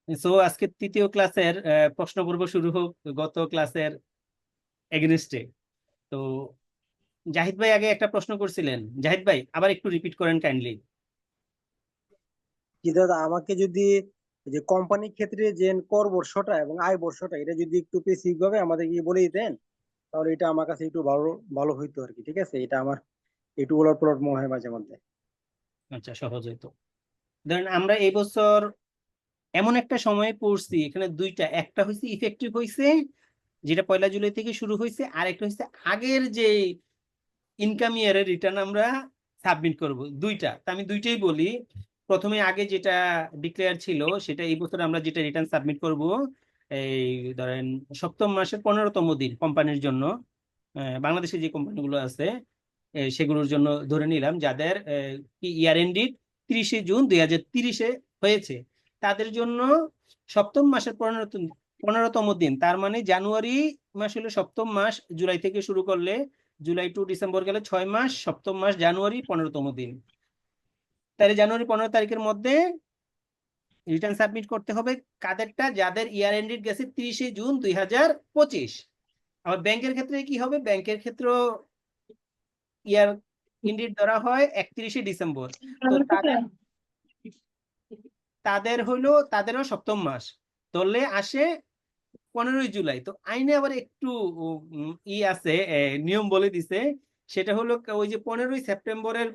So আজকে তৃতীয় ক্লাসের প্রশ্ন পর্ব শুরু হোক গত ক্লাসের এগেনস্টে। তো জাহিদ ভাই আগে একটা প্রশ্ন করছিলেন, জাহিদ ভাই আবার একটু রিপিট করেন কাইন্ডলি। জি দাদা, আমাকে যদি যে কোম্পানির ক্ষেত্রে যে কর বর্ষটা এবং আয় বর্ষটা এটা যদি একটু স্পেসিফিক ভাবে আমাদেরকে বলে দিতেন, তাহলে এটা আমার কাছে একটু ভালো ভালো হইতো আর কি। ঠিক আছে, এটা আমার একটু উলট পালট মনে হয় মাঝে মধ্যে। আচ্ছা, সহজ হইতো। ধরেন আমরা এই বছর এমন একটা সময়ে পড়ছি, এখানে দুইটা, একটা হয়েছে ইফেক্টিভ হয়েছে যেটা 1 জুলাই থেকে শুরু হয়েছে, আর একটা হচ্ছে আগের যে ইনকাম ইয়ারের রিটার্ন আমরা সাবমিট করব। দুইটা, তা আমি দুইটাই বলি। প্রথমে আগে যেটা ডিক্লেয়ার ছিল সেটা এই বছর আমরা যেটা রিটার্ন সাবমিট করব, এই ধরেন সপ্তম মাসের 15তম দিন কোম্পানির জন্য। বাংলাদেশে যে কোম্পানিগুলো আছে সেগুলোর জন্য ধরে নিলাম যাদের কি ইয়ার এন্ডিড 30শে জুন 2023 হয়েছে, তাদের জন্য সপ্তম মাসের 15তম দিন, তার মানে জানুয়ারি মাস হলো সপ্তম মাস, জুলাই থেকে শুরু করলে জুলাই টু ডিসেম্বর গেলে 6 মাস, সপ্তম মাস জানুয়ারি 15তম দিন। তাহলে জানুয়ারি 15 তারিখের মধ্যে রিটার্ন সাবমিট করতে হবে। কাদেরটা? যাদের ইয়ার এন্ডিড গেছে 30শে জুন 2025। আবার ব্যাংকের ক্ষেত্রে কি হবে? ব্যাংকের ক্ষেত্রে ইয়ার এন্ডিড ধরা হয় 31শে ডিসেম্বর। তো তাদের তাদের হইলো তাদেরও সপ্তম মাস ধরলে আসে 15ই জুলাই। তো আইনে আবার একটু আছে, নিয়ম বলে দিছে। সেটা হলো ওই যে 15ই সেপ্টেম্বরের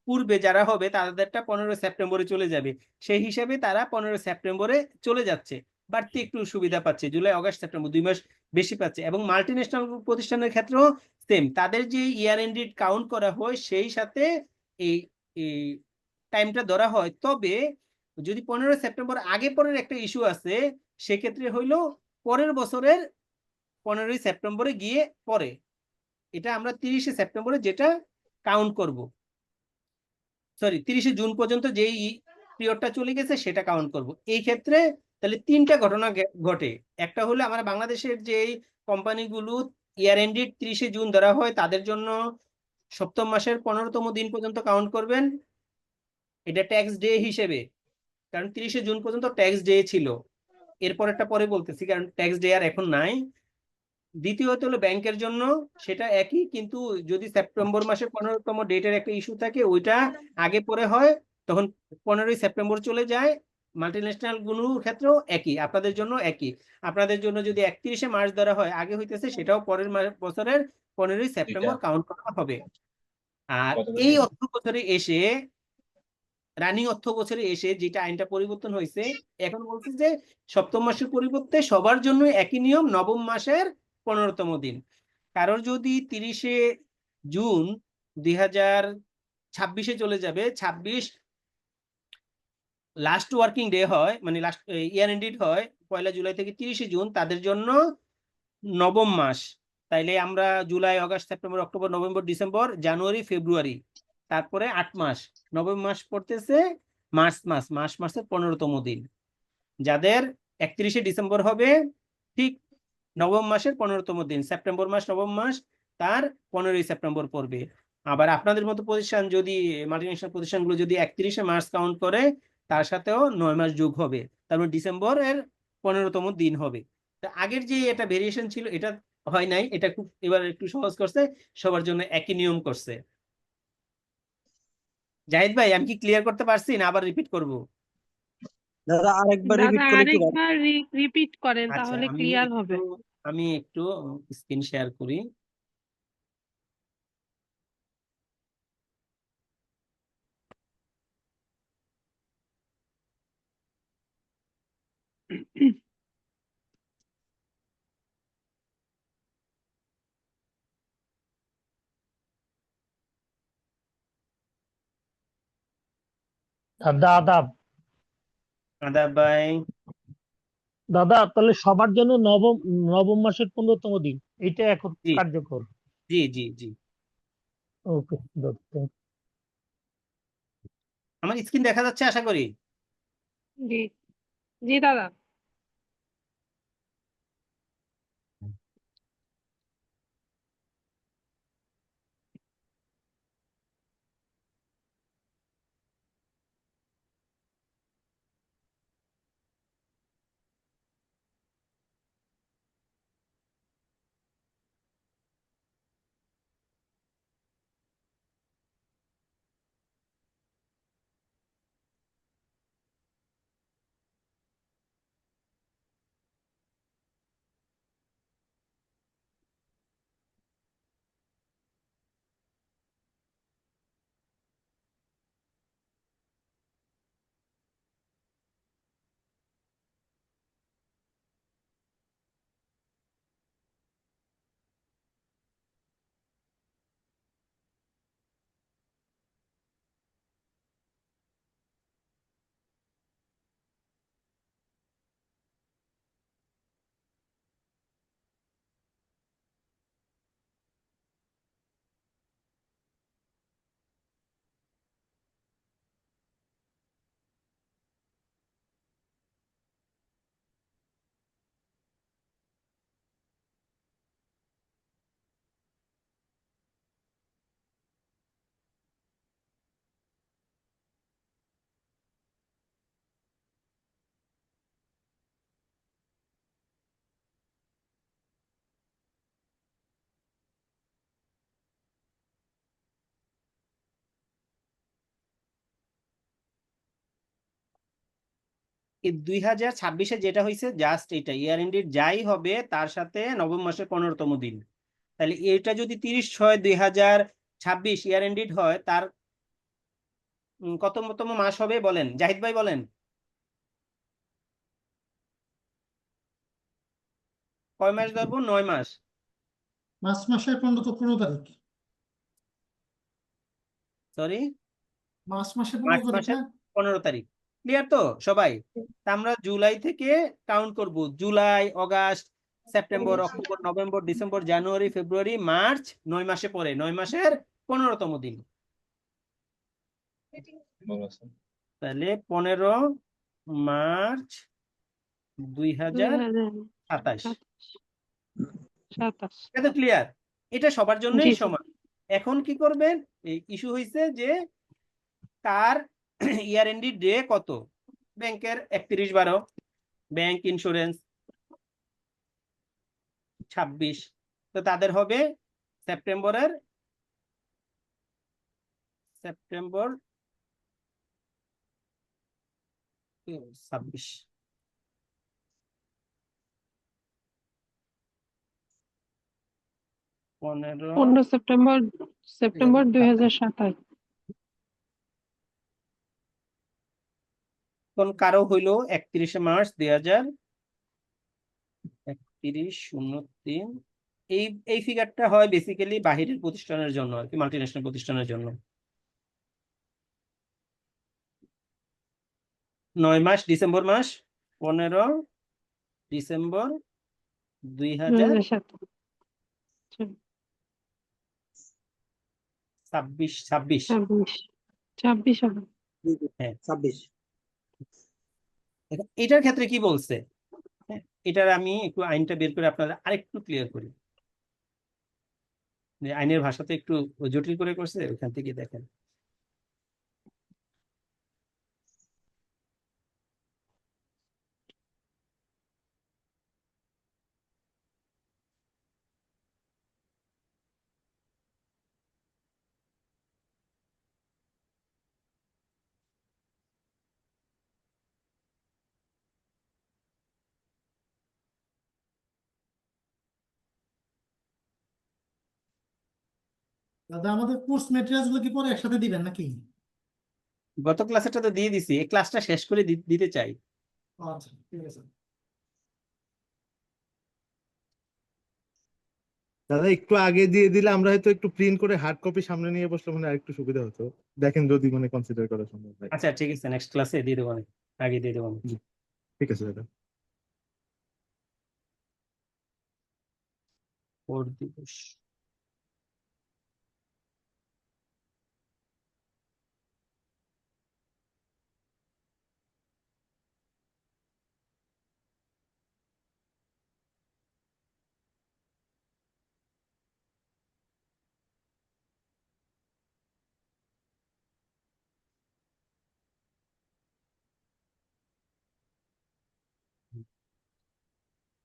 পূর্বে যারা হবে তাদেরটা 15ই সেপ্টেম্বরে চলে যাবে, সেই হিসাবে তারা 15ই সেপ্টেম্বরে চলে যাচ্ছে। বাড়তি একটু সুবিধা পাচ্ছে, জুলাই আগস্ট সেপ্টেম্বর 2 মাস বেশি পাচ্ছে। এবং মাল্টি ন্যাশনাল প্রতিষ্ঠানের ক্ষেত্রেও সেম, তাদের যে ইয়ার এন্ডিড কাউন্ট করা হয় সেই সাথে এই এই টাইমটা ধরা হয়। তবে যদি 15ই সেপ্টেম্বর আগে পরের একটা ইস্যু আছে, সেক্ষেত্রে হইলো পরের বছরের 15ই সেপ্টেম্বরে গিয়ে পরে এটা আমরা 30শে সেপ্টেম্বরে যেটা কাউন্ট করব, সরি 30শে জুন পর্যন্ত যেই পিরিয়ডটা চলে গেছে সেটা কাউন্ট করব এই ক্ষেত্রে। তাহলে তিনটা ঘটনা ঘটে। একটা হলো আমরা বাংলাদেশের যে কোম্পানিগুলো ইয়ার এন্ডিড 30শে জুন ধরা হয় তাদের জন্য সপ্তম মাসের 15তম দিন পর্যন্ত কাউন্ট করবেন, এটা ট্যাক্স ডে হিসেবে, কারণ 30শে জুন পর্যন্ত ট্যাক্স ডে ছিল। এরপরেরটা পরে বলতেছি কারণ ট্যাক্স ডে আর এখন নাই। দ্বিতীয়ত হলো ব্যাংকের জন্য, সেটা একই, কিন্তু যদি সেপ্টেম্বর মাসের 15তম ডেটের একটা ইস্যু থাকে ওইটা আগে পরে হয়, তখন 15ই সেপ্টেম্বর চলে যায়। মাল্টিন্যাশনাল গুলোর ক্ষেত্রেও একই, আপনাদের জন্য একই। আপনাদের জন্য যদি 31শে মার্চ ধরা হয় আগে হইতেছে, সেটাও পরের বছরের 15ই সেপ্টেম্বর কাউন্ট করা হবে। আর এই অর্থ বছরে এসে, রানিং অর্থ বছরে এসে যেটা আইনটা পরিবর্তন হয়েছে, এখন বলছে যে সপ্তম মাসের পরিবর্তে সবার জন্য একই নিয়ম, নবম মাসের 15তম দিন। কারোর যদি 30শে জুন 2026 চলে যাবে, 26 লাস্ট ওয়ার্কিং ডে হয়, মানে লাস্ট ইয়ার এন্ডিড হয় 1 জুলাই থেকে 30শে জুন, তাদের জন্য নবম মাস। তাইলে আমরা July August September October November December January February, তারপরে 8 মাস, নবম মাস পড়তেছে মার্চ মাস, মার্চ মাসের 15তম দিন। যাদের 31শে ডিসেম্বর হবে ঠিক নবম মাসের 15তম দিন, সেপ্টেম্বর মাস নবম মাস, তার 15ই সেপ্টেম্বর পড়বে। আবার আপনাদের মতো প্রতিষ্ঠান যদি, মাল্টিনেশনাল প্রতিষ্ঠানগুলো যদি 31শে মার্চ কাউন্ট করে, তার সাথেও 9 মাস যোগ হবে, তারপর ডিসেম্বরের 15তম দিন হবে। তা আগের যে এটা ভেরিয়েশন ছিল এটা হয় নাই, এটা খুব এবার একটু সহজ করছে, সবার জন্য একই নিয়ম করছে। জাহিদ ভাই, আমি কি ক্লিয়ার করতে পারছি না আবার রিপিট করব? দাদা আরেকবার দাদা রিপিট করলে একটু ভালো। আরেকবার রিপিট করেন আচ্ছা, তাহলে আমি ক্লিয়ার একটু হবে। আমি একটু স্ক্রিন শেয়ার করি। দাদা আদাব। আদাব ভাই। দাদা তাহলে সবার জন্য নবম নবম মাসের 15তম দিন এটা এখন জি কার্যকর। জি জি জি। ওকে দাদা। আমার স্ক্রিন দেখা যাচ্ছে আশা করি। জি জি দাদা। এই 2026-এ যেটা হয়েছে জাস্ট এটা ইয়ার এন্ডেড যাই হবে তার সাথে নবম মাসের 15তম দিন। তাহলে এটা যদি 30/6/2026 ইয়ার এন্ডেড হয় তার কততম মাস হবে বলেন, জাহিদ ভাই বলেন। কয় মাস ধরবো? 9 মাস। মার্চ মাসের 15 তারিখ। সরি, মার্চ মাসের 15 মার্চ তারিখ মাসের না? 15 তারিখ। ক্লিয়ার তো সবাই? তা আমরা জুলাই থেকে কাউন্ট করব, July, August, September, October, November, December, January, February, March, 9 মাসে পড়ে 9 মাসের 15তম দিন। তাহলে 15 মার্চ 2027। 2027। এটা ক্লিয়ার? এটা সবার জি জন্যই স্যার। সমান। এখন কি করবেন, এই ইস্যু হয়েছে যে তার ইয়ার এন্ডি ডে কত। ব্যাংকের 31/12, ব্যাংক ইন্স্যুরেন্স 26, তো তাদের হবে সেপ্টেম্বর 26। 15 15 সেপ্টেম্বর 2027। কোন কারো হইলো 31 মার্চ 2031/03। এই ফিগারটা হয় বেসিক্যালি বাহিরের প্রতিষ্ঠানের জন্য আর কি, মাল্টিন্যাশনাল প্রতিষ্ঠানের জন্য। 9 মাস ডিসেম্বর মাস, 15 ডিসেম্বর 2026। 26 হবে। হ্যাঁ, 26। এটার ক্ষেত্রে কি বলছে, হ্যাঁ, এটার আমি একটু আইনটা বের করে আপনাদের আরেকটু ক্লিয়ার করি। আইনের ভাষাতে একটু জটিল করে করছে, ওখান থেকে দেখেন। দাদা আমাদের কোর্স ম্যাটেরিয়ালস গুলো কি পরে একসাথে দিবেন নাকি? গত ক্লাসেরটা তো দিয়ে দিছি, এই ক্লাসটা শেষ করে দিতে চাই। আচ্ছা ঠিক আছে। দাদা একটু আগে দিয়ে দিলে আমরা হয়তো একটু প্রিন্ট করে হার্ড কপি সামনে নিয়ে বসলে মানে আরেকটু সুবিধা হতো। দেখেন যদি মানে কনসিডার করা সম্ভব হয়। আচ্ছা ঠিক আছে, নেক্সট ক্লাসে দিয়ে দেবো, আগে দিয়ে দেবো। জি, ঠিক আছে দাদা। 4 দিবস।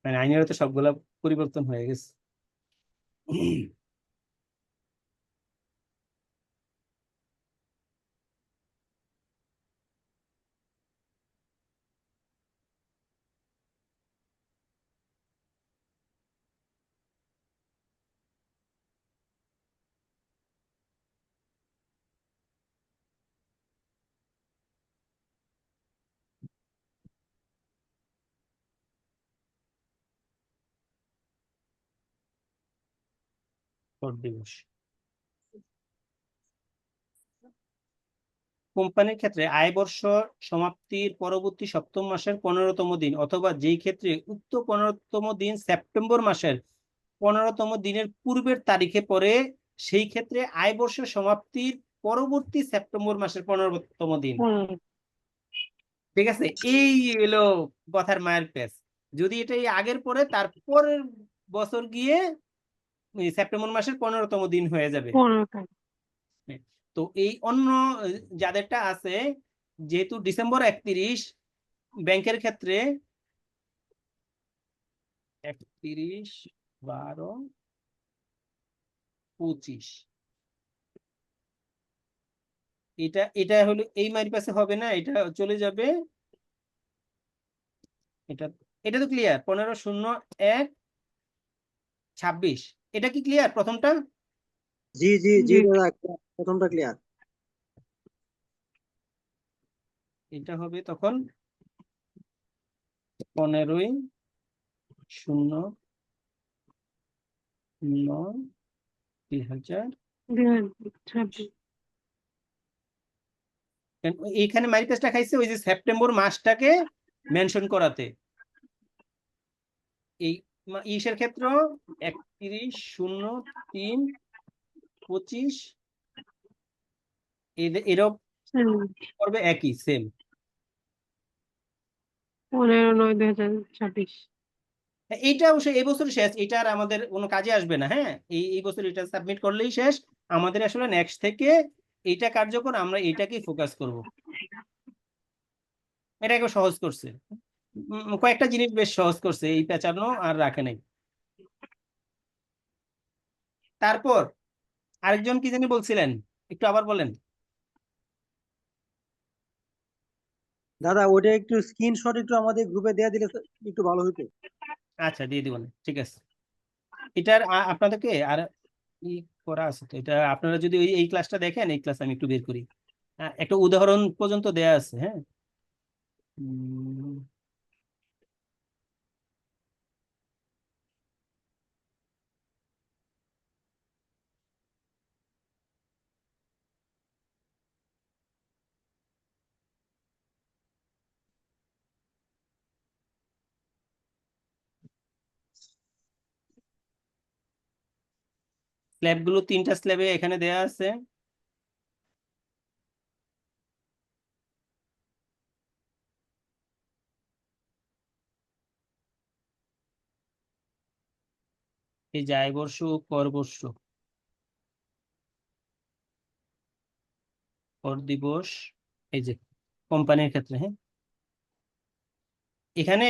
মানে আইনেরও তো সবগুলা পরিবর্তন হয়ে গেছে। দিবস। কোম্পানির ক্ষেত্রে আয় বর্ষ সমাপ্তির পরবর্তী সপ্তম মাসের 15তম দিন, অথবা যেই ক্ষেত্রে উক্ত 15তম দিন সেপ্টেম্বর মাসের 15তম দিনের পূর্বের তারিখে পড়ে, সেই ক্ষেত্রে আয় বর্ষ সমাপ্তির পরবর্তী সেপ্টেম্বর মাসের 15তম দিন। ঠিক আছে, এই এলো কথার মায়ের পেস। যদি এটা এই আগের পরে তার পরের বছর গিয়ে সেপ্টেম্বর মাসের 15তম দিন হয়ে যাবে। 15 তো এই অন্য যাদেরটা আছে, যেহেতু ডিসেম্বর 31 ব্যাংকের ক্ষেত্রে 31/12/25, এটা হলো এই মায়ের পাশে হবে না, এটা চলে যাবে এটা এটা তো ক্লিয়ার, 15/01/26, এটা কি ক্লিয়ার প্রথমটা? জি জি জি জি দাদা, প্রথমটা ক্লিয়ার। এটা হবে তখন 15/09/2026। 2026 এইখানে মাইনাসটা খাইছে ওই যে সেপ্টেম্বর মাসটাকে মেনশন করাতে। এই ইসের ক্ষেত্রে 31/03/25 এরকম করবে, একই সেম। 15/09/2026 এইটা অবশ্যই এই বছর শেষ, এটা আর আমাদের কোনো কাজে আসবে না। হ্যাঁ, এই বছর এটা সাবমিট করলেই শেষ। আমাদের আসলে নেক্সট থেকে এইটা কার্যকর, আমরা এইটাকেই ফোকাস করব। এটাকে সহজ করছে, কয়েকটা জিনিস বেশ সহজ করছে, এই পেঁচানো আর রাখে নাই। তারপর আরেকজন কি জানি বলছিলেন, একটু আবার বলেন। দাদা ওইটা একটু স্ক্রিনশট একটু আমাদের গ্রুপে দেয়া দিলে একটু ভালো হতো। আচ্ছা, দিয়ে দিব না, ঠিক আছে। এটার আপনাদেরকে আর ই করা আছে তো, এটা আপনারা যদি এই ক্লাসটা দেখেন, এই ক্লাস আমি একটু বের করি। একটা উদাহরণ পর্যন্ত দেয়া আছে। হ্যাঁ, স্ল্যাবগুলো 3টা স্ল্যাবে এখানে দেয়া আছে। এই যে আয় বর্ষ, কর বর্ষ, কর দিবস, এই যে কোম্পানির ক্ষেত্রে। হ্যাঁ, এখানে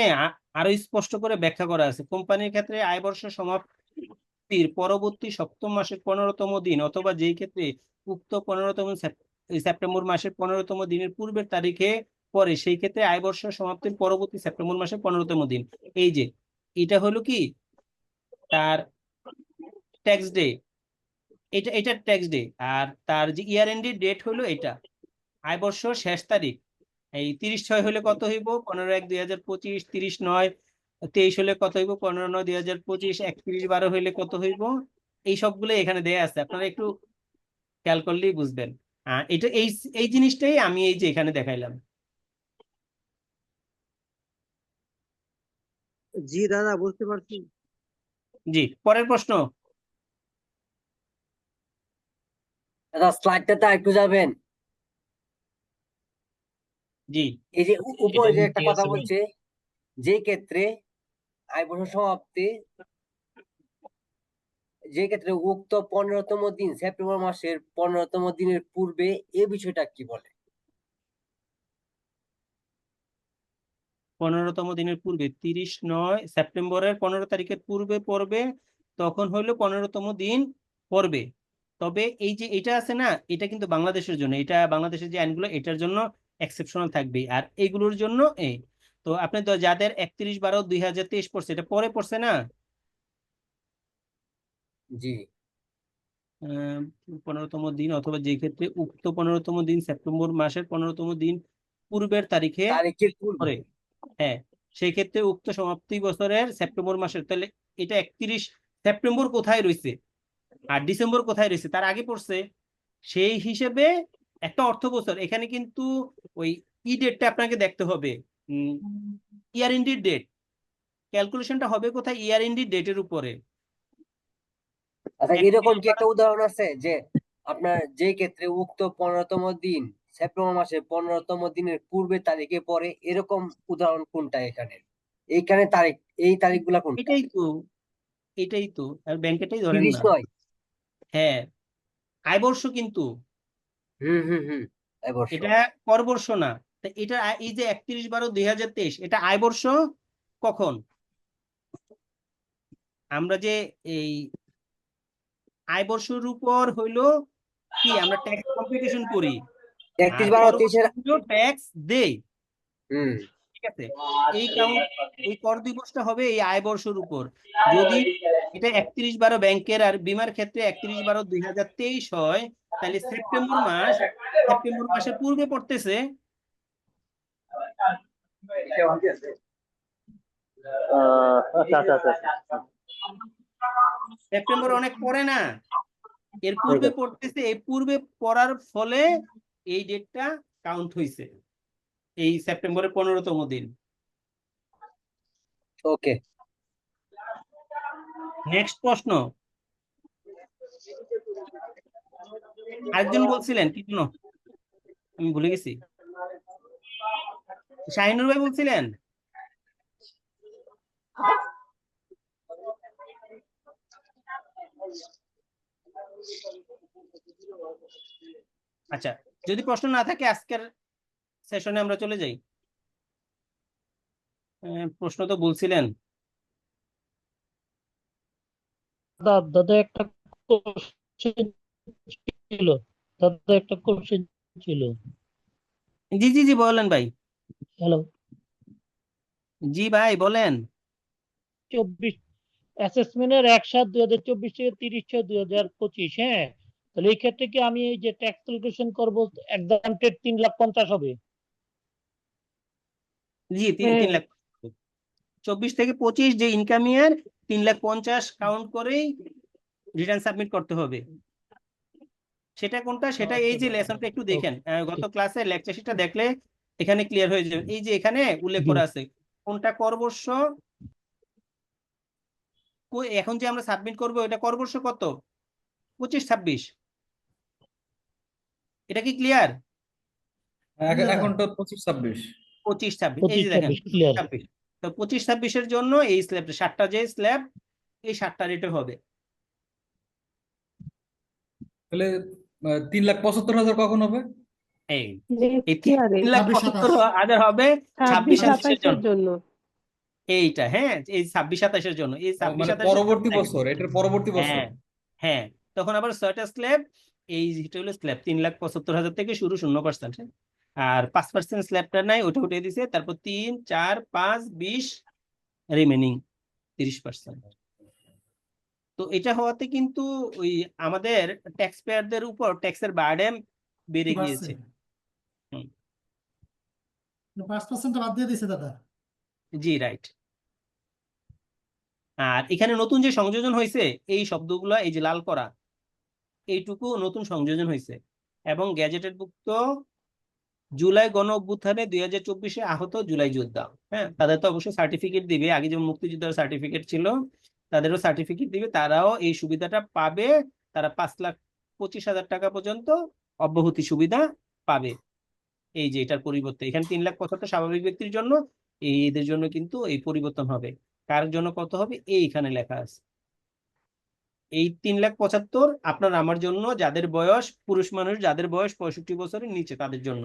আরো স্পষ্ট করে ব্যাখ্যা করা আছে। কোম্পানির ক্ষেত্রে আয় বর্ষ সমাপ্তির পরবর্তী সপ্তম মাসের 15তম দিন অথবা যেই ক্ষেত্রে উক্ত 15তম সেপ্টেম্বর মাসের 15তম দিনের পূর্বের তারিখে পরে, সেই ক্ষেত্রে আয় বর্ষ সমাপ্তির পরবর্তী সেপ্টেম্বর মাসের 15তম দিন। এই যে এটা হলো কি তার ট্যাক্স ডে, এটা ট্যাক্স ডে। আর তার যে ইয়ার এন্ডের ডেট হলো এটা, আয় বর্ষ শেষ তারিখ। এই 30/6 হলে কত হইব? 15/1/2025। 30/9/23 হলে কত হইব? 15/9/2025। 31/12 হইলে কত হইব? এই সবগুলো এখানে দেয়া আছে, আপনারা একটু খেয়াল করলেই বুঝবেন। এটা এই জিনিসটাই আমি এই যে এখানে দেখাইলাম। জি দাদা, বুঝতে পারছি। জি, পরের প্রশ্ন। দাদা স্লাইডটাতে একটু যাবেন। জি, এই যে উপরে যে একটা নিচে কথা আছে ভাই। বলছে, যে ক্ষেত্রে আয় বর্ষ সমাপ্তি, যে ক্ষেত্রে উক্ত 15তম দিন সেপ্টেম্বর মাসের 15তম দিনের পূর্বে, এই বিষয়টা কি বলে? 15তম দিনের পূর্বে, 30/9 সেপ্টেম্বরের 15 তারিখের পূর্বে পড়বে, তখন হইলো 15তম দিন পড়বে। তবে এই যে এটা আছে না, এটা কিন্তু বাংলাদেশের জন্য, এটা বাংলাদেশের যে আইনগুলো এটার জন্য এক্সেপশনাল থাকবে, আর এইগুলোর জন্য এই। তো আপনি তো যাদের 31/12/2023 পড়ছে, এটা পরে পড়ছে না, জি 15তম দিন অথবা যে ক্ষেত্রে উক্ত 15তম দিন সেপ্টেম্বর মাসের 15তম দিন পূর্বের তারিখে তারিখের পূর্বে। পরে। হ্যাঁ, সেই ক্ষেত্রে উক্ত সমাপ্তি বছরের সেপ্টেম্বর মাসের, তাহলে এটা 31 সেপ্টেম্বর কোথায় রয়েছে আর ডিসেম্বর কোথায় রয়েছে তার আগে পড়ছে, সেই হিসেবে একটা অর্থ বছর। এখানে কিন্তু ওই ডেটটা আপনাকে দেখতে হবে, ইয়ার এন্ডের ডেট। ক্যালকুলেশনটা হবে কোথায়? ইয়ার এন্ডের ডেটের উপরে। আচ্ছা, এরকম কি একটা উদাহরণ আছে যে আপনার যে ক্ষেত্রে উক্ত 15তম দিন সেপ্টেম্বর মাসের 15তম দিনের পূর্বে তারিখে পরে, এরকম উদাহরণ কোনটা এখানে? এইখানে তারিখ, এই তারিখগুলা কোনটা? এটাই তো আর ব্যাংকেটাই ধরেন 30 না। নয়? হ্যাঁ, আয় বর্ষ কিন্তু হুম আয় বর্ষ। এটা কর বর্ষ না। তা এটা এই যে 31/12/2023, এটা আয় বর্ষ কখন? আমরা যে এই আয় বর্ষের উপর হইলো কি আমরা ট্যাক্স কম্পিউটেশন করি, আর 31/12/23 কর বর্ষ হইলো ট্যাক্স দেই। হুম ঠিক আছে? এই কর দিবসটা হবে এই আয় বর্ষের উপর। যদি এটা 31/12 ব্যাংকের আর বীমার ক্ষেত্রে 31/12/2023 হয়, তাহলে সেপ্টেম্বর মাসের পূর্বে পড়তেছে। আচ্ছা আচ্ছা আচ্ছা আচ্ছা। সেপ্টেম্বর অনেক পরে না, এর পূর্বে পড়তেছে। এই পূর্বে পড়ার ফলে এই ডেটটা কাউন্ট হইছে, এই সেপ্টেম্বরের 15তম দিন। ওকে, নেক্সট প্রশ্ন, আরেকজন বলছিলেন কি জন্য আমি ভুলে গেছি। শাহিনুর ভাই বলছিলেন। আচ্ছা, যদি প্রশ্ন না থাকে আজকের সেশনে আমরা চলে যাই। প্রশ্ন তো বলছিলেন। দাদা একটা কোশ্চেন ছিল, দাদা একটা কোশ্চেন ছিল। জি জি জি বলেন ভাই। হ্যালো, জি ভাই বলেন। 24 অ্যাসেসমেন্টের 1/7/2024 থেকে 30/6/2025, হ্যাঁ, তাহলে এই ক্ষেত্রে কি আমি এই যে ট্যাক্স ক্যালকুলেশন করবো এক্সাম্পটেড 3,50,000 হবে? জি হ্যাঁ 3 লাখ। 24 থেকে 25 যে ইনকাম ইয়ার 3,50,000 কাউন্ট করেই রিটার্ন সাবমিট করতে হবে। সেটা কোনটা? সেটা এই যে লেসনটা একটু দেখেন, গত ক্লাসে লেকচার শিটটা দেখলে এখানে ক্লিয়ার হয়ে যাবে। এই যে এখানে উল্লেখ করা আছে কোনটা করবর্ষ, এখন যে আমরা সাবমিট করব এটা করবর্ষ কত? 25-26। এটা কি ক্লিয়ার? এখন তো 25-26। 25-26 এই যে দেখেন 25-26 ক্লিয়ার। 26। তো 25-26-এর জন্য এই স্ল্যাব 7টা যে স্ল্যাব, এই 7টা রেটে হবে। তাহলে 3,75,000 কখন হবে? এই নেক্সট ইয়ারে 3,75,000 হবে 26-27-এর 26-27 জন্য। জন্য। এইটা হ্যাঁ, এই 26-27-এর জন্য, এই মানে 26-27-এর পরবর্তী বছর, এটার পরবর্তী বছর। হ্যাঁ হ্যাঁ, তখন আবার 6টা স্ল্যাব, এই যেটা হলো স্ল্যাব 3,75,000 থেকে শুরু 0%, আর 5% স্ল্যাবটা নাই, ওটা উঠে দিছে। তারপর 3, 4, 5, 20 রিমেনিং 30%। তো এটা হওয়াতে কিন্তু ওই আমাদের ট্যাক্স পেয়ারদের উপর ট্যাক্সের বার্ডেন বেড়ে গিয়েছে। 5% বাদ দিয়ে দিছে দাদা। জি রাইট। আর এখানে নতুন যে সংযোজন হয়েছে, এই শব্দগুলো এই যে লাল করা, এইটুকু নতুন সংযোজন হয়েছে। এবং গ্যাজেটের ভুক্ত জুলাই গণ অভ্যুত্থানে 2024-এ আহত জুলাই যোদ্ধা, হ্যাঁ, তাদের তো অবশ্যই সার্টিফিকেট দিবে। আগে যেমন মুক্তিযোদ্ধার সার্টিফিকেট ছিল, তাদেরও সার্টিফিকেট দিবে, তারাও এই সুবিধাটা পাবে। তারা 5,25,000 টাকা পর্যন্ত অব্যাহতি সুবিধা পাবে। এই যে এটার পরিবর্তে এখানে 3,75,000 স্বাভাবিক ব্যক্তির জন্য, এদের জন্য কিন্তু এই পরিবর্তন হবে। কার জন্য কত হবে এইখানে লেখা আছে। এই 3,75,000 আপনার আমার জন্য, যাদের বয়স, পুরুষ মানুষ যাদের বয়স 65 বছরের নিচে, তাদের জন্য।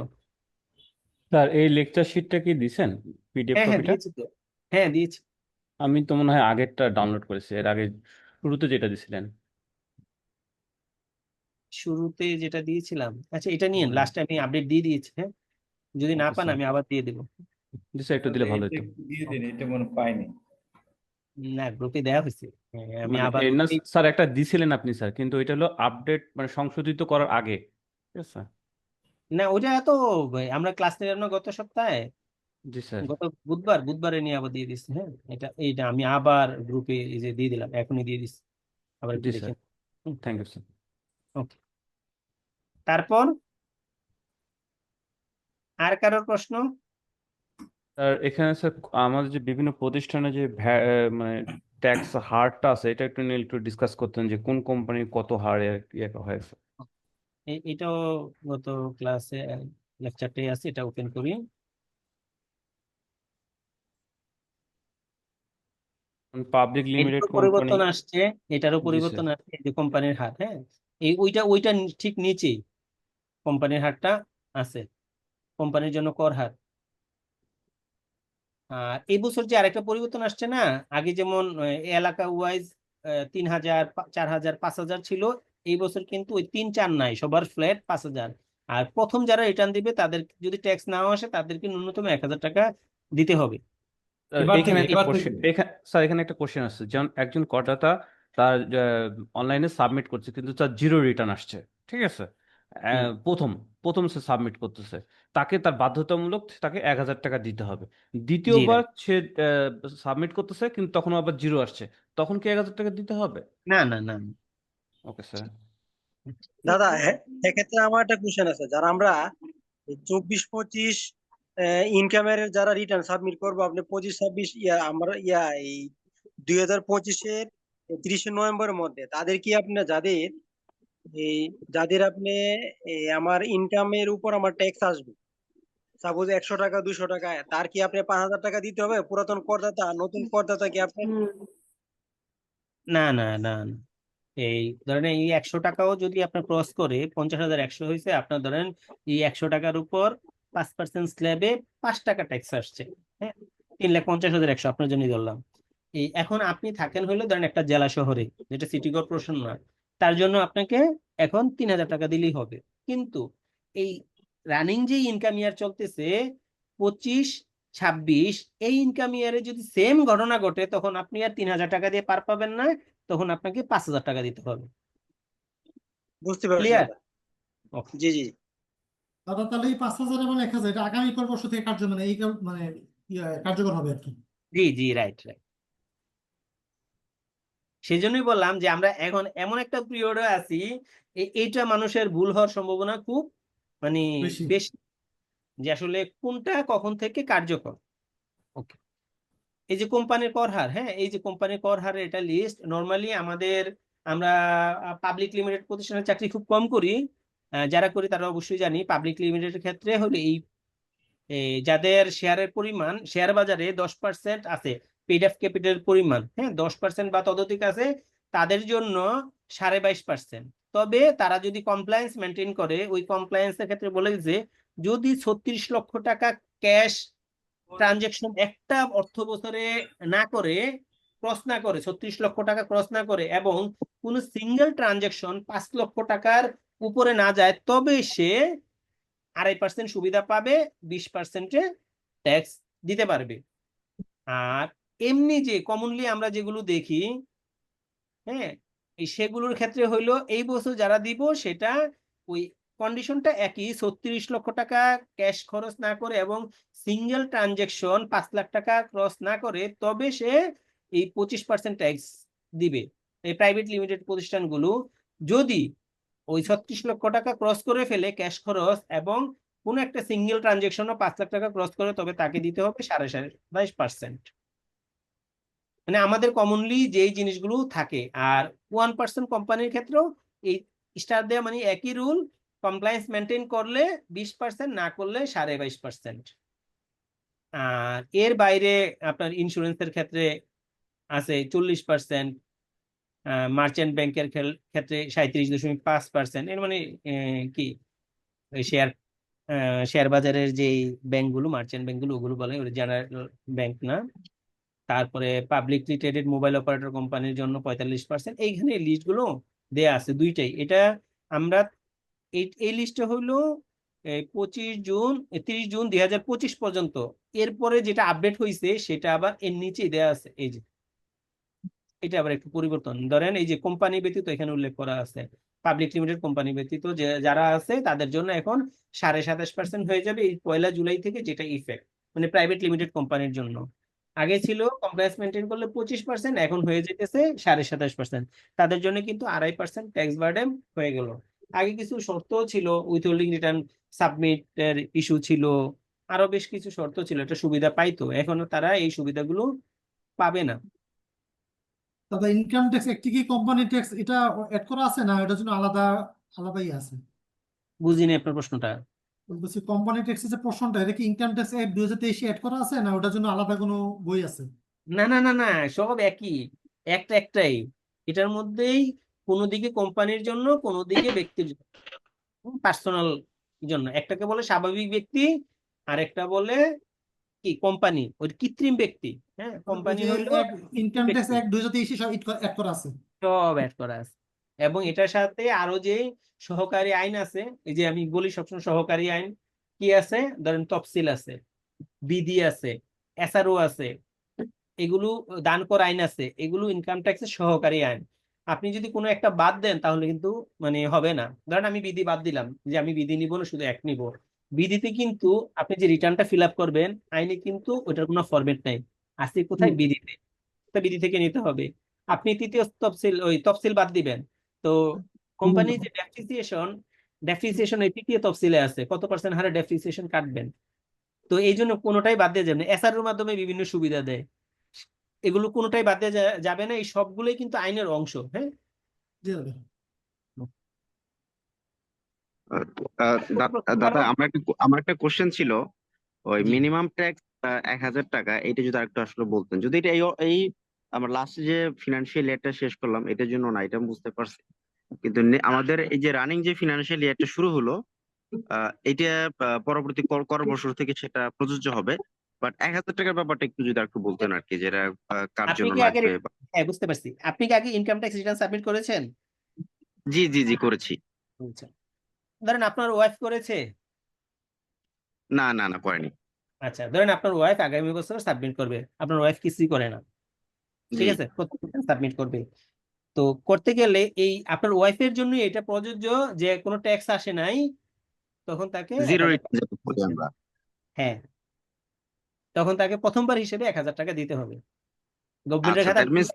স্যার এই লেকচার শিটটা কি দিছেন, পিডিএফ হ্যাঁ হ্যাঁ কপিটা? দিয়েছি তো, হ্যাঁ দিয়েছি। আমি তো মনে হয় আগেরটা ডাউনলোড করেছি, এর আগে শুরুতে যেটা দিছিলেন। শুরুতে যেটা দিয়েছিলাম, আচ্ছা এটা নিয়ে লাস্টে আমি আপডেট দিয়ে দিয়েছি। হ্যাঁ, যদি না ওকে পান স্যার, আমি আবার দিয়ে দেবো। জি স্যার, একটু দিলে ভালো হতো। দিয়ে দিন, এটা মনে পাইনি। না, গ্রুপে দেওয়া হয়েছে। আমি মানে আবার না স্যার, একটা দিছিলেন আপনি স্যার, কিন্তু এটা হলো আপডেট মানে সংশোধিত করার আগে, ঠিক আছে স্যার? না, ওটা তো আমরা ক্লাস নিলাম না গত সপ্তাহে, জি স্যার। গত বুধবারে নিয়ে আবার দিয়ে দিচ্ছি। হ্যাঁ, এইটা আমি আবার গ্রুপে এই যে দিয়ে দিলাম, এখনই দিয়ে দিচ্ছি। আবার একটু জি দেখেন। Sir, thank you sir. Okay, তারপর আর কারোর প্রশ্ন? স্যার এখানে স্যার আমাদের যে বিভিন্ন প্রতিষ্ঠানে যে মানে ট্যাক্স হারটা আছে, এটা একটু নিয়ে একটু ডিসকাস করতেন যে কোন কোম্পানির কত হারে ইয়ে হয় স্যার। এটাও গত ক্লাসে লেকচারটাই আছে, এটা ওপেন করি। পাবলিক লিমিটেড এটারও কোম্পানি। পরিবর্তন আসছে, এটারও জি পরিবর্তন স্যার। আসছে, যে কোম্পানির হার। হ্যাঁ, ওইটা ঠিক নিচেই কোম্পানির হারটা আছে, কোম্পানির জন্য কর হার। আর এই বছর যে আরেকটা পরিবর্তন আসছে না, আগে যেমন এলাকা ওয়াইজ 3,000, 4,000, 5,000 ছিল, এই বছর কিন্তু ওই 3-4 নাই, সবার ফ্ল্যাট 5,000। আর প্রথম যারা রিটার্ন দিবে তাদের যদি ট্যাক্স নাও আসে, তাদেরকে ন্যূনতম 1,000 টাকা দিতে হবে। এবার এখানে থেকে একটা এবার কোশ্চেন, থেকে স্যার এখানে একটা কোশ্চেন আছে, যেমন একজন করদাতা তার অনলাইনে সাবমিট করছে কিন্তু তার জিরো রিটার্ন আসছে, ঠিক আছে? হুম। প্রথম প্রথম সে সাবমিট করতেছে, তাকে তার বাধ্যতামূলক তাকে 1,000 টাকা দিতে হবে। জি দ্বিতীয়বার রাইট। সে সাবমিট করতেছে কিন্তু তখন আবার জিরো আসছে, তখন কি 1,000 টাকা দিতে হবে? না না না। Okay sir. দাদা এক্ষেত্রে আমার একটা কোশ্চেন আছে, যারা আমরা 24-25 ইনকামের যারা রিটার্ন সাবমিট করবো, আপনি 25-26 আমরা এই 2025-এর 30 নভেম্বরের মধ্যে, তাদের কি আপনি যাদের আপনি আমার ইনকামের উপর আমার ট্যাক্স আসবে, সাপোজ 100 টাকা 200 টাকা, তার কি আপনি 5,000 টাকা দিতে হবে? পুরাতন করদাতা, নতুন করদাতা কি আপনি? না না না না। এই ধরেন এই 100 টাকাও যদি আপনার ক্রস করে 50,100 হয়েছে, আপনার ধরেন এই 100 টাকার উপর 5% স্ল্যাবে 5 টাকা ট্যাক্স আসছে। হ্যাঁ, 3,50,100 আপনার জন্য ধরলাম। এই এখন আপনি থাকেন হইলো ধরেন একটা জেলা শহরে, যেটা সিটি কর্পোরেশন না, তার জন্য আপনাকে এখন 3,000 টাকা দিলেই হবে। কিন্তু এই রানিং যে ইনকাম ইয়ার চলতেছে 25-26, এই ইনকাম ইয়ারে যদি সেম ঘটনা ঘটে, তখন আপনি আর 3,000 টাকা দিয়ে পার পাবেন না, তখন আপনাকে 5,000 টাকা দিতে হবে। বুঝতে পারছি ক্লিয়ার? দাদা। জি জি। দাদা তাহলে এই 5,000 এবং 1,000 এটা আগামী কর্মবর্ষ থেকে মানে মানে কার্যকর হবে আর কি। জি জি রাইট রাইট। সেই জন্যই বললাম যে আমরা এখন এমন একটা পিরিয়ডে আছি, এইটা মানুষের ভুল হওয়ার সম্ভাবনা খুব মানে বেশি। বেশি, যে আসলে কোনটা কখন থেকে কার্যকর। ওকে, এই যে কোম্পানির কর হার, হ্যাঁ, এই যে কোম্পানির কর হার, এটা লিস্ট নরমালি আমরা পাবলিক লিমিটেড প্রতিষ্ঠানের চাকরি খুব কম করি। যারা করি তারা অবশ্যই জানি পাবলিক লিমিটেডের ক্ষেত্রে হলে যাদের শেয়ারের পরিমাণ শেয়ার বাজারে 10% আছে, পেইড আপ ক্যাপিটালের পরিমাণ, হ্যাঁ, 10% বা ততোধিক আছে, তাদের জন্য 22.5%। তবে তারা যদি কমপ্লায়েন্স মেনটেন করে, ওই কমপ্লায়েন্সের ক্ষেত্রে বলে যে যদি 36 লক্ষ টাকা ক্যাশ ট্রানজেকশন একটা অর্থ বছরে না করে, ক্রস না করে, 36 লক্ষ টাকা ক্রস না করে, এবং কোন সিঙ্গেল ট্রানজেকশন 5 লক্ষ টাকার উপরে না যায়, তবে সে 2.5% সুবিধা পাবে, 20%-এ ট্যাক্স দিতে পারবে। আর এমনি যে কমনলি আমরা যেগুলো দেখি, হ্যাঁ, সেগুলোর ক্ষেত্রে হইলো এই বছর যারা দিব সেটা ওই কন্ডিশনটা একই, 36 লক্ষ টাকা ক্যাশ খরচ না করে এবং সিঙ্গেল ট্রানজেকশন 5 লাখ টাকা ক্রস না করে, তবে সে এই 25% ট্যাক্স দিবে। এই প্রাইভেট লিমিটেড প্রতিষ্ঠানগুলো যদি ওই 36 লক্ষ টাকা ক্রস করে ফেলে ক্যাশ খরচ, এবং কোন একটা সিঙ্গেল ট্রানজেকশনও 5 লাখ টাকা ক্রস করে, তবে তাকে দিতে হবে 22.5%। মানে আমাদের কমনলি যেই জিনিসগুলো থাকে। আর 1% কোম্পানির ক্ষেত্রেও এই স্টার দেওয়া মানে একই রুল, কমপ্লায়েন্স মেনটেন করলে 20%, না করলে 22.5%। আর এর বাইরে আপনার ইন্স্যুরেন্সের ক্ষেত্রে আছে 40%, মার্চেন্ট ব্যাংকের ক্ষেত্রে 37.5%। এর মানে কি, শেয়ার শেয়ার বাজারের যে ব্যাংকগুলো, মার্চেন্ট ব্যাংকগুলো, ওগুলো বলে জেনারেল ব্যাংক না। তারপরে পাবলিকলি ট্রেডেড মোবাইল অপারেটর কোম্পানির জন্য 45%। এইখানে লিস্টগুলো দেয়া আছে দুইটাই। এটা আমরা এই লিস্টটা হইলো 30 জুন 2025 পর্যন্ত। এরপরে যেটা আপডেট হয়েছে সেটা আবার এর নিচেই দেয়া আছে। এই যে এটা আবার একটু পরিবর্তন, ধরেন এই যে কোম্পানি ব্যতীত এখানে উল্লেখ করা আছে, পাবলিক লিমিটেড কোম্পানি ব্যতীত যারা আছে তাদের জন্য এখন 27.5% হয়ে যাবে এই 1 জুলাই থেকে, যেটা ইফেক্ট মানে প্রাইভেট লিমিটেড কোম্পানির জন্য। আগে ছিল কমপ্লায়েন্স মেনটেন করলে 25%, এখন হয়ে যেতেছে 27.5%। তাদের জন্য কিন্তু 2.5% ট্যাক্স বার্ডেন হয়ে গেল। আগে কিছু শর্ত ছিল, উইথহোল্ডিং রিটার্ন সাবমিটের ইস্যু ছিল, আরো বেশ কিছু শর্ত ছিল, এটা সুবিধা পাইতো, এখনো তারা এই সুবিধাগুলো পাবে না। দাদা ইনকাম ট্যাক্স একটি কি কোম্পানি ট্যাক্স এটা অ্যাড করা আছে, না এটার জন্য আলাদাই আছে? বুঝিনি আপনার প্রশ্নটা। বলছি কোম্পানি ট্যাক্সের যে পোর্শনটা, এটা কি ইনকাম ট্যাক্স অ্যাক্ট 2023 অ্যাড করা আছে, না ওটার জন্য আলাদা কোনো বই আছে? না না না না, সব একই, একটাই। এটার মধ্যেই কোনো দিকে কোম্পানির জন্য, কোনো দিকে ব্যক্তির জন্য, পার্সোনাল জন্য। একটাকে বলে স্বাভাবিক ব্যক্তি, আর একটা বলে কি কোম্পানি, ওই কৃত্রিম ব্যক্তি। হ্যাঁ, কোম্পানি হলো ইনকাম ট্যাক্স ব্যক্তি। অ্যাক্ট 2023 সব অ্যাড করা আছে। সব অ্যাড করা আছে। এবং এটার সাথে আরো যে সহকারী আইন আছে, এই যে আমি বলি সবসময় সহকারী আইন কি আছে, ধরেন তফসিল আছে, বিধি আছে, এসআরও আছে, এগুলো দান করা আইন আছে, এগুলো ইনকাম ট্যাক্সের সহকারী আইন। আপনি যদি কোনো একটা বাদ দেন তাহলে কিন্তু মানে হবে না। ধরেন আমি বিধি বাদ দিলাম, যে আমি বিধি নিব না, শুধু এক নিব। বিধিতে কিন্তু আপনি যে রিটার্নটা ফিল আপ করবেন, আইনে কিন্তু ওটার কোনো ফরম্যাট নাই, আছে কোথায়? বিধিতে। তো বিধি থেকে নিতে হবে। আপনি তৃতীয় তফসিল, ওই তফসিল বাদ দিবেন, তো কোম্পানির যে ডেপ্রিসিয়েশন এই তৃতীয় তফসিলে আছে, কত পার্সেন্ট হারে ডেপ্রিসিয়েশন কাটবেন। তো এই জন্য কোনোটাই বাদ দিয়ে যাবে না। এসআর মাধ্যমে বিভিন্ন সুবিধা দেয়, এগুলো কোনোটাই বাদ দিয়ে যাবে না। এই সবগুলোই কিন্তু আইনের অংশ। হ্যাঁ, জি দাদা। দাদা আমার একটা কোশ্চেন ছিল, ওই জি। মিনিমাম ট্যাক্স 1,000 টাকা, এটা যদি আরেকটু আসলে বলতেন, যদি এটা এই আমরা লাস্টে যে ফিনান্সিয়াল ইয়ারটা শেষ করলাম এটার জন্য না, এটা আমি বুঝতে পারছি, কিন্তু আমাদের এই যে রানিং যে ফিনান্সিয়াল ইয়ারটা শুরু হলো, এটা পরবর্তী কর বছর থেকে সেটা প্রযোজ্য হবে, বাট 1,000 টাকার ব্যাপারটা একটু যদি একটু বলতেন আর কি, যেটা কার আপনি জন্য কি আগে, লাগবে হ্যাঁ বুঝতে পারছি, আপনি কি আগে ইনকাম ট্যাক্স রিটার্ন সাবমিট করেছেন? জি জি জি, করেছি। আচ্ছা, ধরেন আপনার ওয়াইফ করেছে। না না না, করেনি। আচ্ছা, ধরেন আপনার ওয়াইফ আগামী বছর সাবমিট করবে, আপনার ওয়াইফ কিছুই করে না, ঠিক জি। আছে, সাবমিট করবে। তো করতে গেলে এই আপনার ওয়াইফের জন্য এটা প্রযোজ্য, যে কোনো ট্যাক্স আসে নাই, তখন তাকে জিরো 1,000 রিটার্ন যেটা বলি টাকা, আমরা। হ্যাঁ, তখন তাকে প্রথমবার হিসেবে 1,000 টাকা দিতে হবে গভর্নমেন্টের আচ্ছা, খাতা। দ্যাট মিনস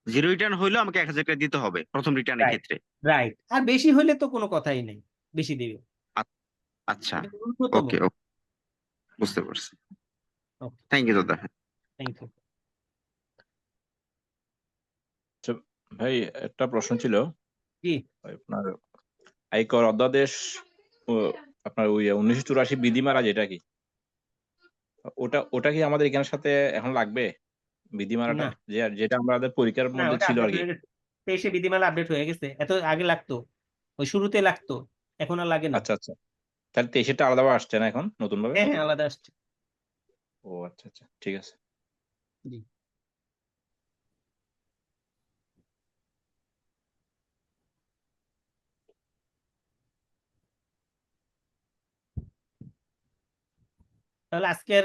জিরো রিটার্ন হইলেও আমাকে 1,000 টাকা দিতে হবে প্রথম রিটার্নের রাইট, ক্ষেত্রে। রাইট। আর বেশি হলে তো কোনো কথাই নেই, বেশি দিবে। আচ্ছা, এটা ন্যূনতম। ওকে, বুঝতে পারছি। ওকে, থ্যাংক ইউ দাদা। Thank you. আচ্ছা ভাই, একটা প্রশ্ন ছিল। জি। আপনার আয়কর অধ্যাদেশ আপনার ওই 1984 বিধিমালা, যেটা কি ওটা কি আমাদের এখানের সাথে এখন লাগবে বিধিমালাটা, না যেটা আমাদের পরীক্ষার না, মধ্যে ওটা ছিল আর আপডেট কি? হয়ে গেছে, 23-এ বিধিমালা আপডেট হয়ে গেছে। এত আগে লাগতো, ওই শুরুতে লাগতো, এখন আর লাগে না। আচ্ছা আচ্ছা, তাহলে 23-টা আলাদাভাবে আসছে না এখন নতুন ভাবে? হ্যাঁ হ্যাঁ, আলাদা আসছে। ও আচ্ছা আচ্ছা, ঠিক আছে। জি। তাহলে আজকের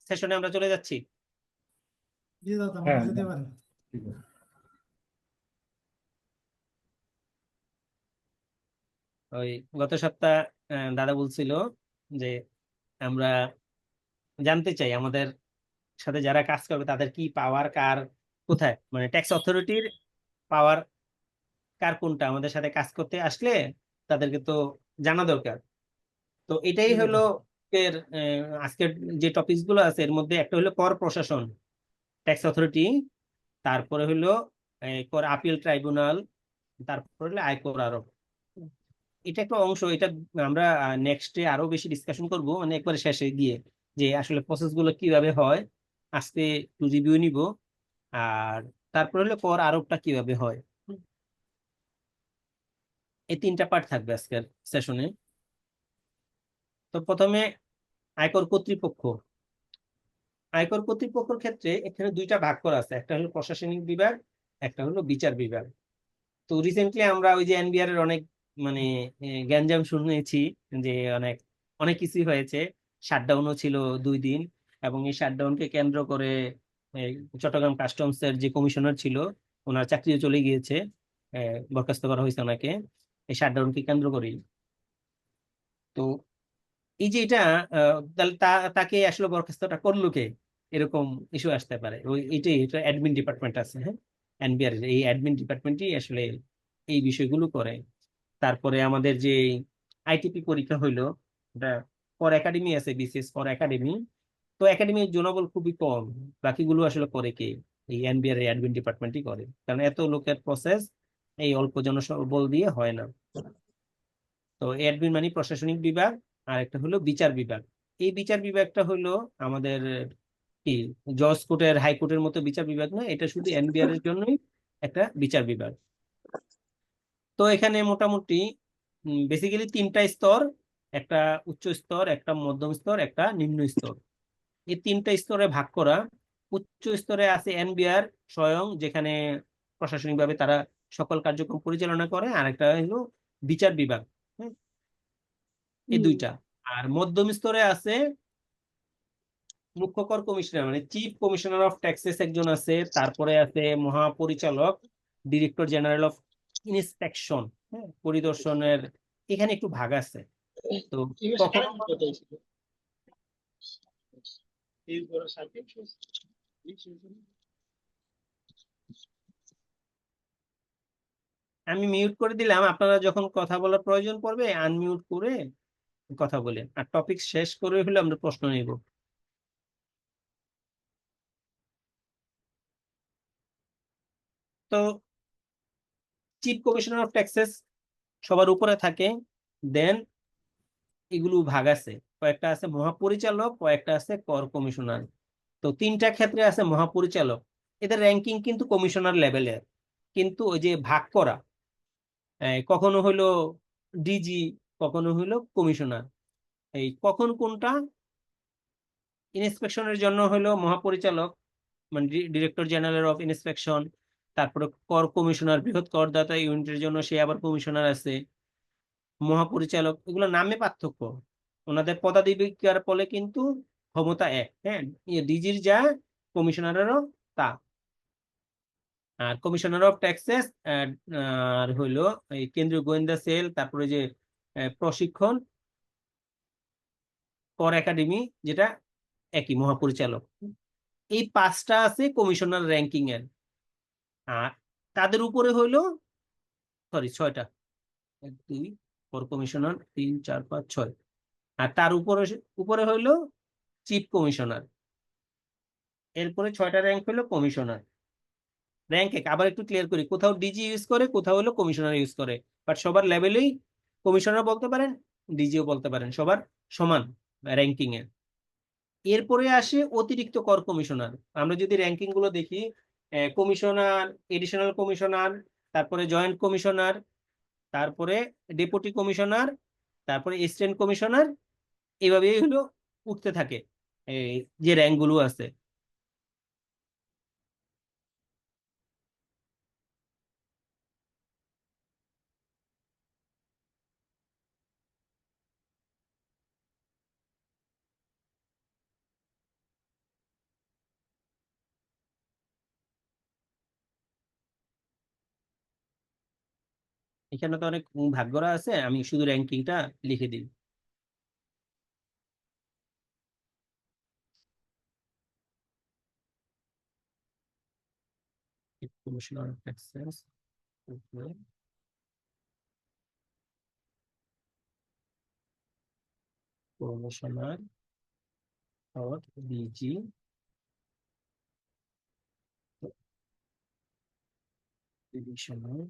সেশনে আমরা চলে যাচ্ছি। জি দাদা, আমরা হ্যাঁ যেতে পারি। ঠিক আছে। ওই গত সপ্তাহ দাদা বলছিল যে আমরা জানতে চাই আমাদের সাথে যারা কাজ করবে তাদের কি পাওয়ার, কার কোথায়, মানে ট্যাক্স অথরিটির পাওয়ার কার কোনটা, আমাদের সাথে কাজ করতে আসলে তাদেরকে তো জানা দরকার। তো এটাই জি হলো দাদা। এর আজকের যে টপিকস গুলো আছে, এর মধ্যে একটা হলো কর প্রশাসন, ট্যাক্স অথরিটি, তারপরে হলো কর আপিল ট্রাইব্যুনাল, তারপরে হলো আয়কর আরোপ। এটা একটা অংশ, এটা আমরা নেক্সটে আরো বেশি ডিসকাশন করব, মানে একবারে শেষে গিয়ে, যে আসলে প্রসেস গুলো কিভাবে হয়। আজকে একটু রিভিউ নিব, আর তারপরে হলো কর আরোপটা কিভাবে হয়। এই 3টা পার্ট থাকবে আজকের সেশনে। তো প্রথমে আয়কর কর্তৃপক্ষ। আয়কর কর্তৃপক্ষের ক্ষেত্রে এখানে 2টা ভাগ করা আছে, একটা হলো প্রশাসনিক বিভাগ, একটা হলো বিচার বিভাগ। তো রিসেন্টলি আমরা ওই যে এনবিআর এর অনেক মানে গ্যাঞ্জাম শুনেছি, যে অনেক অনেক কিছুই হয়েছে। শাটডাউনও ছিল 2 দিন, এবং এই শাটডাউনকে কেন্দ্র করে এই চট্টগ্রাম কাস্টমস এর যে কমিশনার ছিল, ওনার চাকরিও চলে গিয়েছে, বরখাস্ত করা হয়েছে ওনাকে এই শাটডাউনকে কেন্দ্র করেই। তো এই যে এটা তাহলে তাকে আসলে বরখাস্তটা করলো কে, এরকম ইস্যু আসতে পারে। ওই এটাই, এটা অ্যাডমিন ডিপার্টমেন্ট আছে, হ্যাঁ, এনবিআর এই অ্যাডমিন ডিপার্টমেন্টই আসলে এই বিষয়গুলো করে। তারপরে আমাদের যে আইটিপি পরীক্ষা হইলো, এটা ফর একাডেমি আছে, বিসিএস ফর একাডেমি। তো একাডেমির জনবল খুবই কম, বাকিগুলো আসলে করে কে, এই এনবিআর এর অ্যাডমিন ডিপার্টমেন্টই করে, কারণ এত লোকের প্রসেস এই অল্প জনবল দিয়ে হয় না। তো অ্যাডমিন মানে প্রশাসনিক বিভাগ, আর একটা হলো বিচার বিভাগ। এই বিচার বিভাগটা হলো আমাদের কি জজ কোর্টের, হাইকোর্টের মতো বিচার বিভাগ না, এটা শুধু এনবিআর এর জন্যই একটা বিচার বিভাগ। তো এখানে মোটামুটি বেসিক্যালি 3টা স্তর, একটা উচ্চ স্তর, একটা মধ্যম স্তর, একটা নিম্ন স্তর। এই 3টা স্তরে ভাগ করা। উচ্চ স্তরে আছে এনবিআর স্বয়ং, যেখানে প্রশাসনিকভাবে তারা সকল কার্যক্রম পরিচালনা করে, আর একটা হলো বিচার বিভাগ। হ্যাঁ, এই 2টা। আর মধ্যম স্তরে আছে মুখ্য কর কমিশনার মানে চিফ কমিশনার অফ ট্যাক্সেস একজন আছে, তারপরে আছে মহাপরিচালক ডিরেক্টর জেনারেল অফ ইন্সপেকশন, হ্যাঁ, পরিদর্শনের। এখানে একটু ভাগ আছে। তো কখনো আমি মিউট করে দিলাম, আপনারা যখন কথা বলার প্রয়োজন পড়বে আনমিউট করে কথা বলেন, আর টপিক শেষ করে হলে আমরা প্রশ্ন নিব। তো চিফ কমিশনার অফ ট্যাক্সেস সবার উপরে থাকে। দেন এগুলো ভাগ আছে, কয়েকটা আছে মহাপরিচালক, কয়েকটা আছে কর কমিশনার। তো তিনটা ক্ষেত্রে আছে মহাপরিচালক, এদের র্যাঙ্কিং কিন্তু কমিশনার লেভেলের, কিন্তু ওই যে ভাগ করা, কখনো হইলো ডিজি, কখনো হইলো কমিশনার। এই কখন কোনটা, ইন্সপেকশনের জন্য হইলো মহাপরিচালক মানে ডিরেক্টর জেনারেল অফ ইন্সপেকশন, তারপরে কর কমিশনার বৃহৎ করদাতা ইউনিটের জন্য সে আবার কমিশনার আছে, মহাপরিচালক। এগুলো নামে পার্থক্য, ওনাদের পদাধিকার বলে কিন্তু ক্ষমতা এক। হ্যাঁ, ডিজির যা কমিশনারেরও তা। আর কমিশনার অফ ট্যাক্সেস আর হইলো এই কেন্দ্রীয় গোয়েন্দা সেল, তারপরে যে প্রশিক্ষণ কর একাডেমি, যেটা একই মহাপরিচালক। এই পাঁচটা আছে কমিশনার র্যাঙ্কিং এর। আর তাদের উপরে হইলো ছয়টা, 1 2 কর কমিশনার 3 4 5 6। আর তার উপরে উপরে হইলো চিফ কমিশনার, এরপরে 6টা র্যাঙ্ক হলো কমিশনার। র্যাঙ্ক এক আবার একটু ক্লিয়ার করি, কোথাও ডিজি ইউজ করে, কোথাও হলো কমিশনার ইউজ করে, বাট সবার লেভেলেই কমিশনার বলতে পারেন, ডিজিও বলতে পারেন, সবার সমান র্যাঙ্কিং এ। এরপরে আসে অতিরিক্ত কর কমিশনার। আমরা যদি র্যাঙ্কিং গুলো দেখি, কমিশনার, এডিশনাল কমিশনার, তারপরে জয়েন্ট কমিশনার, তারপরে ডেপুটি কমিশনার, তারপরে অ্যাসিস্ট্যান্ট কমিশনার, এইভাবেই হলো উঠতে থাকে এই যে র্যাঙ্ক গুলো আছে। এখানে তো অনেক ভাগ করা আছে, আমি শুধু র্যাঙ্কিংটা লিখে দিই। Commissioner of taxes, commissioner of DG, divisional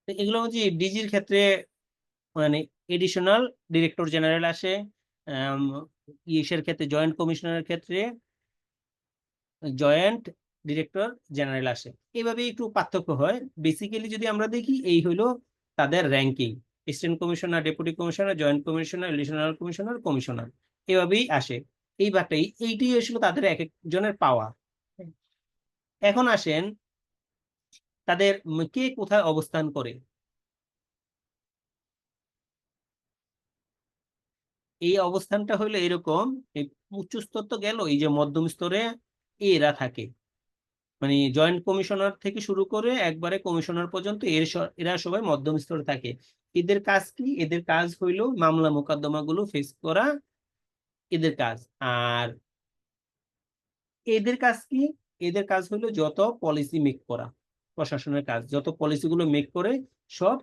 এগুলো হচ্ছে ডিজির ক্ষেত্রে মানে এডিশনাল ডিরেক্টর জেনারেল আসে, ইসের ক্ষেত্রে জয়েন্ট কমিশনারের ক্ষেত্রে জয়েন্ট ডিরেক্টর জেনারেল আসে। এইভাবে একটু পার্থক্য হয়। বেসিক্যালি যদি আমরা দেখি এই হলো তাদের ranking, assistant commissioner, deputy commissioner, joint commissioner, additional commissioner, commissioner, এভাবেই আসে। এই বাটাই এইটাই আসলে তাদের এক একজনের পাওয়া। এখন আসেন তাদের কে কোথায় অবস্থান করে। এই অবস্থানটা হলো এরকম, এই উচ্চ স্তর তো গেল, এই যে মধ্যম স্তরে এরা থাকে, মানে জয়েন্ট কমিশনার থেকে শুরু করে একবারে কমিশনার পর্যন্ত এরা সবাই মধ্যম স্তরে থাকে। এদের কাজ কি? এদের কাজ হইলো মামলা মোকদ্দমা গুলো ফেস করা, এদের কাজ। আর এদের কাজ কি? এদের কাজ হইলো যত পলিসি মেক করা, প্রশাসনের কাজ, যত পলিসি গুলো মেক করে সব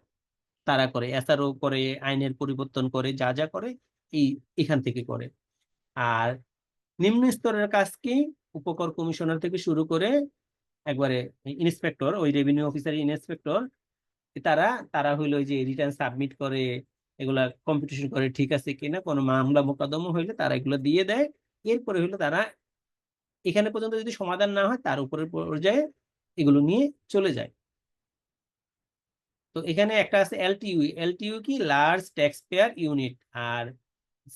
তারা করে, এসআরও করে, আইনের পরিবর্তন করে, যা যা করে এই এখান থেকে করে। আর নিম্ন স্তরের কাজ কি, উপকর কমিশনার থেকে শুরু করে একবারে ইন্সপেক্টর, ওই রেভিনিউ অফিসার ইন্সপেক্টর, তারা তারা হইলো ওই যে রিটার্ন সাবমিট করে, এগুলা কম্পিটিশন করে ঠিক আছে কিনা, কোনো মামলা মোকদ্দমা হইলে তারা এগুলো দিয়ে দেয়। এরপরে হইলো তারা এখানে পর্যন্ত যদি সমাধান না হয় তার উপরের পর্যায়ে এগুলো নিয়ে চলে যায়। তো এখানে একটা আছে এলটিইউ। এলটিইউ কি, লার্জ ট্যাক্স পেয়ার ইউনিট, আর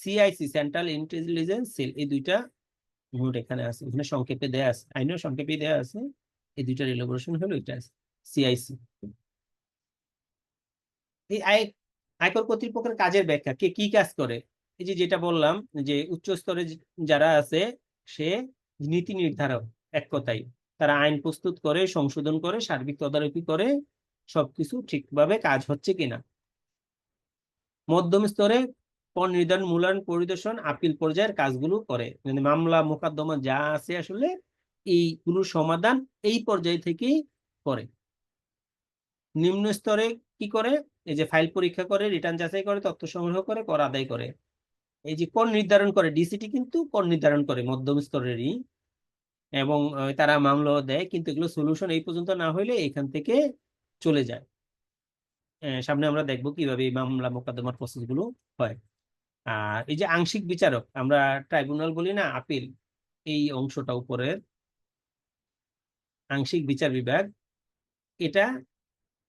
সিআইসি সেন্ট্রাল ইন্টেলিজেন্স সেল, এই দুইটা নোট এখানে আছে, এখানে সংক্ষেপে দেয়া আছে, আইনেও সংক্ষেপে দেয়া আছে। এই দুইটার এলাবোরেশন হলো এটা সিআইসি। এই আয়কর কর্তৃপক্ষের কাজের ব্যাখ্যা, কে কি কাজ করে। এই যে যেটা বললাম যে উচ্চ স্তরে যারা আছে, সে নীতি নির্ধারক, এক কথায় তারা আইন প্রস্তুত করে, সংশোধন করে, সার্বিক তদারকি করে সবকিছু ঠিকভাবে কাজ হচ্ছে কিনা। মধ্যম স্তরে পণ নির্ধারণ, মূল্যায়ন, পরিদর্শন, আপিল পর্যায়ের কাজগুলো করে, মানে মামলা মোকদ্দমা যা আছে আসলে এইগুলোর সমাধান এই পর্যায় থেকেই করে। নিম্ন স্তরে কি করে, এই যে ফাইল পরীক্ষা করে, রিটার্ন যাচাই করে, তথ্য সংগ্রহ করে, কর আদায় করে। এই যে কর নির্ধারণ করে, ডিসিটি কিন্তু কর নির্ধারণ করে মধ্যম স্তরেরই, এবং তারা মামলা দেয়, কিন্তু এগুলো সলিউশন এই পর্যন্ত না হইলে এখান থেকে চলে যায়। সামনে আমরা দেখবো কিভাবে এই মামলা মোকদ্দমার প্রসেস গুলো হয়। আর এই যে আংশিক বিচারক, আমরা ট্রাইব্যুনাল বলি না, আপিল, এই অংশটা উপরের আংশিক বিচার বিভাগ, এটা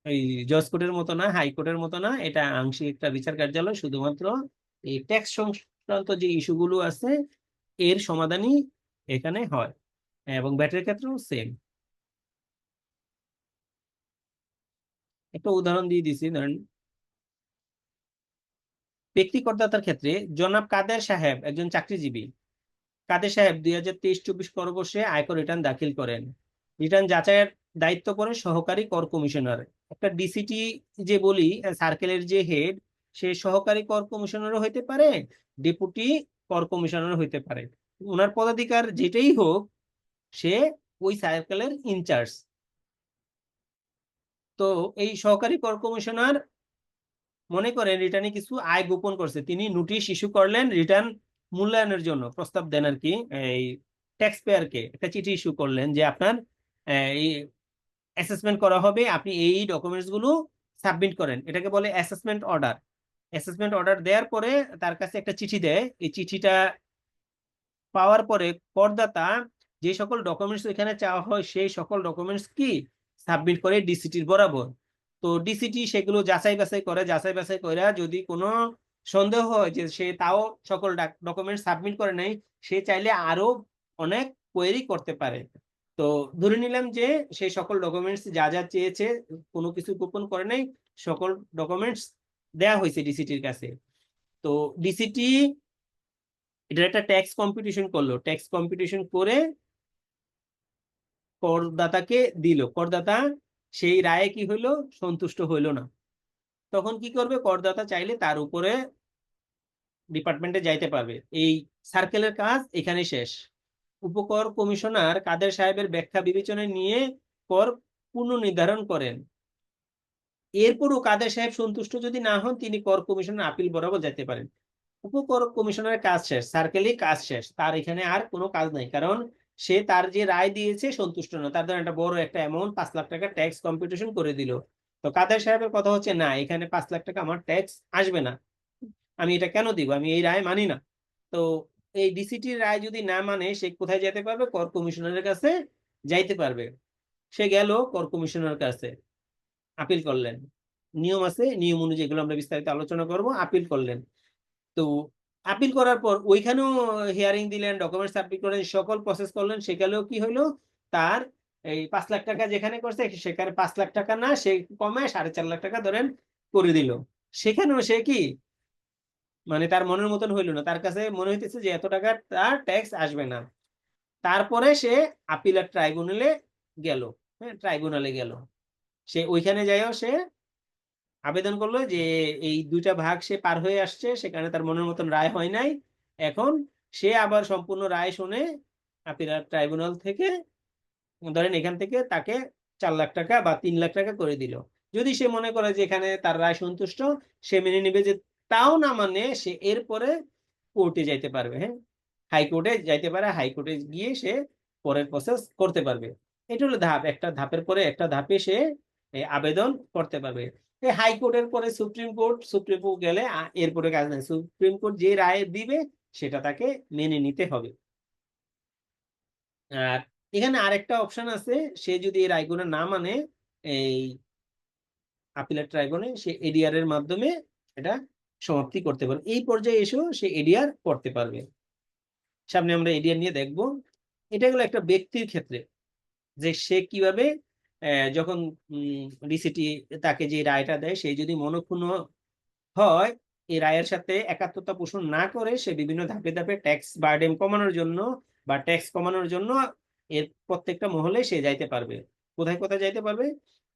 এই জজ কোর্টের মতো না, হাইকোর্টের মতো না, এটা আংশিক একটা বিচার কার্যালয়, শুধুমাত্র এই ট্যাক্স সংক্রান্ত যে ইস্যুগুলো আছে এর সমাধানই এখানে হয়, এবং ব্যাটের ক্ষেত্রেও সেম। একটা উদাহরণ দিয়ে দিছি, ধরেন ব্যক্তি করদাতার ক্ষেত্রে জনাব কাদের সাহেব একজন চাকরিজীবী। কাদের সাহেব 2023-24 করবর্ষে আয়কর রিটার্ন দাখিল করেন। রিটার্ন যাচাইয়ের দায়িত্ব পড়ে সহকারী কর কমিশনার। একটা ডিসিটি যে বলি, সার্কেলের যে হেড, সে সহকারী কর কমিশনারও হইতে পারে, ডেপুটি কর কমিশনারও হইতে পারে। ওনার পদাধিকার যেটাই হোক, সে ওই সার্কেলের ইনচার্জ। তো এই সহকারী কর কমিশনার মনে করেন রিটার্নে কিছু আয় গোপন করছে, তিনি নোটিশ ইস্যু করলেন রিটার্ন মূল্যায়নের জন্য, প্রস্তাব দেন আর কি, এই ট্যাক্স পেয়ারকে একটা চিঠি ইস্যু করলেন যে আপনার এই অ্যাসেসমেন্ট করা হবে, আপনি এই ডকুমেন্টস গুলো সাবমিট করেন। এটাকে বলে অ্যাসেসমেন্ট অর্ডার। অ্যাসেসমেন্ট অর্ডার দেওয়ার পরে তার কাছে একটা চিঠি দেয়, এই চিঠিটা পাওয়ার পরে করদাতা যে সকল ডকুমেন্টস এখানে চাওয়া হয় সেই সকল ডকুমেন্টস কি সাবমিট করে ডিসিটির বরাবর। তো ডিসিটি সেগুলো যাচাই বাছাই করে, যাচাই বাছাই করে যদি কোনো সন্দেহ হয় যে সে তাও সকল ডকুমেন্ট সাবমিট করে নাই, সে চাইলে আরো অনেক কোয়েরি করতে পারে। তো ধরে নিলাম যে সেই সকল ডকুমেন্টস যা যা চেয়েছে, কোনো কিছু গোপন করে নাই, সকল ডকুমেন্টস দেয়া হয়েছে ডিসিটির কাছে। তো ডিসিটি এটা একটা ট্যাক্স কম্পিটিশন করলো, ট্যাক্স কম্পিটিশন করে করদাতাকে দিল, করদাতা সেই রায়ে কি হইলো, সন্তুষ্ট হইলো না। তখন কি করবে, করদাতা চাইলে তার উপরে ডিপার্টমেন্টে যাইতে পারবে। এই সার্কেলের কাজ এখানে শেষ। উপকর কমিশনার কাদের সাহেবের ব্যাখ্যা বিবেচনায় নিয়ে কর পুনর্নির্ধারণ করেন। এরপরও কাদের সাহেব সন্তুষ্ট যদি না হন, তিনি কর কমিশনার আপিল বরাবর যেতে পারেন। উপকর কমিশনারের কাজ শেষ, সার্কেলই কাজ শেষ, তার এখানে আর কোনো কাজ নাই, কারণ সে তার যে রায় দিয়েছে সন্তুষ্ট না। তার ধরেন একটা বড় একটা অ্যামাউন্ট 5 লাখ টাকা ট্যাক্স কম্পিটিশন করে দিল, তো কাদের সাহেবের কথা হচ্ছে না, এখানে 5 লাখ টাকা আমার ট্যাক্স আসবে না, আমি এটা কেন দিব, আমি এই রায় মানি না। তো এই ডিসিটির রায় যদি না মানে, সে কোথায় যেতে পারবে, কর কমিশনারের কাছে যাইতে পারবে। সে গেল কর কমিশনারের কাছে, আপিল করলেন, নিয়ম আছে, নিয়ম অনুযায়ী এগুলো আমরা বিস্তারিত আলোচনা করব। আপিল করলেন, তো আপিল করার পর ওইখানেও হিয়ারিং দিলেন, ডকুমেন্ট সাবমিট করলেন, সকল প্রসেস করলেন, সেখানেও কি হইলো, তার এই 5 লাখ টাকা যেখানে করছে সেখানে 5 লাখ টাকা না, সে কমে 4.5 লাখ টাকা ধরেন করে দিল। সেখানেও সে কি, মানে তার মনের মতন হইলো না, তার কাছে মনে হইতেছে যে এত টাকা তার ট্যাক্স আসবে না। তারপরে সে আপিলের ট্রাইব্যুনালে গেল, হ্যাঁ ট্রাইব্যুনালে গেল, সে ওইখানে যাইও সে আবেদন করলো যে এই দুইটা ভাগ সে পার হয়ে আসছে, সেখানে তার মনের মতন রায় হয় নাই, এখন সে আবার সম্পূর্ণ রায় শুনে আপিলার ট্রাইব্যুনাল থেকে ধরেন এখান থেকে তাকে 4 লাখ টাকা বা 3 লাখ টাকা করে দিল। যদি সে মনে করে যে এখানে তার রায় সন্তুষ্ট, সে মেনে নিবে, যে তাও না মানে সে এরপরে কোর্টে যাইতে পারবে। হ্যাঁ, হাইকোর্টে যাইতে পারে, হাইকোর্টে গিয়ে সে পরের প্রসেস করতে পারবে। এটা হলো ধাপ, একটা ধাপের পরে একটা ধাপে সে আবেদন করতে পারবে। এই হাইকোর্টের পরে সুপ্রিম কোর্ট, সুপ্রিম কোর্ট গেলে এরপরে কাজ নেই, সুপ্রিম কোর্ট যে রায় দিবে সেটা তাকে মেনে নিতে হবে। আর এখানে আরেকটা অপশন আছে, সে যদি এই রায়গুলো না মানে এই আপিলেট ট্রাইব্যুনালে সে এডিআর এর মাধ্যমে এটা সমাপ্তি করতে পারবে। এই পর্যায়ে এসেও সে এডিআর করতে পারবে। সামনে আমরা এডিআর নিয়ে দেখব। এটা হলো একটা ব্যক্তির ক্ষেত্রে যে সে কিভাবে যখন ডিসিটি তাকে যে রায়টা দেয়, সে যদি মনক্ষুণ্ণ হয়, এই রায়ের সাথে একাত্মতা পোষণ না করে সে বিভিন্ন ধাপে ধাপে ট্যাক্স বার্ডেন কমানোর জন্য বা ট্যাক্স কমানোর জন্য এর প্রত্যেকটা মহলে সে যাইতে পারবে। কোথায় কোথায় যাইতে পারবে?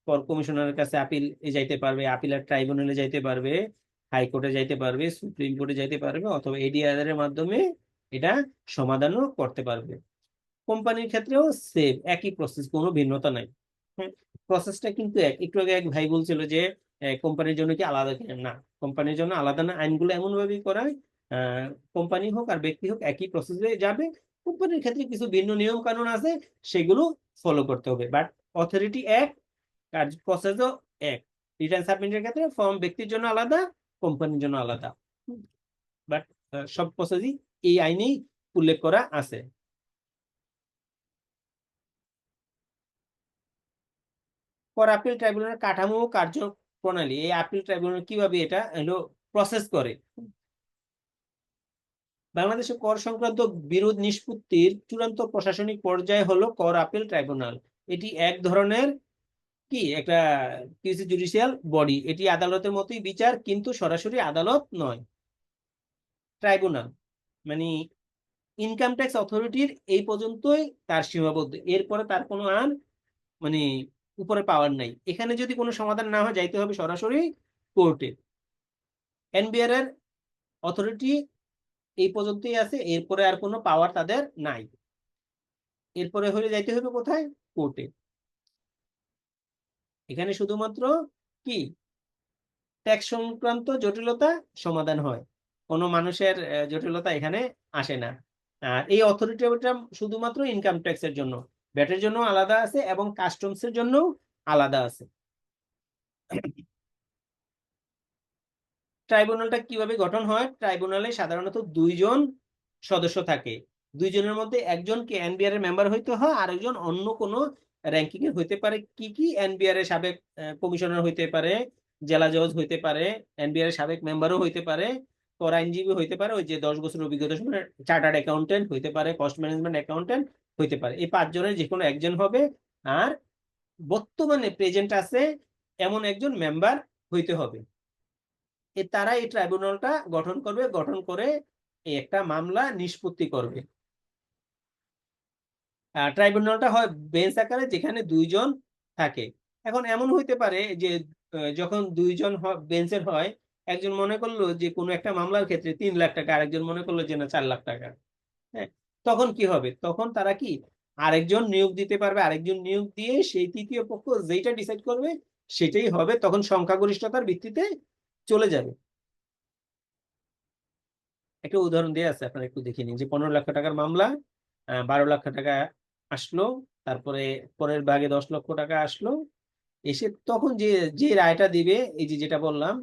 কর কমিশনারের কাছে আপিল যাইতে পারবে, আপিলেট ট্রাইব্যুনালে যাইতে পারবে, হাইকোর্টে যাইতে পারবে, সুপ্রিম কোর্টে যাইতে পারবে, অথবা এডিআর এর মাধ্যমে এটা সমাধানও করতে পারবে। কোম্পানির ক্ষেত্রেও সেম একই প্রসেস, কোনো ভিন্নতা নাই। হ্যাঁ, প্রসেসটা কিন্তু একটু আগে এক ভাই বলছিল যে কোম্পানির জন্য কি আলাদা কিনা, না, কোম্পানির জন্য আলাদা না। আইনগুলো এমন ভাবেই করা, কোম্পানি হোক আর ব্যক্তি হোক একই প্রসেসে যাবে। কোম্পানির ক্ষেত্রে কিছু ভিন্ন নিয়ম কানুন আছে, সেগুলো ফলো করতে হবে, বাট অথরিটি এক, কাজ প্রসেসও এক। রিটার্ন সাবমিটের ক্ষেত্রে ফর্ম ব্যক্তির জন্য আলাদা, কোম্পানির জন্য আলাদা, বাট সব প্রসেসই এই আইনেই উল্লেখ করা আছে। কর আপিল ট্রাইব্যুনালের কাঠামো ও কার্যপ্রণালী, এই আপিল ট্রাইব্যুনাল কিভাবে এটা হলো প্রসেস করে। বাংলাদেশে কর সংক্রান্ত বিরোধ নিষ্পত্তির চূড়ান্ত প্রশাসনিক পর্যায়ে হলো কর আপিল ট্রাইব্যুনাল। এটি এক ধরনের কি একটা জুডিশিয়াল বডি। এটি আদালতের মতোই বিচার, কিন্তু সরাসরি আদালত নয়। ট্রাইব্যুনাল মানে ইনকাম ট্যাক্স অথরিটির এই পর্যন্তই তার সীমাবদ্ধ, এরপরে তার কোনো আর মানে উপরে পাওয়ার নাই। এখানে যদি কোনো সমাধান না হয়, যাইতে হবে সরাসরি কোর্টে। এনবিআর এর অথরিটি এই পর্যন্তই আছে, এরপরে আর কোনো পাওয়ার তাদের নাই। এরপরে হলে যাইতে হবে কোথায়? কোর্টে। এখানে শুধুমাত্র কি ট্যাক্স সংক্রান্ত জটিলতা সমাধান হয়, কোনো মানুষের জটিলতা এখানে আসে না। আর এই অথরিটিটা শুধুমাত্র ইনকাম ট্যাক্স এর জন্য, ভ্যাটের জন্য আলাদা আছে এবং কাস্টমস এর জন্য আলাদা আছে। ট্রাইব্যুনালটা কিভাবে গঠন হয়? ট্রাইব্যুনালে সাধারণত দুইজন সদস্য থাকে। দুইজনের মধ্যে একজনকে এনবিআর এর মেম্বার হইতে হয়, আর একজন অন্য কোনো র্যাঙ্কিং এর হইতে পারে। কি এনবিআর এর সাবেক কমিশনার হইতে পারে, জেলা জজ হইতে পারে, এনবিআর এর সাবেক মেম্বারও হইতে পারে, কর আইনজীবী হইতে পারে, ওই যে 10 বছর অভিজ্ঞতা, চার্টার্ড অ্যাকাউন্টেন্ট হইতে পারে, কস্ট ম্যানেজমেন্ট অ্যাকাউন্টেন্ট হইতে পারে। এই 5 জনের যে কোনো একজন হবে। আর বর্তমানে প্রেজেন্ট আছে এমন একজন মেম্বার হইতে হবে। তারা এই ট্রাইব্যুনালটা গঠন করবে, গঠন করে একটা মামলা নিষ্পত্তি করবে। ট্রাইব্যুনালটা হয় বেঞ্চ আকারে, যেখানে দুইজন থাকে। এখন এমন হইতে পারে যে যখন দুইজন বেঞ্চের হয়, একজন মনে করলো যে কোনো একটা মামলার ক্ষেত্রে 3 লাখ টাকা, আরেকজন মনে করলো যে না 4 লাখ টাকা। হ্যাঁ, তখন কি হবে? তখন তারা কি আরেকজন নিয়োগ দিতে পারবে, আরেকজন নিয়োগ দিয়ে সেই তৃতীয় পক্ষ যেটা ডিসাইড করবে সেটাই হবে। তখন সংখ্যাগরিষ্ঠতার ভিত্তিতে চলে যাবে। একটা উদাহরণ দেওয়া আছে, আপনারা একটু দেখে নিন। যে 15 লক্ষ টাকার মামলা, 12 লক্ষ টাকা আসলো, তারপরে পরের ভাগে 10 লক্ষ টাকা আসলো, এসে তখন যে যে রায়টা দিবে, এই যে যেটা বললাম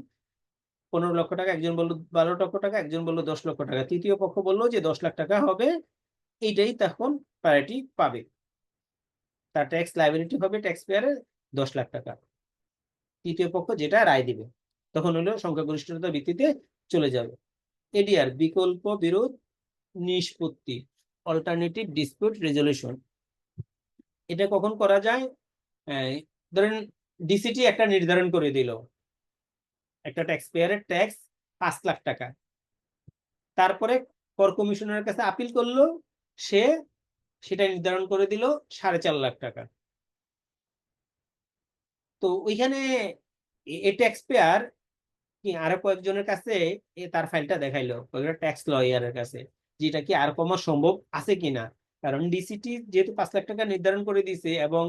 15 লক্ষ টাকা, একজন বললো 12 লক্ষ টাকা, একজন বললো 10 লক্ষ টাকা, তৃতীয় পক্ষ বললো যে 10 লাখ টাকা হবে, এইটাই তখন প্রায়োরিটি পাবে। তার ট্যাক্স লাইবিলিটি হবে ট্যাক্স পেয়ারের 10 লাখ টাকা। তৃতীয় পক্ষ যেটা রায় দিবে তখন হলো সংখ্যাগরিষ্ঠতার ভিত্তিতে চলে যাবে। এডিআর বিকল্প বিরোধ নিষ্পত্তি, অল্টারনেটিভ ডিসপিউট রেজলিউশন। এটা কখন করা যায়? ধরেন ডিসিটি একটা নির্ধারণ করে দিল, একটা ট্যাক্স পেয়ারের ট্যাক্স 5 লাখ টাকা, তারপরে কর কমিশনারের কাছে আপিল করলো, সে সেটা নির্ধারণ করে দিল 4.5 লাখ টাকা। তো ওইখানে এই ট্যাক্স পেয়ার কি আরো কয়েকজনের কাছে তার ফাইলটা দেখাইলো, ট্যাক্স লয়ারের কাছে, যেটা কি আর কমা সম্ভব আছে কিনা। কারণ ডিসিটি যেহেতু 5 লাখ টাকা নির্ধারণ করে দিছে এবং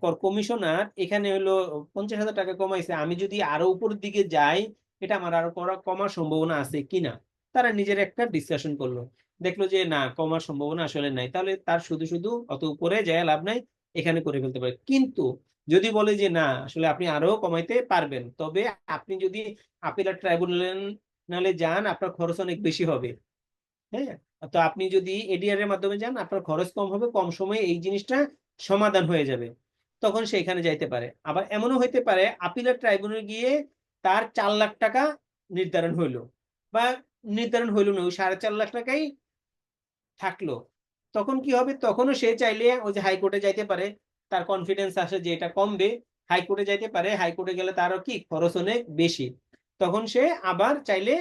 কর কমিশনার এখানে হলো 50,000 টাকা কমাইছে, আমি যদি আরো উপরের দিকে যাই এটা আমার আরো কমার সম্ভাবনা আছে কিনা, তারা নিজের একটা ডিসকাশন করলো। দেখলো যে না কমার সম্ভাবনা আসলে নাই, তাহলে তার শুধু শুধু অত উপরে যায় লাভ নাই, এখানে করে ফেলতে পারে। কিন্তু যদি বলে যে না আসলে আপনি আরো কমাইতে পারবেন, তবে আপনি যদি আপিলেট ট্রাইব্যুনালে যান আপনার খরচ অনেক বেশি হবে। হ্যাঁ, তো আপনি যদি এডিআর এর মাধ্যমে যান আপনার খরচ কম হবে, কম সময়ে এই জিনিসটা সমাধান হয়ে যাবে, তখন সে এখানে যাইতে পারে। আবার এমনও হইতে পারে আপিলেট ট্রাইব্যুনালে গিয়ে তার 4 লাখ টাকা নির্ধারণ হইলো, বা নির্ধারণ হইলো না, ওই 4.5 লাখ টাকাই থাকলো, তখন কি হবে? তখনও সে চাইলে ওই যে হাইকোর্টে যাইতে পারে, তার কনফিডেন্স আসে যে এটা কমবে, হাইকোর্টে যাইতে পারে, হাইকোর্টে গেলে তারও কি খরচ অনেক বেশি, তখন সে আবার চাইলে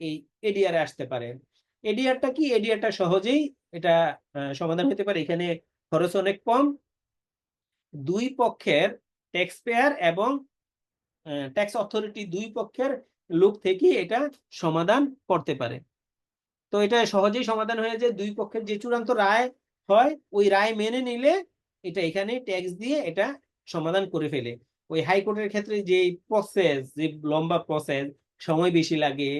এই এডিআর এ আসতে পারে। এডিআরটা কি? এডিআরটা সহজেই এটা সমাধান হতে পারে, এখানে খরচ অনেক কম, দুই পক্ষের ট্যাক্স পেয়ার এবং ট্যাক্স অথরিটি দুই পক্ষের লোক থেকে এটা সমাধান করতে পারে। তো এটা সহজেই সমাধান হয়ে যায়, দুই পক্ষের যে চূড়ান্ত রায় হয় ওই রায় মেনে নিলে এটা এখানে ট্যাক্স দিয়ে এটা সমাধান করে ফেলে। ওই হাইকোর্টের ক্ষেত্রে যে প্রসেস, যে লম্বা প্রসেস, সময় বেশি লাগে,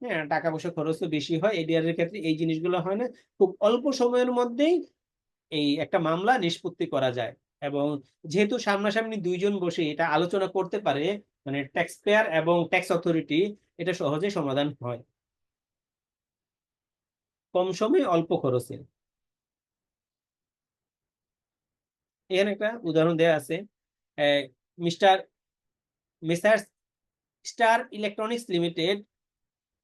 হ্যাঁ, টাকা পয়সা খরচও বেশি হয়, এডিআর এর ক্ষেত্রে এই জিনিসগুলো হয় না, খুব অল্প সময়ের মধ্যেই এই একটা মামলা নিষ্পত্তি করা যায়। এবং যেহেতু সামনাসামনি দুইজন বসে এটা আলোচনা করতে পারে, মানে ট্যাক্স পেয়ার এবং ট্যাক্স অথরিটি, এটা সহজে সমাধান হয় কম সময়ে অল্প খরচে। এখানে একটা উদাহরণ দেওয়া আছে, messrs star electronics limited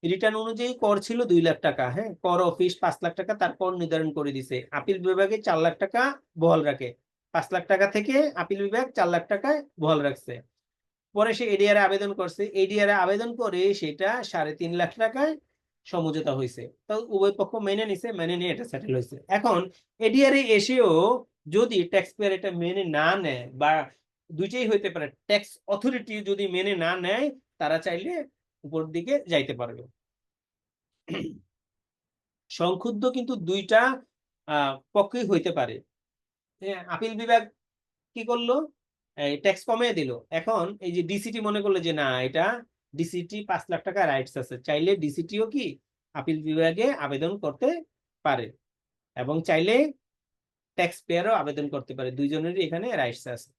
return অনুযায়ী কর ছিল 2 লাখ টাকা। হ্যাঁ, কর অফিস 5 লাখ টাকা তার কর নির্ধারণ করে দিছে, আপিল বিভাগে 4 লাখ টাকা বহাল রাখে, 5 লাখ টাকা থেকে আপিল বিভাগ 4 লাখ টাকায় বহাল রাখছে। পরে সে এডিআর আবেদন করছে, এডিআর আবেদন করে সেটা 3.5 লাখ টাকায় সমঝোতা হয়েছে, তো উভয় পক্ষ মেনে নিছে, মেনে নিয়ে এটা সেটেল হয়েছে। এখন এডিআর এসেও যদি ট্যাক্স পেয়ার এটা মেনে না নেয়, বা দুইটাই হইতে পারে, ট্যাক্স অথরিটি যদি মেনে না নেয়, তারা চাইলে উপর দিকে যাইতে পারবে। সংক্ষুব্ধ কিন্তু দুইটা পক্ষই হইতে পারে। আপিল বিভাগ কি করলো? ট্যাক্স কমিয়ে দিল। এখন এই যে ডিসিটি মনে করলো যে না, এটা ডিসিটি 5 লাখ টাকা রাইটস আছে, চাইলে ডিসিটিও কি আপিল বিভাগে আবেদন করতে পারে, এবং চাইলে ট্যাক্স পেয়ারও আবেদন করতে পারে, দুইজনেরই এখানে রাইটস আছে।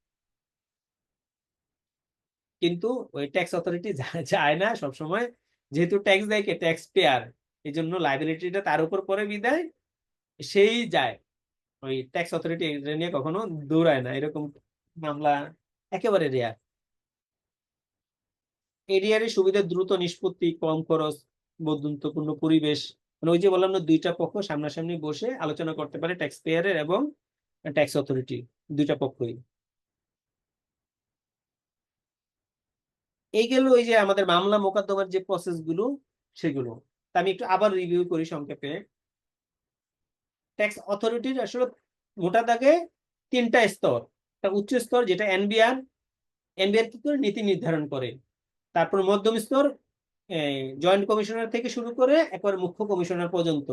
কিন্তু ওই ট্যাক্স অথরিটি যায় না সবসময়, যেহেতু ট্যাক্স দেয় কে? ট্যাক্স পেয়ার, এই জন্য লাইবিলিটিটা তার উপর পরে বিদায় সেই যায়, ওই ট্যাক্স অথরিটি এটা নিয়ে কখনো দৌড়ায় না, এরকম মামলা একেবারে রেয়ার। এডিআর এর সুবিধা দ্রুত নিষ্পত্তি, কম খরচ, বন্ধুত্বপূর্ণ পরিবেশ, মানে ওই যে বললাম না, দুইটা পক্ষ সামনাসামনি বসে আলোচনা করতে পারে, ট্যাক্স পেয়ারের এবং ট্যাক্স অথরিটি দুইটা পক্ষই। এই গেল ওই যে আমাদের মামলা মোকদ্দমার যে প্রসেস গুলো সেগুলো। তা আমি একটু আবার রিভিউ করি সংক্ষেপে। ট্যাক্স অথরিটির আসলে মোটা দাগে 3টা স্তর। একটা উচ্চ স্তর যেটা এনবিআর, এনবিআর কি করে? নীতি নির্ধারণ করে। তারপর মধ্যম স্তর জয়েন্ট কমিশনার থেকে শুরু করে একবার মুখ্য কমিশনার পর্যন্ত,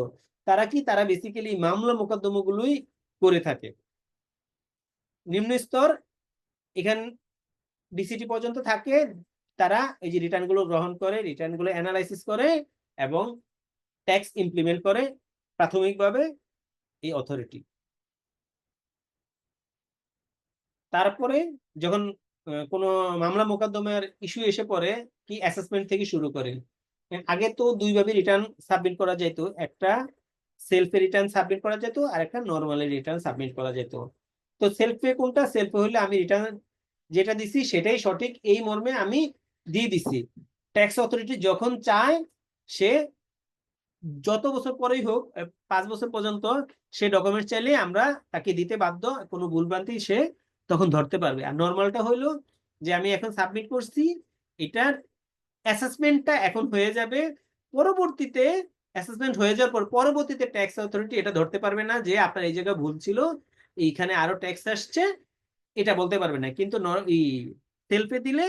তারা কি? তারা বেসিক্যালি মামলা মোকদ্দমাগুলোই করে থাকে। নিম্ন স্তর এখান ডিসিটি পর্যন্ত থাকে, তারা এই যে রিটার্ন গুলো গ্রহণ করে, রিটার্ন গুলো অ্যানালাইসিস করে এবং ট্যাক্স ইমপ্লিমেন্ট করে প্রাথমিকভাবে এই অথরিটি। তারপরে যখন কোনো মামলা মোকদ্দমার ইস্যু এসে পড়ে, কি অ্যাসেসমেন্ট থেকে শুরু করে। আগে তো দুইভাবে রিটার্ন সাবমিট করা যেত, একটা সেলফে রিটার্ন সাবমিট করা যেত, আর একটা নর্মালি রিটার্ন সাবমিট করা যেত। তো সেলফে কোনটা? সেলফে হলে আমি রিটার্ন যেটা দিছি সেটাই সঠিক, এই মর্মে আমি দিয়ে দিছি। ট্যাক্স অথরিটি যখন চায়, সে যত বছর পরেই হোক, 5 বছর পর্যন্ত সে ডকুমেন্ট চাইলে আমরা তাকে দিতে বাধ্য, কোনো ভুলভ্রান্তি সে তখন ধরতে পারবে। আর নর্মালটা হইলো যে আমি এখন সাবমিট করছি, এটার অ্যাসেসমেন্টটা এখন হয়ে যাবে, পরবর্তীতে অ্যাসেসমেন্ট হয়ে যাওয়ার পর পরবর্তীতে ট্যাক্স অথরিটি এটা ধরতে পারবে না যে আপনার এই জায়গায় ভুল ছিল, এইখানে আরো ট্যাক্স আসছে, এটা বলতে পারবে না। কিন্তু সেলফে দিলে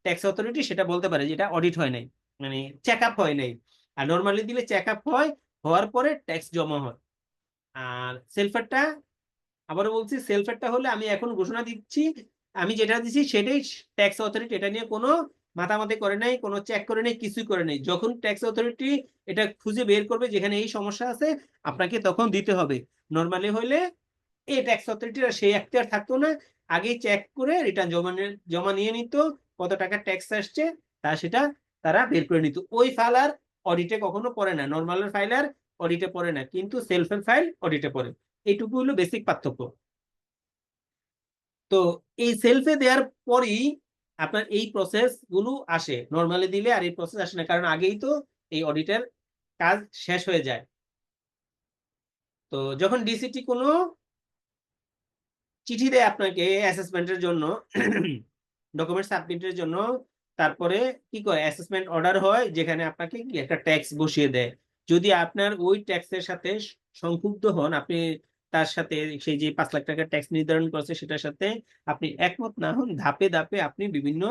ট্যাক্স অথরিটি সেটা বলতে পারে যে এটা অডিট হয় নাই, মানে চেক আপ হয় নাই। আর নর্মালি দিলে চেক আপ হয়, হওয়ার পরে ট্যাক্স জমা হয়। আর সেলফেরটা, আবারও বলছি, সেলফেরটা হলে আমি এখন ঘোষণা দিচ্ছি, আমি যেটা দিচ্ছি সেটাই ট্যাক্স অথরিটি, এটা নিয়ে কোনো মাতামাতি করে নাই, কোনো চেক করে নাই, কিছুই করে নাই। যখন ট্যাক্স অথরিটি এটা খুঁজে বের করবে যেখানে এই সমস্যা আছে, আপনাকে তখন দিতে হবে। নরমালি হইলে এই ট্যাক্স অথরিটির সেই এখতিয়ার থাকতো না, আগেই চেক করে রিটার্ন জমা নিয়ে নিত, কত টাকা ট্যাক্স আসছে সেটা তারা বের করে নিত। ওই ফাইল আর অডিটে কখনো পড়ে না, নর্মালের ফাইল আর অডিটে পড়ে না, কিন্তু সেলফ হেল্প ফাইল অডিটে পড়ে। এইটুকু হলো বেসিক পার্থক্য। তো এই সেলফে দেওয়ার পরই আপনার এই প্রসেস গুলো আসে, নর্মালি দিলে আর এই প্রসেস আসে না, কারণ আগেই তো এই অডিটের কাজ শেষ হয়ে যায়। তো যখন ডিসিটি কোনো চিঠি দেয় আপনাকে অ্যাসেসমেন্টের জন্য, ডকুমেন্ট সাবমিটের জন্য, তারপরে কি করে অ্যাসেসমেন্ট অর্ডার হয়, যেখানে আপনাকে কি একটা ট্যাক্স বসিয়ে দেয়। যদি আপনার ওই ট্যাক্সের সাথে সংক্ষুব্ধ হন, আপনি তার সাথে সেই যে 5 লাখ টাকার ট্যাক্স নির্ধারণ করেছে সেটার সাথে আপনি একমত না হন, ধাপে ধাপে আপনি বিভিন্ন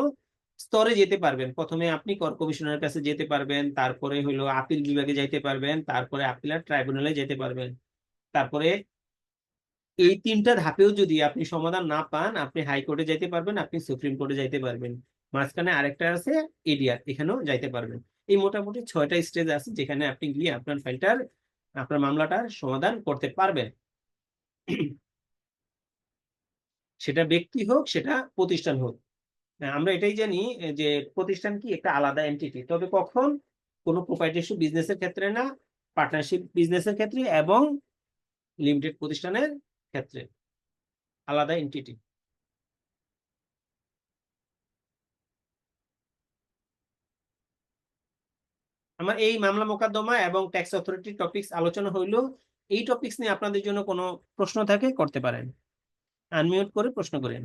স্তরে যেতে পারবেন। প্রথমে আপনি কর কমিশনারের কাছে যেতে পারবেন, তারপরে হলো আপিল বিভাগে যাইতে পারবেন, তারপরে আপিলার ট্রাইব্যুনালে যেতে পারবেন। তারপরে এই 3টা ধাপেও যদি আপনি সমাধান না পান, আপনি হাইকোর্টে যাইতে পারবেন, আপনি সুপ্রিম কোর্টে যাইতে পারবেন, মাঝখানে আরেকটা আছে এডিআর, এখানেও যাইতে পারবেন। এই মোটামুটি 6টা স্টেজ আছে যেখানে আপনি গিয়ে আপনার মামলাটার সমাধান করতে পারবেন। সেটা ব্যক্তি হোক, সেটা প্রতিষ্ঠান হোক। আমরা এটাই জানি যে প্রতিষ্ঠান কি একটা আলাদা এন্টিটি, তবে কখন কোনো প্রোপ্রাইটারশিপ বিজনেসের ক্ষেত্রে না, পার্টনারশিপ বিজনেসের ক্ষেত্রে এবং লিমিটেড প্রতিষ্ঠানের ক্ষেত্রে আলাদা এন্টিটি। আমার এই মামলা মোকদ্দমা এবং ট্যাক্স অথরিটি টপিকস আলোচনা হইলো। এই টপিকস নিয়ে আপনাদের জন্য কোনো প্রশ্ন থাকে করতে পারেন, আনমিউট করে প্রশ্ন করেন।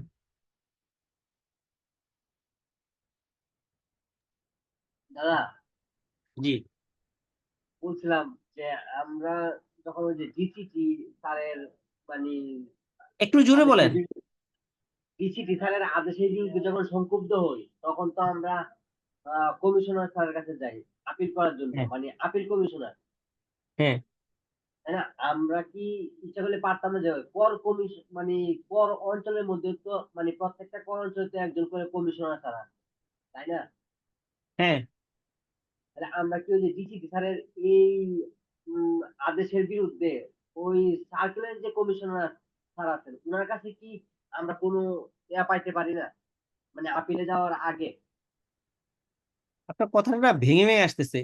দাদা জি, বলছিলাম যে আমরা যখন ওই যে ডিসিটি স্যারের মানে একটু জোরে বলেন। ডিসিটি স্যারের আদেশের বিরুদ্ধে যখন সংক্ষুব্ধ হই, তখন তো আমরা কমিশনার স্যারের কাছে যাই আপিল করার জন্য, হ্যাঁ। মানে আপিল কমিশনার, হ্যাঁ, তাই না? আমরা কি ইচ্ছা করলে পারতাম না যে কর কমিশন মানে কর অঞ্চলের মধ্যে তো মানে প্রত্যেকটা কর অঞ্চলে তো একজন করে কমিশনার স্যার আছে, তাই না? হ্যাঁ, তাহলে আমরা কি ওই যে ডিসিটি স্যারের এই আদেশের বিরুদ্ধে ওই সার্কেলের যে কমিশনার স্যার আছেন ওনার কাছে কি আমরা কোনো ইয়া পাইতে পারি না, মানে আপিলে যাওয়ার আগে? আপনার কথাটা ভেঙে ভেঙে আসতেছে,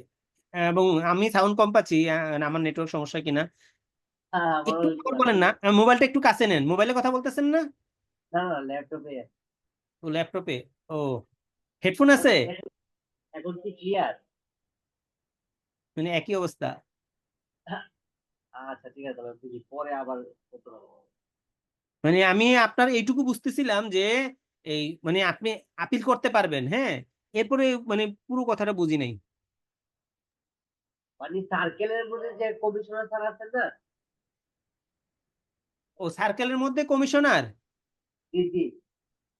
এবং আমি সাউন্ড কম পাচ্ছি, আমার নেটওয়ার্ক সমস্যা কিনা হ্যাঁ একটু বড় জোর বলেন না। মোবাইলটা একটু কাছে নেন, মোবাইলে কথা বলতেছেন না? না না ল্যাপটপে। ও ল্যাপটপে। ও হেডফোন আছে? এখন কি ক্লিয়ার? মানে একই অবস্থা। আচ্ছা ঠিক আছে, তাহলে বুঝি পরে আবার করতে পারবো। মানে আমি আপনার এইটুকু বুঝতেছিলাম যে এই মানে আপনি আপিল করতে পারবেন, হ্যাঁ, এরপরে মানে পুরো কথাটা বুঝি নাই। মানে সার্কেলের মধ্যে যে কমিশনার স্যার আছেন না, ও সার্কেলের মধ্যে কমিশনার। জি জি,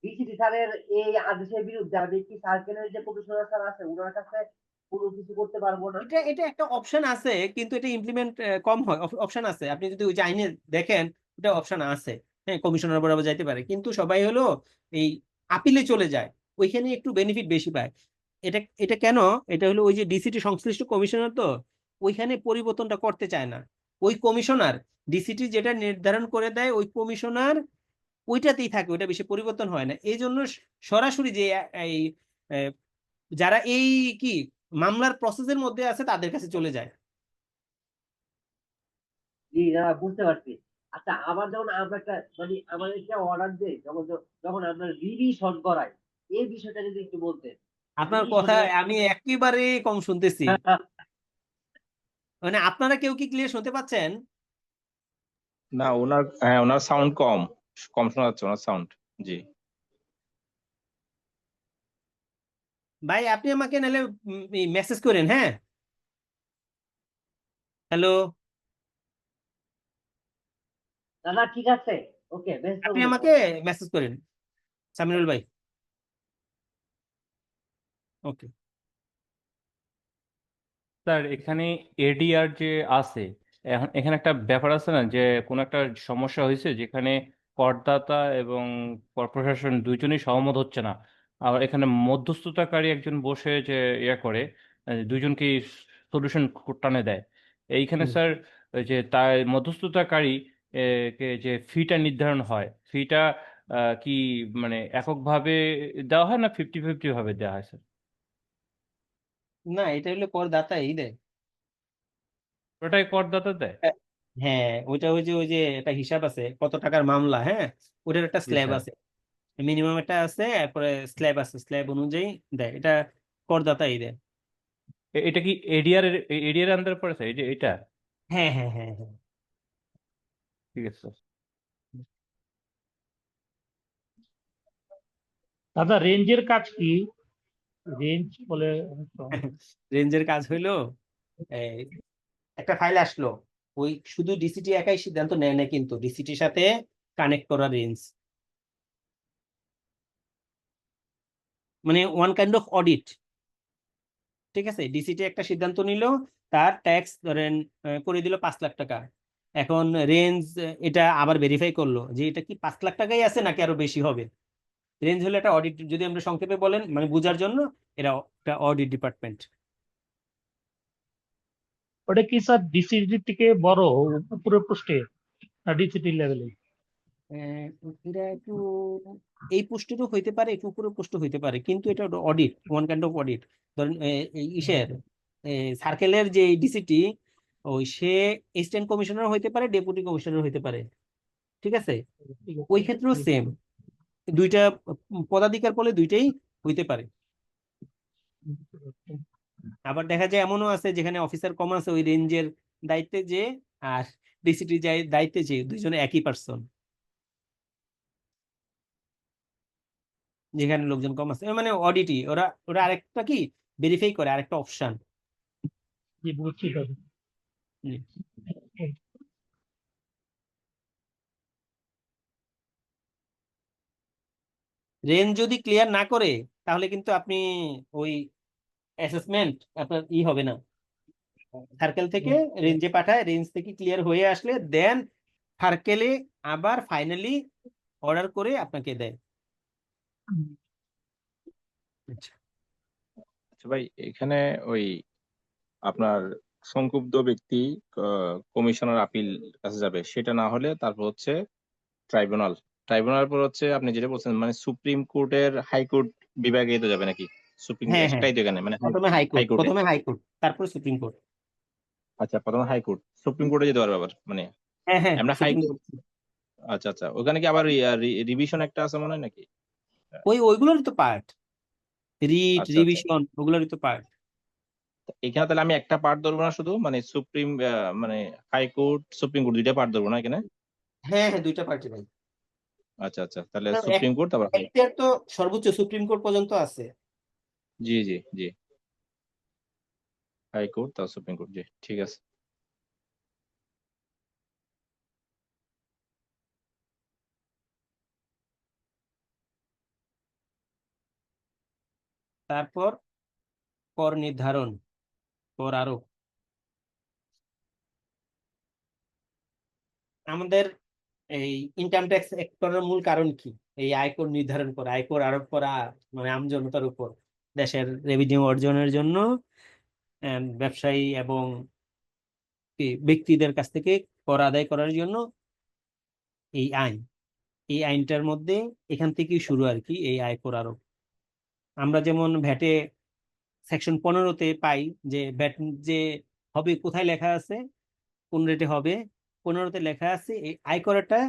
ডিসিটি স্যারের এই আদেশের বিরুদ্ধে আমি কি সার্কেলের যে কমিশনার স্যার আছে ওনার কাছে কোনো কিছু করতে পারবো না? এটা এটা একটা অপশন আছে, কিন্তু এটা ইমপ্লিমেন্ট কম হয়। অপশন আছে, আপনি যদি ওই যে আইনে দেখেন ওটা অপশন আছে, হ্যাঁ, কমিশনার বরাবর যাইতে পারে, কিন্তু সবাই হলো এই আপিলে চলে যায়, ওইখানে একটু বেনিফিট বেশি পায়। এটা এটা কেন? এটা হলো ওই যে ডিসিটি সংশ্লিষ্ট কমিশনার, তো ওইখানে পরিবর্তনটা করতে চায় না ওই কমিশনার। ডিসিটি যেটা নির্ধারণ করে দেয় ওই কমিশনার ওইটাতেই থাকে, ওইটা বেশি পরিবর্তন হয় না। এই জন্য সরাসরি যে এই আহ, যারা এই কি মামলার প্রসেসের মধ্যে আছে তাদের কাছে চলে যায়। জি দাদা বুঝতে পারছি। আচ্ছা আবার যখন আমরা একটা মানে আমাদের একটা অর্ডার দেই, যখন আমরা রিভিশন করাই, এই বিষয়টা যদি একটু বলতেন। আপনার কথা আমি একেবারে কম শুনতেছি, মানে আপনারা কেউ কি ক্লিয়ার শুনতে পাচ্ছেন? না, ওনার সাউন্ড কম কম শোনা যাচ্ছে ওনার সাউন্ড। জি, ভাই আপনি আমাকে নাহলে মেসেজ করেন, হ্যাঁ। হ্যালো, দাদা ঠিক আছে, ওকে বেশ, আপনি আমাকে মেসেজ করেন সামিরুল ভাই। ওকে। স্যার এখানে এডিআর যে আছে, এখন এখানে একটা ব্যাপার আছে না, যে কোনো একটা সমস্যা হয়েছে যেখানে করদাতা এবং কর প্রশাসন দুইজনই সহমত হচ্ছে না, আর এখানে মধ্যস্থতাকারী একজন বসে যে ইয়া করে দুইজনকে সলিউশন টানে দেয়। এইখানে হুম। স্যার ওই যে তার মধ্যস্থতাকারী কে যে ফিটা নির্ধারণ হয়, ফিটা কি মানে এককভাবে দেওয়া হয় না 50-50 ভাবে দেওয়া হয় স্যার? না, এটা হলো করদাতাই দেয়। ওটাই করদাতা দেয়? হ্যাঁ, ওই যে একটা হিসাব আছে কত টাকার মামলা, হ্যাঁ, ওটার একটা জি স্ল্যাব স্যার। আছে, মিনিমাম একটা আছে, এরপরে স্ল্যাব আছে, স্ল্যাব অনুযায়ী দেয়, এটা করদাতাই দেয়। এটা কি এডিআর আন্ডার পড়ে স্যার এটা? হ্যাঁ, হ্যাঁ, হ্যাঁ, হ্যাঁ। ঠিক আছে স্যার। দাদা রেঞ্জের কাজ কি? রেঞ্জ বলে রেঞ্জের কাজ হইলো এই একটা ফাইল আসলো, ওই শুধু ডিসিটি একাই সিদ্ধান্ত নেয় না, কিন্তু ডিসিটির সাথে কানেক্ট করা রেঞ্জ, মানে ওয়ান কাইন্ড অফ অডিট। ঠিক আছে, ডিসিটি একটা সিদ্ধান্ত নিল, তার ট্যাক্স ধরেন করে দিল 5 লাখ টাকা। এখন রেঞ্জ এটা আবার ভেরিফাই করলো যে এটা কি 5 লাখ টাকাই আছে নাকি আরো বেশি হবে। রেঞ্জ হলো একটা অডিট, যদি আমরা সংক্ষেপে বলেন মানে বোঝার জন্য, এটা একটা অডিট ডিপার্টমেন্ট। ওটা কি স্যার ডিসিটি থেকে বড় উপরের পোস্টে না ডিসিটি লেভেলে? এটা একটু এই পোস্টেরও হইতে পারে, একটু উপরের পোস্ট হইতে পারে, কিন্তু এটা audit, one kind of audit. ধরেন এই ইসের সার্কেলের যে ডিসিটি, ওই সে অ্যাসিস্ট্যান্ট কমিশনার হইতে পারে, ডেপুটি কমিশনার হইতে পারে। ঠিক আছে, ওই ক্ষেত্রেও সেম, দুইটা পদাধিকার বলে দুইটাই হইতে পারে। আবার দেখা যায় এমনও আছে যেখানে অফিসার কম আছে ওই রেঞ্জের দায়িত্বে, যে আর ডিসিটি দায়িত্বে, যে দুইজনে একই পার্সন, যেখানে লোকজন কম আছে, মানে অডিটই, ওরা ওরা আরেকটা কি ভেরিফাই করে, আরেকটা অপশন। জি বুঝছি দাদা। রেঞ্জ যদি ক্লিয়ার না করে তাহলে কিন্তু আপনি ওই অ্যাসেসমেন্ট আপনার হবে না, সার্কেল থেকে রেঞ্জে পাঠায়, রেঞ্জ থেকে ক্লিয়ার হয়ে আসলে দেন সার্কেলে আবার ফাইনালি অর্ডার করে আপনাকে দেয়। আচ্ছা। আচ্ছা ভাই, এখানে ওই আপনার সংক্ষুব্ধ ব্যক্তি কমিশনার আপিল কাছে যাবে, সেটা না হলে তারপর হচ্ছে ট্রাইব্যুনাল, ট্রাইব্যুনাল পর হচ্ছে আপনি যেটা বলছেন মানে সুপ্রিম কোর্টের হাইকোর্ট বিভাগে তো যাবে নাকি? সুপ্রিম হ্যাঁ, হ্যাঁ, একটাই তো এখানে মানে প্রথমে হাইকোর্ট, হাইকোর্টে। প্রথমে হাইকোর্ট, তারপর সুপ্রিম কোর্ট। আচ্ছা, প্রথমে হাইকোর্ট, সুপ্রিম কোর্টে যেতে পারবে আবার মানে হ্যাঁ, হ্যাঁ, আমরা সুপ্রিম হাইকোর্ট। কোর্ট। আচ্ছা আচ্ছা, ওখানে কি আবার রিভিশন একটা আছে মনে হয় নাকি? ওইগুলোরই তো পার্ট, রিট আচ্ছা আচ্ছা, রিভিশন ওগুলোরই তো পার্ট। এখানে তাহলে আমি একটা পার্ট ধরবো না শুধু, মানে সুপ্রিম মানে হাইকোর্ট সুপ্রিম কোর্ট দুইটা পার্ট ধরবো না এখানে? হ্যাঁ, হ্যাঁ, দুইটা পার্টি ভাই। আচ্ছা আচ্ছা, তাহলে কারণ সুপ্রিম কোর্ট তারপর এখতিয়ার তো সর্বোচ্চ সুপ্রিম কোর্ট পর্যন্ত আছে। জি জি জি, হাইকোর্ট তারপর সুপ্রিম কোর্ট, জি ঠিক আছে। তারপর কর নির্ধারণ, কর আরোপ। আমাদের এই ইনকাম ট্যাক্স অ্যাক্ট করার মূল কারণ কি? এই আয়কর নির্ধারণ করা, আয়কর আরোপ করা, মানে আমজনতার উপর দেশের রেভিনিউ অর্জনের জন্য ব্যবসায়ী এবং কি ব্যক্তিদের কাছ থেকে কর আদায় করার জন্য এই আইন, এই আইনটার মধ্যে এখান থেকেই শুরু আর কি, এই আয়কর আরোপ। আমরা যেমন ভ্যাটে সেকশন 15-তে পাই যে ভ্যাট যে হবে কোথায় লেখা আছে, কোন রেটে হবে, 15-তে লেখা আছে এই আয়করটা,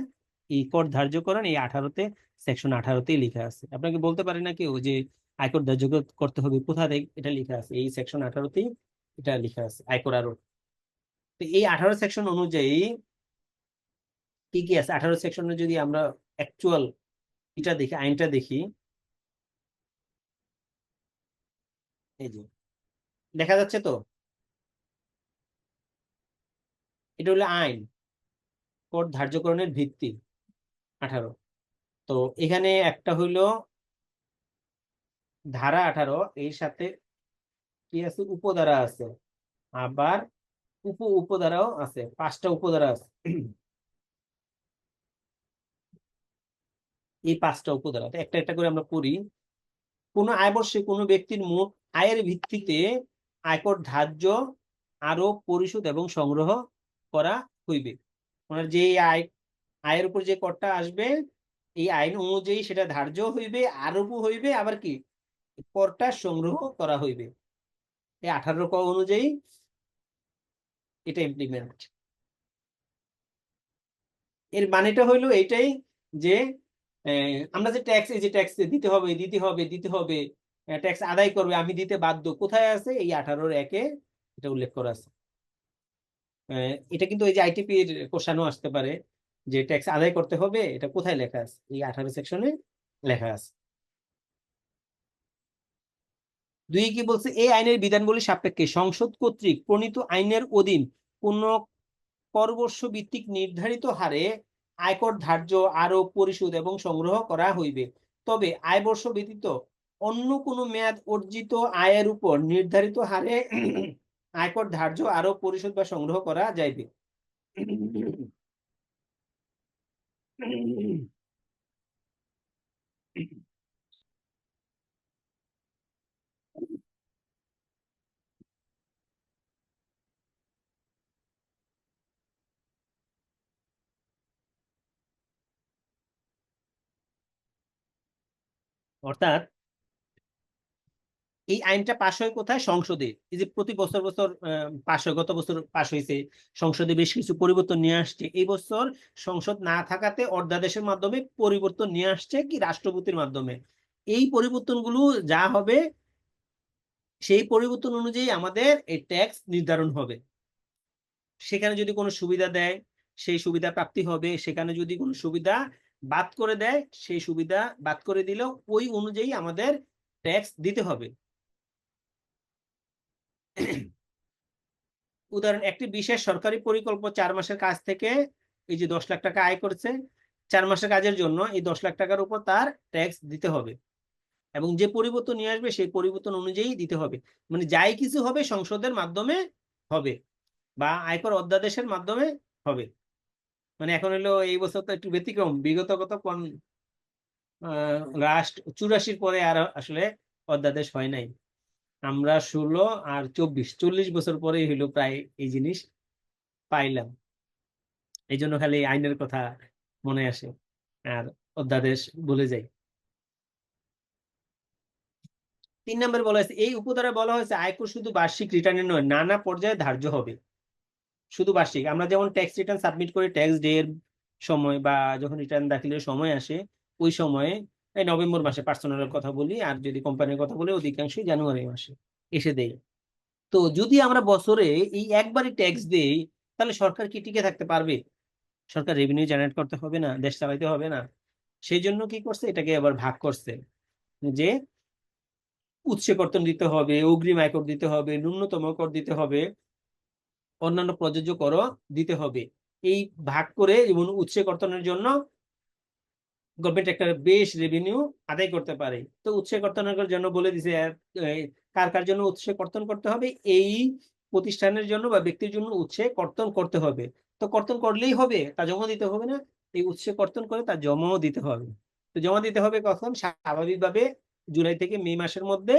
এই কর ধার্য করেন এই 18-তে, সেকশন 18-তেই লেখা আছে। আপনাকে বলতে পারে না কেউ যে আয়কর ধার্য করতে হবে কোথায়, এটা লেখা আছে এই সেকশন 18-তেই, এটা লেখা আছে আয়কর আরোপ। তো এই 18 সেকশন অনুযায়ী কি কি আছে, 18 সেকশনে যদি আমরা অ্যাকচুয়াল এটা দেখি, আইনটা দেখি, এই যে দেখা যাচ্ছে তো, এটা হলো আইন, কর ধার্যকরণের ভিত্তি 18। তো এখানে একটা হইলো ধারা 18, এর সাথে কি আছে, উপধারা আছে, আবার উপধারাও আছে, 5টা উপধারা আছে। এই 5টা উপধারা, তো একটা একটা করে আমরা পড়ি। কোনো আয় বর্ষে কোনো ব্যক্তির মোট আয়ের ভিত্তিতে আয়কর ধার্য, আরোপ, পরিশোধ এবং সংগ্রহ করা হইবে। ওনার যে আয়ের উপর যে করটা আসবে এই আইন অনুযায়ী সেটা ধার্য হইবে, আরোপও হইবে, আবার কি করটা সংগ্রহ করা হইবে। এই 18 ক অনুযায়ী এটা ইমপ্লিমেন্ট। এর মানেটা হইলো এইটাই যে আমরা যে ট্যাক্স, এই যে ট্যাক্স দিতে হবে ট্যাক্স আদায় করবে, আমি দিতে বাধ্য, কোথায় আছে? এই 18-র 1-এ এটা উল্লেখ করা আছে। এটা কিন্তু এই যে আইটিপির কোশ্চেনও আসতে পারে যে ট্যাক্স আদায় করতে হবে, এটা কোথায় লেখা আছে? এই 18 সেকশনে লেখা আছে। 2 কি বলছে? এই আইনের বিধানবলী সাপেক্ষে সংসদ কর্তৃক প্রণীত আইনের অধীন কোন করবর্ষ ভিত্তিক নির্ধারিত হারে আয়কর ধার্য, আরোপ, পরিশোধ এবং সংগ্রহ করা হইবে। তবে আয়বর্ষ ব্যতীত অন্য কোনো মেয়াদ অর্জিত আয়ের উপর নির্ধারিত হারে আয়কর ধার্য, আরোপ, পরিশোধ বা সংগ্রহ করা যাইবে। অর্থাৎ এই আইনটা পাশ হয় কোথায়? সংসদে। এই যে প্রতি বছর বছর পাশ হয়, গত বছর পাশ হয়েছে, সংসদে বেশ কিছু পরিবর্তন নিয়ে আসছে। এই বছর সংসদ না থাকাতে অধ্যাদেশের মাধ্যমে পরিবর্তন নিয়ে আসছে কি রাষ্ট্রপতির মাধ্যমে। এই পরিবর্তনগুলো যা হবে সেই পরিবর্তন অনুযায়ী আমাদের এই ট্যাক্স নির্ধারণ হবে। সেখানে যদি কোনো সুবিধা দেয় সেই সুবিধা প্রাপ্তি হবে, সেখানে যদি কোনো সুবিধা বাদ করে দেয় সেই সুবিধা বাদ করে দিলেও ওই অনুযায়ী আমাদের ট্যাক্স দিতে হবে। উদাহরণ, একটি বিশেষ সরকারি পরিকল্প 4 মাসের কাজ থেকে এই যে 10 লাখ টাকা আয় করছে, 4 মাসের কাজের জন্য এই 10 লাখ টাকার উপর তার ট্যাক্স দিতে হবে এবং যে পরিবর্তন নিয়ে আসবে সেই পরিবর্তন অনুযায়ী দিতে হবে। মানে যাই কিছু হবে সংসদের মাধ্যমে হবে বা আয়কর অধ্যাদেশের মাধ্যমে হবে। মানে এখন হলো এই বছর তো একটু ব্যতিক্রম, বিগত কত লাস্ট 84 পরে আর আসলে অধ্যাদেশ হয় নাই। আমরা 16 আর 24 40 বছর পরেই হইলো প্রায় এই জিনিস পাইলাম। এই জন্য খালি আইনের কথা মনে আসে আর অধ্যাদেশ ভুলে যাই। 3 নম্বরে বলা হয়েছে, এই উপধারায় বলা হয়েছে আয়কর শুধু বার্ষিক রিটার্নে নয় নানা পর্যায়ে ধার্য হবে। শুধু বার্ষিক, আমরা যেমন ট্যাক্স রিটার্ন সাবমিট করি ট্যাক্স ডে এর সময় বা যখন রিটার্ন দাখিলের সময় আসে ওই সময়ে, এই নভেম্বর মাসে পার্সোনালের কথা বলি, আর যদি কোম্পানির কথা বলি অধিকাংশই জানুয়ারি মাসে এসে দেয়। তো যদি আমরা বছরে এই একবারই ট্যাক্স দেই তাহলে সরকার কি টিকে থাকতে পারবে? সরকার রেভিনিউ জেনারেট করতে হবে না, দেশ চালাইতে হবে না? সেই জন্য কি করছে, এটাকে আবার ভাগ করছে যে উৎসে কর্তন দিতে হবে, অগ্রিম আয়কর দিতে হবে, ন্যূনতম কর দিতে হবে, অন্যান্য প্রযোজ্য করও দিতে হবে। এই ভাগ করে যেমন উৎসে কর্তনের জন্য গভর্নমেন্ট একটা বেশ রেভিনিউ আদায় করতে পারে। তো উৎসে কর্তনের জন্য বলে দিছে কার কার জন্য উৎসে কর্তন করতে হবে, এই প্রতিষ্ঠানের জন্য বা ব্যক্তির জন্য উৎসে কর্তন করতে হবে। তো কর্তন করলেই হবে, তা জমা দিতে হবে না? এই উৎসে কর্তন করে তা জমাও দিতে হবে। তো জমা দিতে হবে কখন? স্বাভাবিকভাবে জুলাই থেকে মে মাসের মধ্যে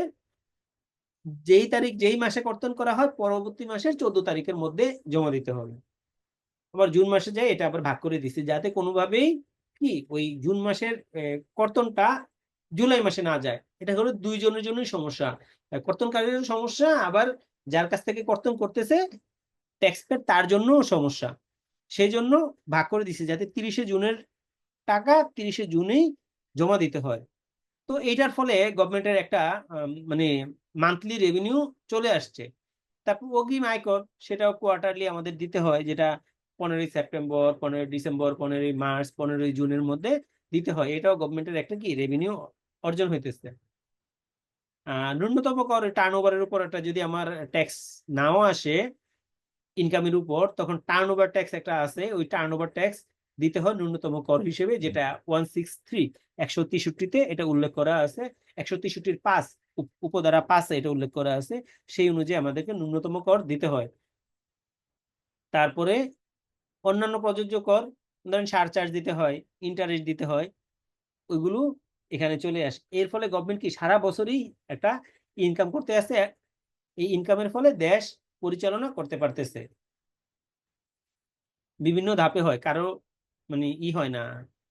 যেই মাসে কর্তন করা হয় পরবর্তী মাসের 14 তারিখের মধ্যে জমা দিতে হবে। আবার জুন মাসে যায় এটা আবার ভাগ করে দিচ্ছে যাতে কোনোভাবেই কি ওই জুন মাসের কর্তনটা জুলাই মাসে না যায়। এটা হলো দুইজনের জন্যই সমস্যা, কর্তনকারীর সমস্যা, আবার যার কাছ থেকে কর্তন করতেছে ট্যাক্স পেড তার জন্য সমস্যা। সেই জন্য ভাগ করে দিচ্ছে যাতে 30শে জুনের টাকা 30শে জুনেই জমা দিতে হয়। তো এইটার ফলে গভর্নমেন্টের একটা মানে মান্থলি রেভিনিউ চলে আসছে। তারপর অগ্রিম আয়কর সেটাও কোয়ার্টারলি আমাদের দিতে হয়, যেটা 15ই সেপ্টেম্বর, 15ই ডিসেম্বর, 15ই মার্চ, 15ই জুনের মধ্যে দিতে হয়। এটাও গভর্নমেন্টের একটা কি রেভিনিউ অর্জন হইতেছে। ন্যূনতম কর টার্নওভারের উপর একটা যদি আমার ট্যাক্স নাও আসে ইনকামের উপর, তখন টার্নওভার ট্যাক্স একটা আছে, ওই টার্নওভার ট্যাক্স দিতে হয় ন্যূনতম কর হিসেবে, যেটা 163 163-তে এটা উল্লেখ করা আছে। 163-র 5 উপধারা 5 এটা উল্লেখ করা আছে, সেই অনুযায়ী আমাদেরকে ন্যূনতম কর দিতে হয়। তারপরে অন্যান্য প্রযোজ্য কর, ধরেন সারচার্জ দিতে হয়, ইন্টারেস্ট দিতে হয়, ওইগুলো এখানে চলে আসে। এর ফলে গভর্নমেন্ট কি সারা বছরই একটা ইনকাম করতে আসে, এই ইনকামের ফলে দেশ পরিচালনা করতে পারতেছে। বিভিন্ন ধাপে হয়, কারো মানে হয় না,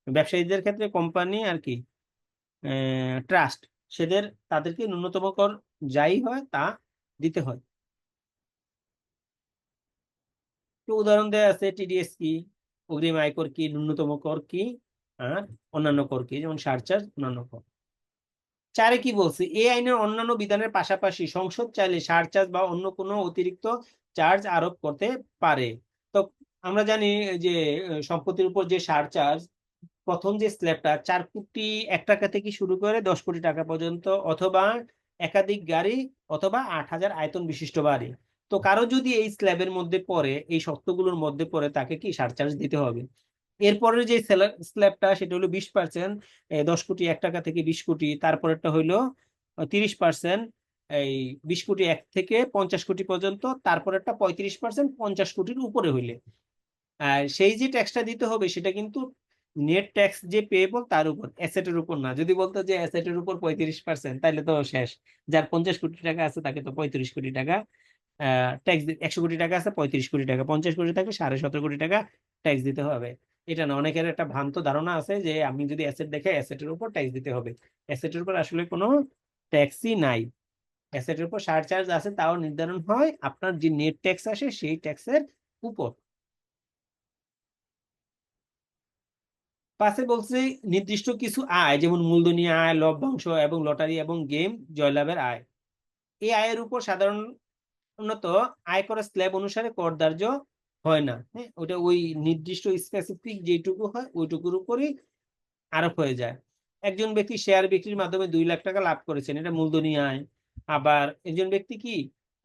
ব্যবসায়ীদের ক্ষেত্রে কোম্পানি আর কি ট্রাস্ট, তাদেরকে ন্যূনতম কর যাই হয় তা দিতে হয়। তো উদাহরণ দেওয়া আছে টিডিএস কি, অগ্রিম আয়কর কি, ন্যূনতম কর কি, আর অন্যান্য কর কি, যেমন সারচার্জ, অন্যান্য কর। 4 কি বলছে, এই আইনের অন্যান্য বিধানের পাশাপাশি সংসদ চাইলে সারচার্জ বা অন্য কোনো অতিরিক্ত চার্জ আরোপ করতে পারে। তো আমরা জানি যে সম্পত্তির উপর যে সারচার্জ, প্রথম যে স্ল্যাবটা 4 কোটি 1 টাকা থেকে শুরু করে 10 কোটি টাকা পর্যন্ত, অথবা একাধিক গাড়ি, অথবা 8,000 আয়তন বিশিষ্ট বাড়ি। তো কারো যদি এই স্ল্যাবের মধ্যে পড়ে, এই শর্তগুলোর মধ্যে পড়ে, তাকে কি সারচার্জ দিতে হবে। এরপরে যে স্ল্যাবটা সেটা হলো 20%, 10 কোটি 1 টাকা থেকে 20 কোটি, তারপরেরটা হইলো 30%, এই 20 কোটি 1 থেকে 50 কোটি পর্যন্ত, তারপরেরটা 35% 50 কোটির উপরে হইলে। আর সেই যে ট্যাক্সটা দিতে হবে সেটা কিন্তু নেট ট্যাক্স যে পেয়েবল তার উপর, অ্যাসেটের উপর না। যদি বলতো যে অ্যাসেটের উপর 35%, তাহলে তো শেষ। যার 50 কোটি টাকা আছে তাকে তো 35 কোটি টাকা ট্যাক্স, 100 কোটি টাকা আছে 35 কোটি টাকা, 50 কোটি টাকা 17.5 কোটি টাকা ট্যাক্স দিতে হবে। এটা না, অনেকের একটা ভ্রান্ত ধারণা আছে যে আমি যদি অ্যাসেট দেখে অ্যাসেটের উপর ট্যাক্স দিতে হবে। অ্যাসেটের উপর আসলে কোনো ট্যাক্সই নাই। অ্যাসেটের উপর সারচার্জ আছে, তাও নির্ধারণ হয় আপনার যে নেট ট্যাক্স আসে সেই ট্যাক্সের উপর। পাশে বলছে নির্দিষ্ট কিছু আয়, যেমন মূলধনী আয়, লভ্যাংশ এবং লটারি এবং গেম জয়লাভের আয়, এই আয়ের উপর সাধারণত আয়করের স্ল্যাব অনুসারে কর ধার্য হয় না। হ্যাঁ, ওটা ওই নির্দিষ্ট স্পেসিফিক যেটুকু হয় ওইটুকুর উপরই আরোপ হয়ে যায়। একজন ব্যক্তি শেয়ার বিক্রির মাধ্যমে 2 লাখ টাকা লাভ করেছেন, এটা মূলধনী আয়। আবার একজন ব্যক্তি কি,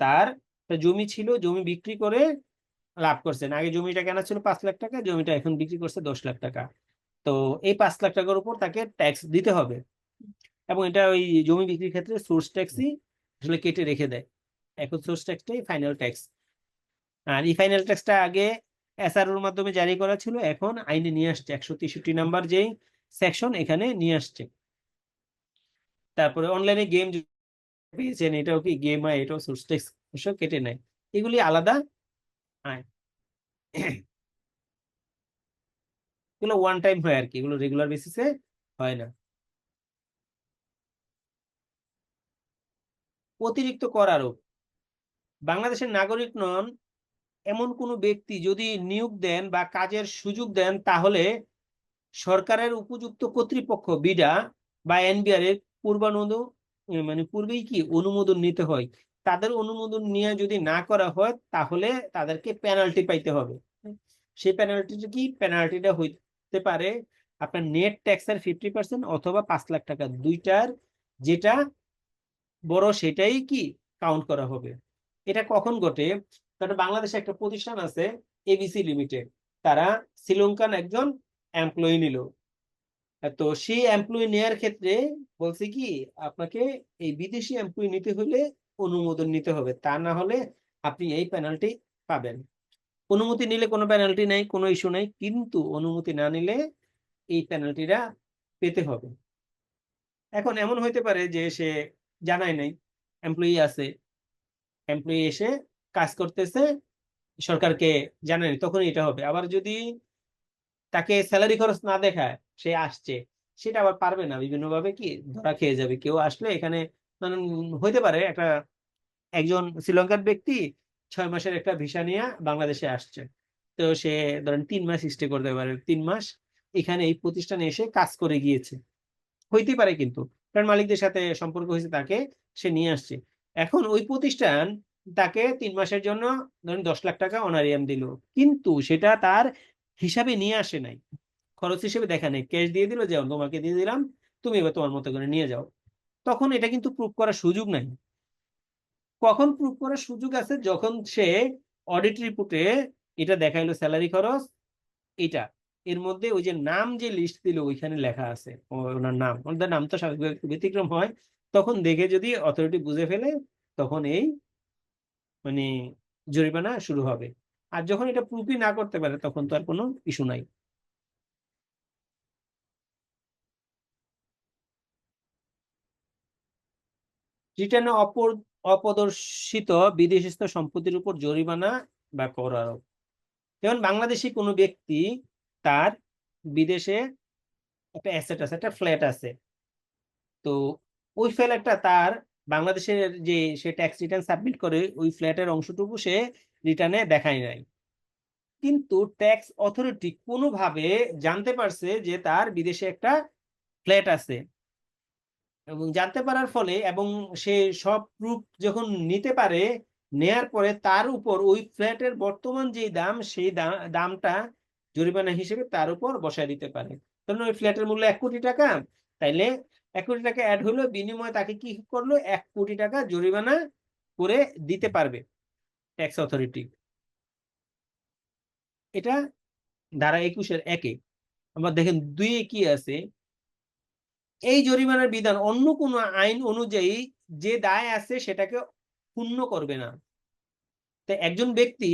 তার জমি ছিল, জমি বিক্রি করে লাভ করছেন। আগে জমিটা কেনা ছিল 5 লাখ টাকা, জমিটা এখন বিক্রি করছে 10 লাখ টাকা। তো এই 5 লাখ টাকার উপর তাকে ট্যাক্স দিতে হবে, এবং এটা ওই জমি বিক্রির ক্ষেত্রে সোর্স ট্যাক্সই আসলে কেটে রেখে দেয়। এখন সোর্স ট্যাক্সটাই ফাইনাল ট্যাক্স। আর এই ফাইনাল ট্যাক্সটা আগে এসআরওর মাধ্যমে জারি করা ছিল, এখন আইনে নিয়ে আসছে 163 নাম্বার যেই সেকশন, এখানে নিয়ে আসছে। তারপরে অনলাইনে গেম পেয়েছেন, এটাও কি গেম হয়, এটাও সোর্স ট্যাক্স কেটে নেয়। এগুলি আলাদা আয়, এগুলো ওয়ান টাইম হয় আর কি, এগুলো রেগুলার বেসিসে হয় না। অতিরিক্ত কর আরোপ, বাংলাদেশের নাগরিক নন এমন কোনো ব্যক্তি যদি নিয়োগ দেন বা কাজের সুযোগ দেন, তাহলে সরকারের উপযুক্ত কর্তৃপক্ষ বিডা বা এনবিআর এর পূর্বেই কি অনুমোদন নিতে হয়। তাদের অনুমোদন নিয়ে যদি না করা হয়, তাহলে তাদেরকে পেনাল্টি পাইতে হবে। সেই পেনাল্টিটা কি, পেনাল্টিটা হইতে পারে আপনার নেট ট্যাক্সের 50% অথবা 5 লাখ টাকা, দুইটার যেটা বড় সেটাই কি কাউন্ট করা হবে। এটা কখন ঘটে, কারণ বাংলাদেশে একটা প্রতিষ্ঠান আছে এবিসি লিমিটেড, তারা শ্রীলঙ্কান একজন এমপ্লয়ি নিল। তো সেই এমপ্লয়ি নেওয়ার ক্ষেত্রে বলছে কি, আপনাকে এই বিদেশি এমপ্লয়ি নিতে হলে অনুমোদন নিতে হবে, তা না হলে আপনি এই পেনাল্টি পাবেন। অনুমতি নিলে কোনো পেনাল্টি নাই, কোনো ইস্যু নাই, কিন্তু অনুমতি না নিলে এই পেনাল্টিটা পেতে হবে। এখন এমন হইতে পারে যে সে জানায় নাই, এমপ্লয়ি আছে, এমপ্লয়ি এসে কাজ করতেছে, সরকারকে জানায়নি, তখন এটা হবে। আবার যদি তাকে স্যালারি খরচ না দেখায়, সে আসছে, সেটা আবার পারবে না, বিভিন্ন ভাবে কি ধরা খেয়ে যাবে। কেউ আসলে এখানে হইতে পারে একজন শ্রীলঙ্কার ব্যক্তি 6 মাসের একটা ভিসা নিয়ে বাংলাদেশে আসছে, তো সে ধরেন 3 মাস স্টে করতে পারে, 3 মাস এখানে এই প্রতিষ্ঠানে এসে কাজ করে গিয়েছে, হইতে পারে, কিন্তু কারণ মালিকদের সাথে সম্পর্ক হয়েছে, তাকে সে নিয়ে আসছে। এখন ওই প্রতিষ্ঠান তাকে 3 মাসের জন্য ধরেন 10 লাখ টাকা অনারিয়াম দিল, কিন্তু সেটা তার হিসাবে নিয়ে আসে নাই, খরচ হিসেবে দেখা নেই, ক্যাশ দিয়ে দিল, যে তোমাকে দিয়ে দিলাম, তুমি এবার তোমার মতো করে নিয়ে যাও। তখন এটা কিন্তু প্রুফ করার সুযোগ নাই। কখন প্রুফ করার সুযোগ আছে, যখন সে অডিট রিপোর্টে এটা দেখাইলো স্যালারি খরচ, এটা এর মধ্যে ওই যে নাম যে লিস্ট দিল ওইখানে লেখা আছে ওনার নাম, ওনার নাম তো স্বাভাবিক ব্যতিক্রম হয়, তখন দেখে যদি অথরিটি বুঝে ফেলে, তখন এই মানে জরিমানা শুরু হবে। আর যখন এটা প্রুফই না করতে পারে, তখন তো আর কোনো ইস্যু নাই। রিটার্নে অপ্রদর্শিত বিদেশস্থ সম্পত্তির উপর জরিমানা বা কর আরোপ। যেমন বাংলাদেশি কোনো ব্যক্তি তার বিদেশে একটা অ্যাসেট আছে, একটা ফ্ল্যাট আছে, তো ওই ফ্ল্যাটটা তার বাংলাদেশের যে সে ট্যাক্স রিটার্ন সাবমিট করে ওই ফ্ল্যাটের অংশটুকু সে রিটার্নে দেখায় নাই, কিন্তু ট্যাক্স অথরিটি কোনোভাবে জানতে পারছে যে তার বিদেশে একটা ফ্ল্যাট আছে, এবং জানতে পারার ফলে এবং সে সব প্রুফ যখন নিতে পারে, নেয়ার পরে তার উপর ওই ফ্ল্যাটের বর্তমান যে দাম সেই দামটা জরিমানা হিসেবে তার উপর বসায় দিতে পারে। ধরুন ওই ফ্ল্যাটের মূল্য 1 কোটি টাকা, তাইলে 1 কোটি টাকা অ্যাড হলো, বিনিময়ে তাকে কি করলো, 1 কোটি টাকা জরিমানা করে দিতে পারবে ট্যাক্স অথরিটি। এটা ধারা 21-এর 1-এ। আবার দেখেন 2-এ কি আছে, এই জরিমানার বিধান অন্য কোনো আইন অনুযায়ী যে দায় আছে সেটাকে ক্ষুণ্ণ করবে না। তাই একজন ব্যক্তি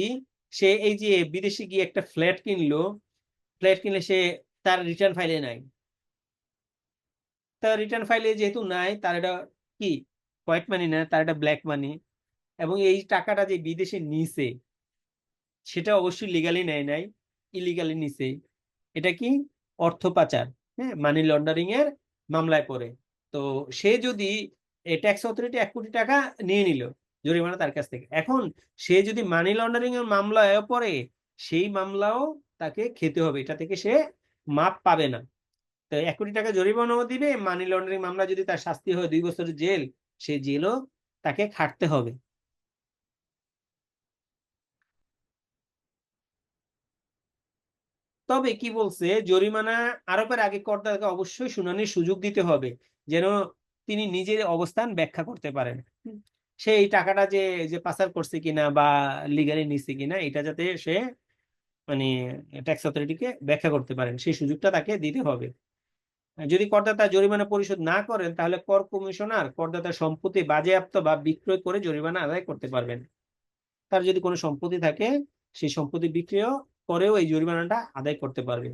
সে এই যে বিদেশে গিয়ে একটা ফ্ল্যাট কিনলে সে তার রিটার্ন ফাইলে নাই, তার রিটার্ন ফাইলে যেহেতু নাই, তার এটা কি হোয়াইট মানি না, তার এটা ব্ল্যাক মানি, এবং এই টাকাটা যে বিদেশে নিছে সেটা অবশ্যই লিগালি নেয় নাই, ইলিগালি নিছে। এটা কি অর্থ পাচার, হ্যাঁ, মানি লন্ডারিং এর মামলায় পড়ে। তো সে যদি ট্যাক্স অথরিটি 1 কোটি টাকা নিয়ে নিল জরিমানা তার কাছ থেকে, এখন সে যদি মানি লন্ডারিং এর মামলায় পড়ে, সেই মামলাও তাকে খেতে হবে, এটা থেকে সে মাপ পাবে না। তো 1 কোটি টাকা জরিমানাও দিবে, মানি লন্ডারিং মামলা যদি তার শাস্তি হয় 2 বছরের জেল, সে জেলও তাকে খাটতে হবে। তবে কি বলছে, জরিমানা আরোপের আগে করদাতাকে অবশ্যই শুনানির সুযোগ দিতে হবে, যেন তিনি নিজের অবস্থান ব্যাখ্যা করতে পারেন। সে এই টাকাটা যে পাচার করছে কিনা বা লিগালি নিছে কিনা, এটা যাতে সে মানে ট্যাক্স অথরিটিকে ব্যাখ্যা করতে পারেন, সেই সুযোগটা তাকে দিতে হবে। যদি করদাতা জরিমানা পরিশোধ না করেন, তাহলে কর কমিশনার করদাতার সম্পত্তি বাজেয়াপ্ত বা বিক্রয় করে জরিমানা আদায় করতে পারবেন। তার যদি কোনো সম্পত্তি থাকে, সেই সম্পত্তি বিক্রয় করেও এই জরিমানাটা আদায় করতে পারবে।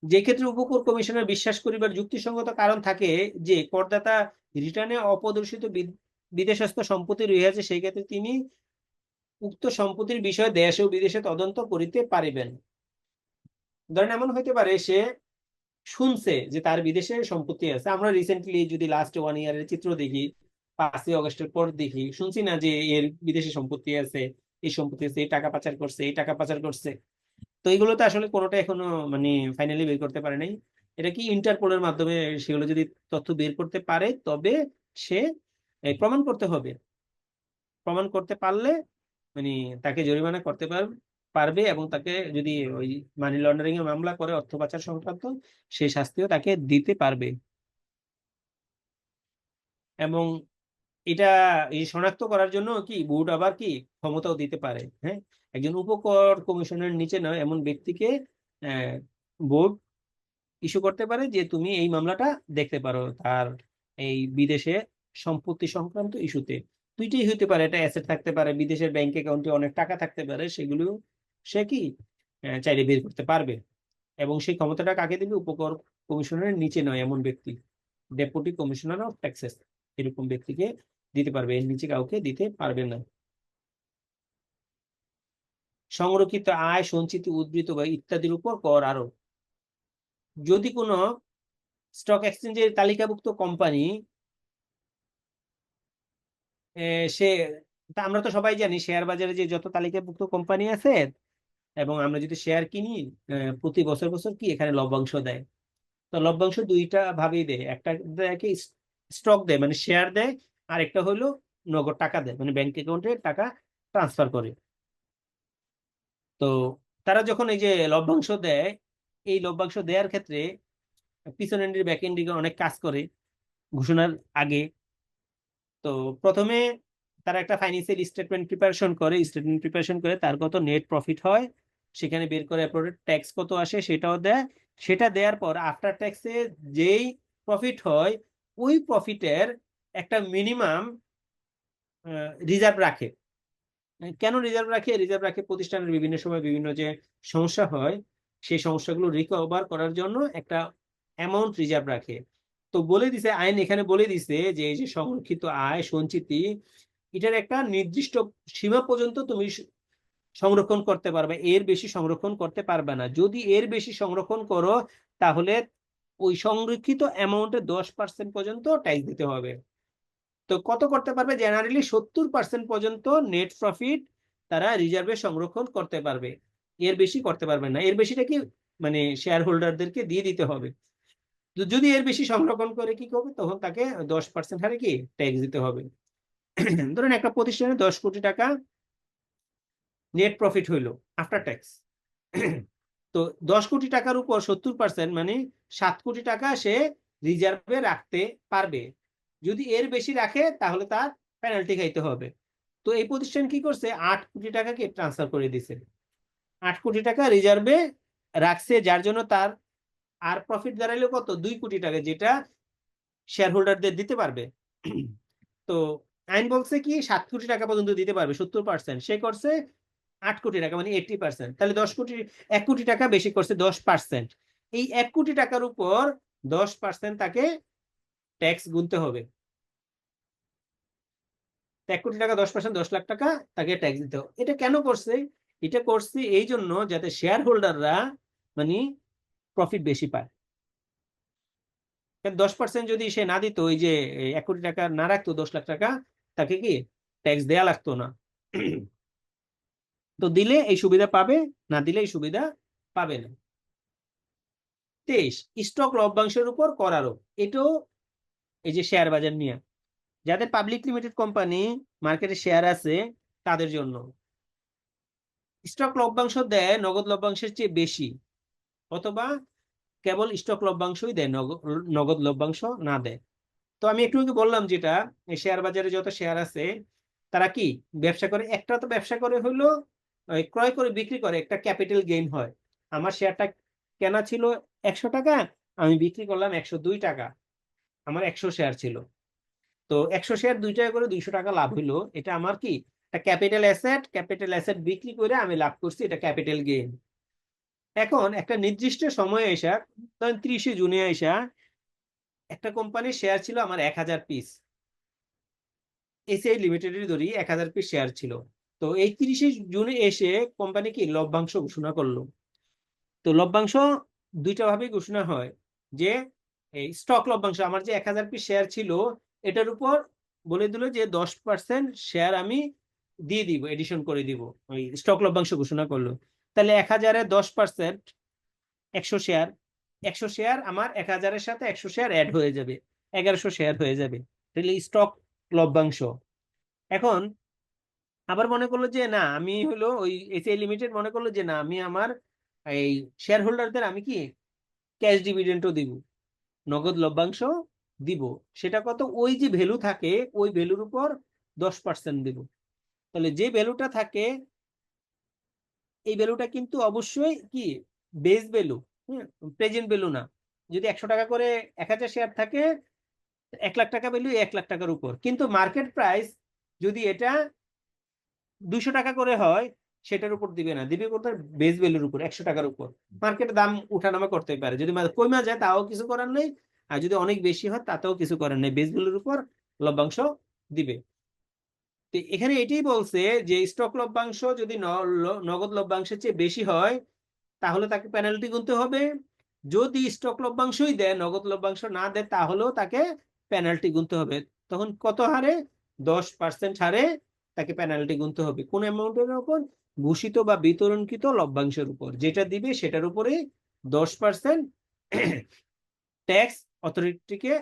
যে ক্ষেত্রে উপকর কমিশনের বিশ্বাস করিবার যুক্তিসঙ্গত কারণ থাকে যে করদাতা রিটার্নে অপ্রদর্শিত বিদেশস্থ সম্পত্তি রহিয়াছে, সেই ক্ষেত্রে তিনি উক্ত সম্পত্তির বিষয়ে দেশ ও বিদেশে তদন্ত করিতে পারিবেন। ধরেন এমন হইতে পারে সে শুনছে যে তার বিদেশে সম্পত্তি আছে। আমরা রিসেন্টলি যদি লাস্ট 1 ইয়ারের চিত্র দেখি, 5ই আগস্টের পর দেখি, শুনছি না যে এর বিদেশে সম্পত্তি আছে, এই সম্পত্তি আছে, এই টাকা পাচার করছে, এই টাকা পাচার করছে। তো এইগুলো তো আসলে কোনোটা এখনো মানে ফাইনালি বের করতে পারে নাই। এটা কি ইন্টারপোলের মাধ্যমে সেগুলো যদি তথ্য বের করতে পারে, তবে সে প্রমাণ করতে হবে। প্রমাণ করতে পারলে মানে তাকে জরিমানা করতে পারবে, এবং তাকে যদি ওই মানি লন্ডারিং এর মামলা করে অর্থ পাচার সংক্রান্ত, সেই শাস্তিও তাকে দিতে পারবে। এবং এটা এই শনাক্ত করার জন্য কি বোর্ড আবার কি ক্ষমতাও দিতে পারে। হ্যাঁ, একজন উপকর কমিশনের নিচে নয় এমন ব্যক্তিকে বোর্ড ইস্যু করতে পারে যে তুমি এই মামলাটা দেখতে পারো তার এই বিদেশে সম্পত্তি সংক্রান্ত ইস্যুতে। দুইটাই হতে পারে, এটা অ্যাসেট থাকতে পারে, বিদেশের ব্যাংক অ্যাকাউন্টে অনেক টাকা থাকতে পারে, সেগুলো সে কি চাইলে বের করতে পারবে। এবং সেই ক্ষমতাটা কাকে দিবে, উপকর কমিশনারের নিচে নয় এমন ব্যক্তি, ডেপুটি কমিশনার অফ ট্যাক্সেস, এরকম ব্যক্তিকে দিতে পারবে, এর নিচে কাউকে দিতে পারবে না। সংরক্ষিত আয়, সঞ্চিত উদ্ধৃত বা ইত্যাদির উপর কর আরোপ। যদি কোনো স্টক এক্সচেঞ্জের তালিকাভুক্ত কোম্পানি সে আমরা তো সবাই জানি শেয়ার বাজারে যে যত তালিকাভুক্ত কোম্পানি আছে, এবং আমরা যদি শেয়ার কিনি প্রতি বছর বছর কি এখানে লভ্যাংশ দেয়। তো লভ্যাংশ দুইটা ভাবেই দেয়, একটা দেয় কি স্টক দেয় মানে শেয়ার দেয়, আর একটা হলো নগদ টাকা দেয় মানে ব্যাংক অ্যাকাউন্টে টাকা ট্রান্সফার করে। তো তারা যখন এই যে লভ্যাংশ দেয়, এই লভ্যাংশ দেওয়ার ক্ষেত্রে পিছন এন্ডের ব্যাক এন্ডে অনেক কাজ করে ঘোষণার আগে। তো প্রথমে তারা একটা ফাইন্যান্সিয়াল স্টেটমেন্ট প্রিপারেশন করে তার কত নেট প্রফিট হয় সেখানে বের করে, ট্যাক্স কত আসে সেটাও দেয়। সেটা দেওয়ার পর আফটার ট্যাক্সে যেই প্রফিট হয়, ওই প্রফিটের একটা মিনিমাম রিজার্ভ রাখে। কেন রিজার্ভ রাখে? রিজার্ভ রাখে প্রতিষ্ঠানের বিভিন্ন সময় বিভিন্ন যে সমস্যা হয়, সেই সমস্যাগুলো রিকভার করার জন্য একটা অ্যামাউন্ট রিজার্ভ রাখে। তো বলে দিছে আইন এখানে বলে দিছে যে এই যে সংরক্ষিত আয় সঞ্চিতি এটার একটা নির্দিষ্ট সীমা পর্যন্ত তুমি সংরক্ষণ করতে পারবে, এর বেশি সংরক্ষণ করতে পারবে না। যদি এর বেশি সংরক্ষণ করো তাহলে ওই সংরক্ষিত অ্যামাউন্টে 10% পর্যন্ত ট্যাক্স দিতে হবে। তো কত করতে পারবে? জেনারেলি 70% পর্যন্ত নেট প্রফিট তারা রিজার্ভে সংরক্ষণ করতে পারবে, এর বেশি করতে পারবে না। এর বেশিটা কি মানে শেয়ার হোল্ডারদেরকে দিয়ে দিতে হবে। যদি এর বেশি সংরক্ষণ করে কি করবে, তখন তাকে 10% হারে কি ট্যাক্স দিতে হবে। ধরুন একটা প্রতিষ্ঠানে 10 কোটি টাকা নেট প্রফিট হইলো আফটার ট্যাক্স, তো 10 কোটি টাকার উপর 70% মানে 7 কোটি টাকা সে রিজার্ভে রাখতে পারবে। যদি এর বেশি রাখে তাহলে তার পেনাল্টি খাইতে হবে। তো এই প্রতিষ্ঠান কি করছে, 8 কোটি টাকাকে ট্রান্সফার করে দিছে, 8 কোটি টাকা রিজার্ভে রাখছে, যার জন্য তার আর প্রফিট দাঁড়াইলো কত, 2 কোটি টাকা, যেটা শেয়ার হোল্ডারদের দিতে পারবে। তো আইন বলছে কি 7 কোটি টাকা পর্যন্ত দিতে পারবে 70%, সে করছে 8 কোটি টাকা মানে 80%, তাহলে 1 কোটি টাকা বেশি করছে 10%। এই 1 কোটি টাকার উপর 10% তাকে ট্যাক্স গুনতে হবে। 1 কোটি টাকা 10%, 10 লাখ টাকা তাকে ট্যাক্স দিতে হবে। এটা কেন করছে? এটা করছে এই জন্য যাতে শেয়ার হোল্ডাররা মানে প্রফিট বেশি পায়। 10% যদি সে না দিত, ওই যে 1 কোটি টাকা না রাখতো, 10 লাখ টাকা, তাকে কি ট্যাক্স দেয়া লাগতো না। তো দিলে এই সুবিধা পাবে, না দিলে এই সুবিধা পাবে না। 23 স্টক লভ্যাংশের উপর কর আরোপ। এটাও এই যে শেয়ার বাজার নিয়ে, যাদের পাবলিক লিমিটেড কোম্পানি মার্কেটে শেয়ার আছে তাদের জন্য স্টক লভ্যাংশ দেয় নগদ লভ্যাংশের চেয়ে বেশি, অথবা কেবল স্টক লভ্যাংশই দেয়, নগদ লভ্যাংশ না দেয়। তো আমি একটু আগে বললাম যেটা, এই শেয়ার বাজারে যত শেয়ার আছে তারা কি ব্যবসা করে, একটা তো ব্যবসা করে হলো ক্রয় করে বিক্রি করে, একটা ক্যাপিটাল গেইন হয়। আমার শেয়ারটা কেনা ছিল 100 টাকা, আমি বিক্রি করলাম 102 টাকা, আমার 100 শেয়ার ছিল। তো 100 শেয়ার 2 টাকা করে 200 টাকা লাভ হইলো, এটা আমার কি একটা ক্যাপিটাল অ্যাসেট বিক্রি করে আমি লাভ করছি, এটা ক্যাপিটাল গেইন। এখন একটা নির্দিষ্ট সময়ে এসা, ধরেন 30 জুনে এসা একটা কোম্পানির শেয়ার ছিল আমার 1000 পিস, এসিআই লিমিটেডের ধরি 1000 পিস শেয়ার ছিল। তো এই 30 জুনে এসে কোম্পানি কি লভ্যাংশ ঘোষণা করলো। তো লভ্যাংশ দুইটা ভাবে ঘোষণা হয়, যে এই স্টক লভ্যাংশ, আমার যে 1000 পিস শেয়ার ছিল এটার উপর বলে দিল যে 10% শেয়ার আমি দিয়ে দিব, এডিশন করে দিব, ওই স্টক লভ্যাংশ ঘোষণা করলো। তাহলে 1000-এ 10% 100 শেয়ার, 100 শেয়ার আমার 1000-এর সাথে 100 শেয়ার অ্যাড হয়ে যাবে, 1100 শেয়ার হয়ে যাবে, তাহলে স্টক লভ্যাংশ। এখন আবার মনে করলো যে না, আমি হলো ওই এসিআই লিমিটেড মনে করলো যে না, আমি আমার এই শেয়ার হোল্ডারদের আমি কি ক্যাশ ডিভিডেন্টও দিব, নগদ লভ্যাংশ দিব। সেটা কত, ওই যে ভ্যালু থাকে ওই ভ্যালুর উপর 10% দিব। তাহলে যে ভ্যালুটা থাকে এই ভ্যালুটা কিন্তু অবশ্যই কি বেস ভ্যালু, প্রেজেন্ট ভ্যালু না। যদি 100 টাকা করে 1000 শেয়ার থাকে, 1 লাখ টাকা ভ্যালু 1 লাখ টাকার উপর, কিন্তু মার্কেট প্রাইস যদি এটা 200 টাকা করে হয় সেটার উপর দিবে না, দিবে কোথায় বেস ভ্যালুর উপর, 100 টাকার উপর। মার্কেটে দাম উঠানামা করতে পারে, যদি কমে যায় তাও কিছু করার নেই, আর যদি অনেক বেশি হয় তাতেও কিছু করার নেই, বেস ভ্যালুর উপর লভ্যাংশ দিবে। তো এখানে এটাই বলছে যে স্টক লভ্যাংশ যদি নগদ লভ্যাংশের চেয়ে বেশি হয় তাহলে তাকে পেনাল্টি গুনতে হবে। যদি স্টক লভ্যাংশই দেয়, নগদ লভ্যাংশ না দেয়, তাহলেও তাকে পেনাল্টি গুনতে হবে। তখন কত হারে? 10% হারে তাকে পেনাল্টি গুনতে হবে। কোন অ্যামাউন্টের উপর? ঘোষিত বা বিতরণকৃত লভ্যাংশের উপর, যেটা দিবে সেটার উপরে 10% ট্যাক্স অথরিটিকে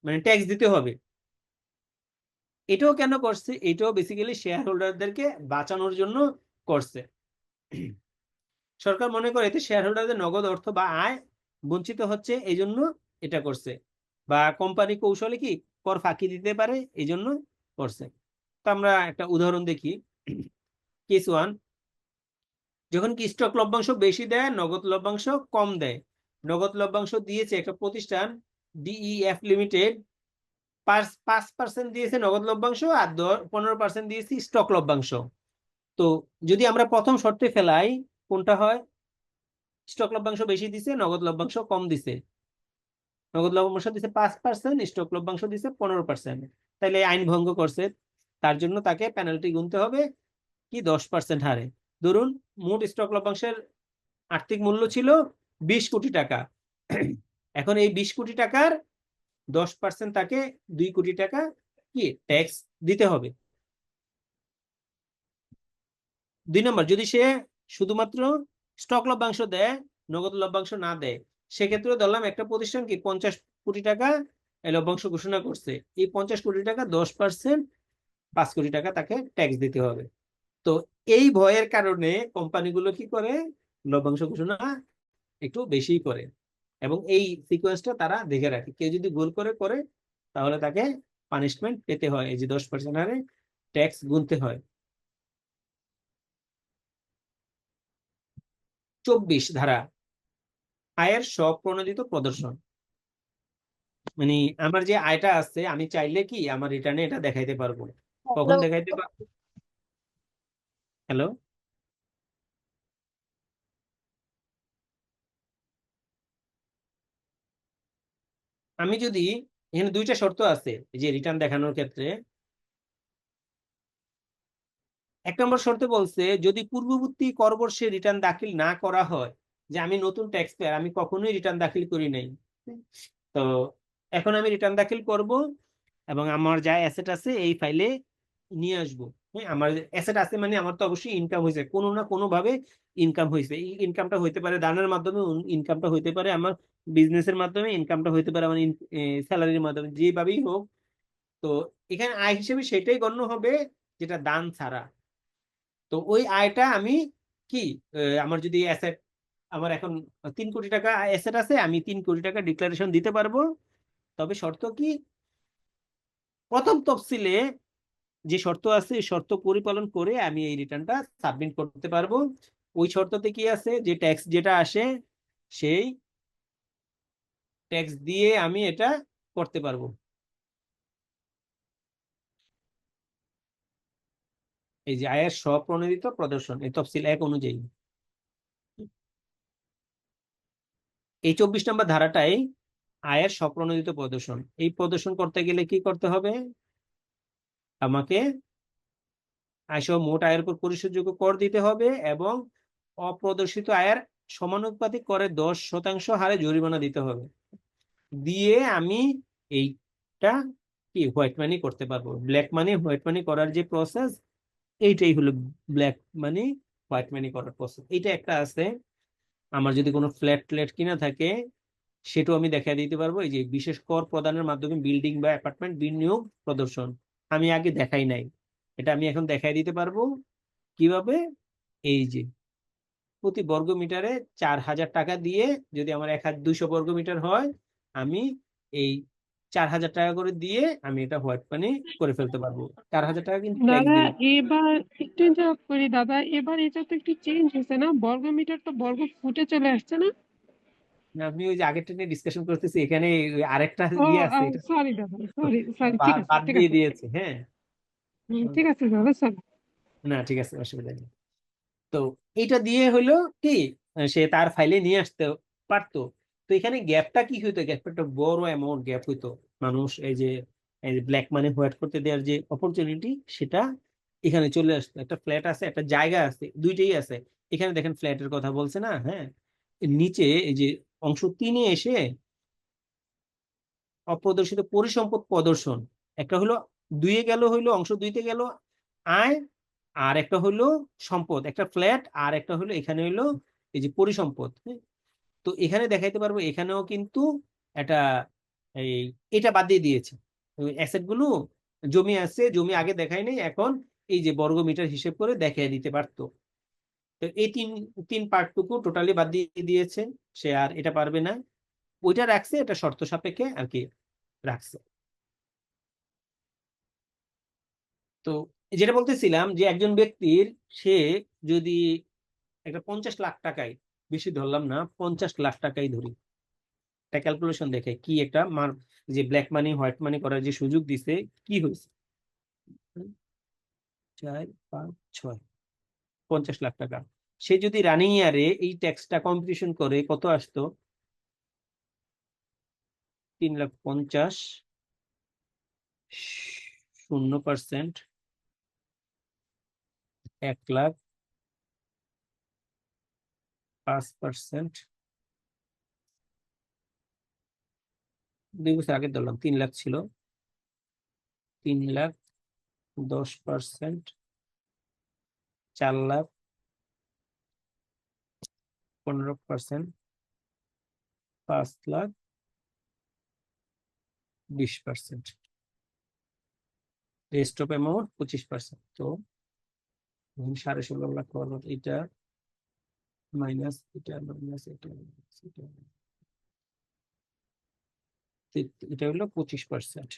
মানে ট্যাক্স দিতে হবে। এটাও কেন করছে? এটাও বেসিক্যালি শেয়ার হোল্ডারদেরকে বাঁচানোর জন্য করছে। সরকার মনে করে এতে শেয়ার হোল্ডারদের নগদ অর্থ বা আয় বঞ্চিত হচ্ছে, এই জন্য এটা করছে, বা কোম্পানি কৌশলে কি কর ফাঁকি দিতে পারে, এই জন্য করছে। তো আমরা একটা উদাহরণ দেখি। কেস 1, যখন কি স্টক লভ্যাংশ বেশি দেয়, নগদ লভ্যাংশ কম দেয়। নগদ লভ্যাংশ দিয়েছে একটা প্রতিষ্ঠান ডিইএফ লিমিটেড, 5% দিয়েছে নগদ লভ্যাংশ, আর 15% দিয়েছে স্টক লভ্যাংশ। তো যদি আমরা প্রথম শর্তে ফেলাই, কোনটা হয়? স্টক লভ্যাংশ বেশি দিছে, নগদ লভ্যাংশ কম দিছে। নগদ লভ্যাংশ দিছে 5%, স্টক লভ্যাংশ দিছে 15%, তাইলে আইন ভঙ্গ করছে, তার জন্য তাকে পেনাল্টি গুনতে হবে কি 10% হারে। ধরুন মোট স্টক লভ্যাংশের আর্থিক মূল্য ছিল 20 কোটি টাকা, এখন এই 20 কোটি টাকার 10% তাকে 2 কোটি টাকা কি ট্যাক্স দিতে হবে। 2 নম্বর, যদি সে শুধুমাত্র স্টক লভ্যাংশ দেয়, নগদ লভ্যাংশ না দেয়, সেক্ষেত্রে ধরলাম একটা প্রতিষ্ঠান কি 50 কোটি টাকা এই লভ্যাংশ ঘোষণা করছে, এই 50 কোটি টাকা 10% 5 কোটি টাকা তাকে ট্যাক্স দিতে হবে। তো এই ভয়ের কারণে কোম্পানিগুলো কি করে, লভ্যাংশ ঘোষণা একটু বেশি করে, এবং এই সিকোয়েন্সটা তারা দেখে রাখে। কেউ যদি ভুল করে তাহলে তাকে পানিশমেন্ট পেতে হয়, এই যে 10% হারে ট্যাক্স গুনতে হয়। 24 ধারা, আয়ের স্বপ্রণোদিত প্রদর্শন। মানে আমার যে আয়টা আছে, আমি চাইলে কি আমার রিটার্নে এটা দেখাইতে পারবো। কখন দেখাইতে পারবো? হ্যালো, আমি যদি এখানে 2টা শর্ত আছে এই যে রিটার্ন দেখানোর ক্ষেত্রে। 1 নম্বর শর্তে বলছে, যদি পূর্ববর্তী কর বর্ষে রিটার্ন দাখিল না করা হয়, যে আমি নতুন ট্যাক্স পেয়ার, আমি কখনোই রিটার্ন দাখিল করি নাই, তো এখন আমি রিটার্ন দাখিল করব এবং আমার যা অ্যাসেট আছে এই ফাইলে নিয়ে আসবো। হ্যাঁ, আমার অ্যাসেট আছে মানে আমার তো অবশ্যই ইনকাম হয়েছে, কোনো না কোনো ভাবে ইনকাম হয়েছে। এই ইনকামটা হইতে পারে দানের মাধ্যমে, ইনকামটা হইতে পারে আমার বিজনেসের মাধ্যমে, ইনকামটা হইতে পারে আমার স্যালারির মাধ্যমে, যেভাবেই হোক। তো এখানে আয় হিসেবে সেটাই গণ্য হবে যেটা দান ছাড়া। তো ওই আয়টা আমি কি আমার যদি অ্যাসেট, আমার এখন 3 কোটি টাকা অ্যাসেট আছে, আমি 3 কোটি টাকা ডিক্লারেশন দিতে পারবো। তবে শর্ত কি, প্রথম তফসিলে যে শর্ত আছে এই শর্ত পরিপালন করে আমি এই রিটার্নটা সাবমিট করতে পারবো। ওই শর্ততে কি আছে, যে ট্যাক্স যেটা আসে সেই ট্যাক্স দিয়ে আমি এটা করতে পারবো। এই যে আয়ের স্বপ্রণোদিত প্রদর্শন, এই তফসিল 1 অনুযায়ী। এই 24 নম্বর ধারাটাই আয়ের স্বপ্রণোদিত প্রদর্শন। এই প্রদর্শন করতে গেলে কি করতে হবে, আমাকে আয়সহ মোট আয়ের উপর পরিশোধযোগ্য কর দিতে হবে এবং অপ্রদর্শিত আয়ের সমানুপাতিক করে 10% হারে জরিমানা দিতে হবে। দিয়ে আমি এইটা কি হোয়াইট মানি করতে পারবো। ব্ল্যাক মানি হোয়াইট মানি করার যে প্রসেস, এইটাই হলো ব্ল্যাক মানি হোয়াইট মানি করার প্রসেস। এইটা একটা আছে। আমার যদি কোনো ফ্ল্যাট কিনা থাকে, সেটাও আমি দেখা দিতে পারবো। এই যে বিশেষ কর প্রদানের মাধ্যমে বিল্ডিং বা অ্যাপার্টমেন্ট বিনিয়োগ প্রদর্শন, আমি আগে দেখাই নাই, এটা আমি এখন দেখাই দিতে পারবো। কিভাবে, এই যে প্রতি বর্গ মিটারে 4000 টাকা দিয়ে, যদি আমার 1200 বর্গ মিটার হয়, আমি এই 4000 টাকা করে দিয়ে আমি এটা হোয়াইট মানি করে ফেলতে পারবো। 4000 টাকা কিন্তু ট্যাক্স দাদা দিবে। এবার একটু ইন্টারাপ্ট করি দাদা, এবার এটা তো একটু চেঞ্জ হয়েছে না, বর্গ মিটার তো বর্গ ফুটে চলে আসছে না? আপনি ওই যে আগেরটা নিয়ে ডিসকাশন করতেছি, এখানে ওই আরেকটা ও ইয়ে আছে, এটা সরি দাদা, সরি ঠিক আছে বাদ ঠিক দিয়ে আছে দিয়েছে। হ্যাঁ, ঠিক আছে দাদা, সরি। না ঠিক আছে, অসুবিধা নেই। তো এটা দিয়ে হলো কি, সে তার ফাইলে নিয়ে আসতে পারতো। তো এখানে গ্যাপটা কি হইতো, গ্যাপটা একটা বড় অ্যামাউন্ট গ্যাপ হইতো। মানুষ এই যে ব্ল্যাক মানি হোয়াইট করতে দেওয়ার যে অপরচুনিটি, সেটা এখানে চলে আসতো। একটা ফ্ল্যাট আছে, একটা জায়গা আছে, দুইটাই আছে। এখানে দেখেন ফ্ল্যাটের কথা বলছে না, হ্যাঁ, এর নিচে এই যে অংশ 3-এ এসে অপ্রদর্শিত পরিসম্পদ প্রদর্শন, একটা হলো 2-এ গেল, হইলো অংশ 2-তে গেল আয়, আর একটা হলো সম্পদ, একটা ফ্ল্যাট, আর একটা হলো এখানে হলো এই যে পরিসম্পদ। হ্যাঁ? তো এখানে দেখাইতে পারবো, এখানেও কিন্তু এটা এই এটা বাদ দিয়ে দিয়েছে। অ্যাসেট গুলো জমি আছে, জমি আগে দেখাই নাই, এখন এই যে বর্গ মিটার হিসেব করে দেখাই দিতে পারতো। তো এই তিন তিন পার্টটুকু টোটালি বাদ দিয়ে দিয়েছে, সে আর এটা পারবে না। ওইটা রাখছে, এটা শর্ত সাপেক্ষে আর কি রাখছে। তো যেটা বলতেছিলাম, যে একজন ব্যক্তির, সে যদি একটা 50 লাখ টাকায়, বেশি ধরলাম না, 50 লাখ টাকাই ধরি, একটা ক্যালকুলেশন দেখে কি একটা যে ব্ল্যাক মানি হোয়াইট মানি করার যে সুযোগ দিছে, কি হয়েছে, 4, 5, 6, 50 লাখ টাকা। সে যদি রানিং ইয়ারে এই ট্যাক্সটা কম্পিটিশন করে, কত আসতো? 3,50,000 0%, 1,00,000 5%, 2 বছর আগে ধরলাম 3,00,000 ছিল, 3,00,000 10%, 4,00,000 15%, 5,00,000 20%, রেস্ট অফ অ্যামাউন্ট 25%। তো 16.5 লাখ হলো এটা মাইনাস এটা মাইনাস এটা minus এটা এটা হলো 25%।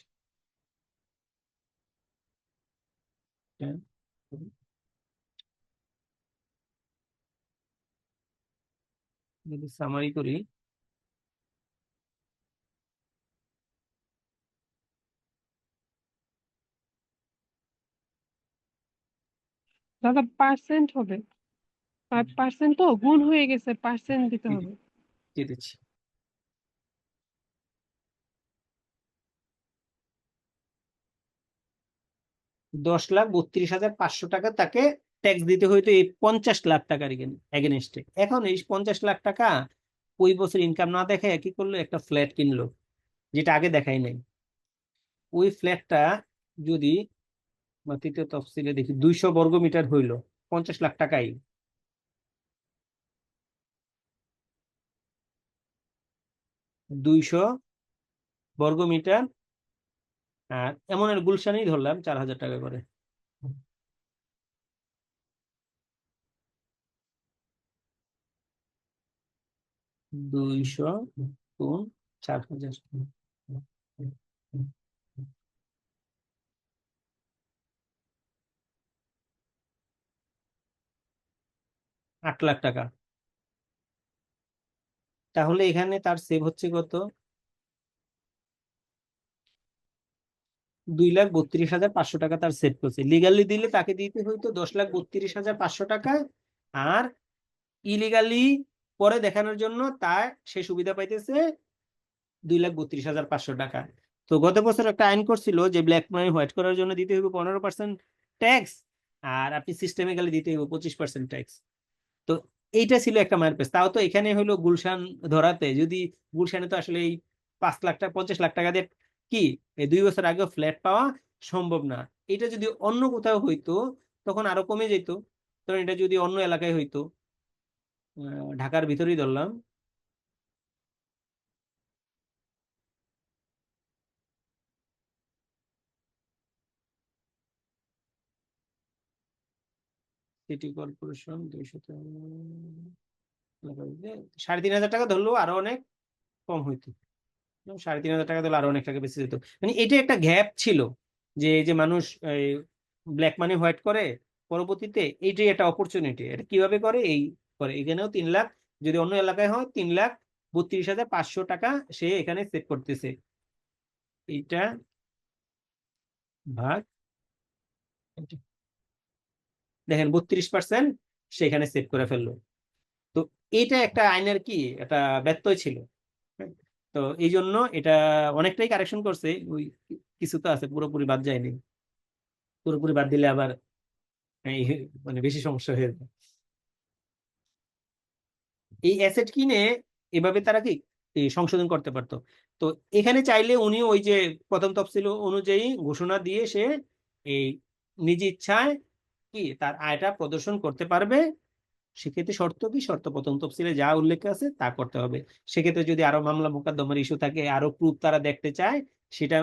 যদি সামারি করি, দাদা পার্সেন্ট হবে, 5% তো গুণ হয়ে গেছে, পার্সেন্ট দিতে হবে। দিয়ে দিচ্ছি। $10,32,500 তাকে ট্যাক্স দিতে হইতো এই 50 লাখ টাকার এগেনস্টে। এখন এই 50 লাখ টাকা ওই বছর ইনকাম না দেখে কি করলো, একটা ফ্ল্যাট কিনলো যেটা আগে দেখাই নাই। ওই ফ্ল্যাটটা যদি তৃতীয় তফসিলে দেখি 200 বর্গমিটার হইলো 50 লাখ টাকাই। দুইশো বর্গমিটার, আর এমন গুলশানেই ধরলাম 4,000 টাকা করে। দুইশো গুণ 4,000, 8 লাখ টাকা। তাহলে এখানে তার সেভ হচ্ছে কত, 2,32,500 টাকা তার সেভ করছে। লিগালি দিলে তাকে দিতে হইতো 10,32,500 টাকা, আর ইলিগালি পরে দেখানোর জন্য তার সে সুবিধা পাইতেছে 2,32,500 টাকা। তো গত বছর একটা আইন করছিল যে ব্ল্যাক মানি হোয়াইট করার জন্য দিতে হবে 15% ট্যাক্স, আর আপনি সিস্টেমিক্যালি দিতে হবে 25% ট্যাক্স। তো এইটা ছিল একটা মায়ের পেস। তাও তো এখানে হলো গুলশান ধরাতে, যদি গুলশানে তো আসলে এই 5 লাখ টাকা 50 লাখ টাকা দিয়ে কি এই 2 বছর আগে ফ্ল্যাট পাওয়া সম্ভব না। এটা যদি অন্য কোথাও হইতো তখন আরো কমে যেত। কারণ এটা যদি অন্য এলাকায় হইতো, ঢাকার ভিতরেই ধরলাম, সিটি কর্পোরেশন 3,500 টাকা ধরলেও আরো অনেক কম হইতো। 3,500 টাকা ধরলে আরো অনেক টাকা বেশি যেত। মানে এটা একটা গ্যাপ ছিল যে যে মানুষ ব্ল্যাক মানি হোয়াইট করে পরবর্তীতে, এইটাই একটা অপরচুনিটি। এটা কিভাবে করে, এই করে এখানেও 3 লাখ, যদি অন্য এলাকায় হয় 3,32,500 টাকা সে এখানে সেভ করতেছে। এইটা ভাগ দেখেন 32% সেখানে সেভ করে ফেললো। তো এটা একটা আইনের কি একটা ব্যত্যয় ছিল। তো এই জন্য এটা অনেকটাই কারেকশন করছে, ওই কিছু তো আছে পুরোপুরি বাদ যায়নি। পুরোপুরি বাদ দিলে আবার মানে বেশি সমস্যা হয়ে যাবে। এই অ্যাসেট কিনে এভাবে তারা কি সংশোধন করতে পারতো। তো এখানে চাইলে উনি ওই যে প্রথম তফসিল অনুযায়ী ঘোষণা দিয়ে সে এই নিজ ইচ্ছায় কি তার আয়টা প্রদর্শন করতে পারবে। সেক্ষেত্রে শর্ত কি, শর্ত প্রথম তফসিলে যা উল্লেখ আছে তা করতে হবে। সেক্ষেত্রে যদি আরো মামলা মোকদ্দমার ইস্যু থাকে, আরো প্রুফ তারা দেখতে চায়, সেটা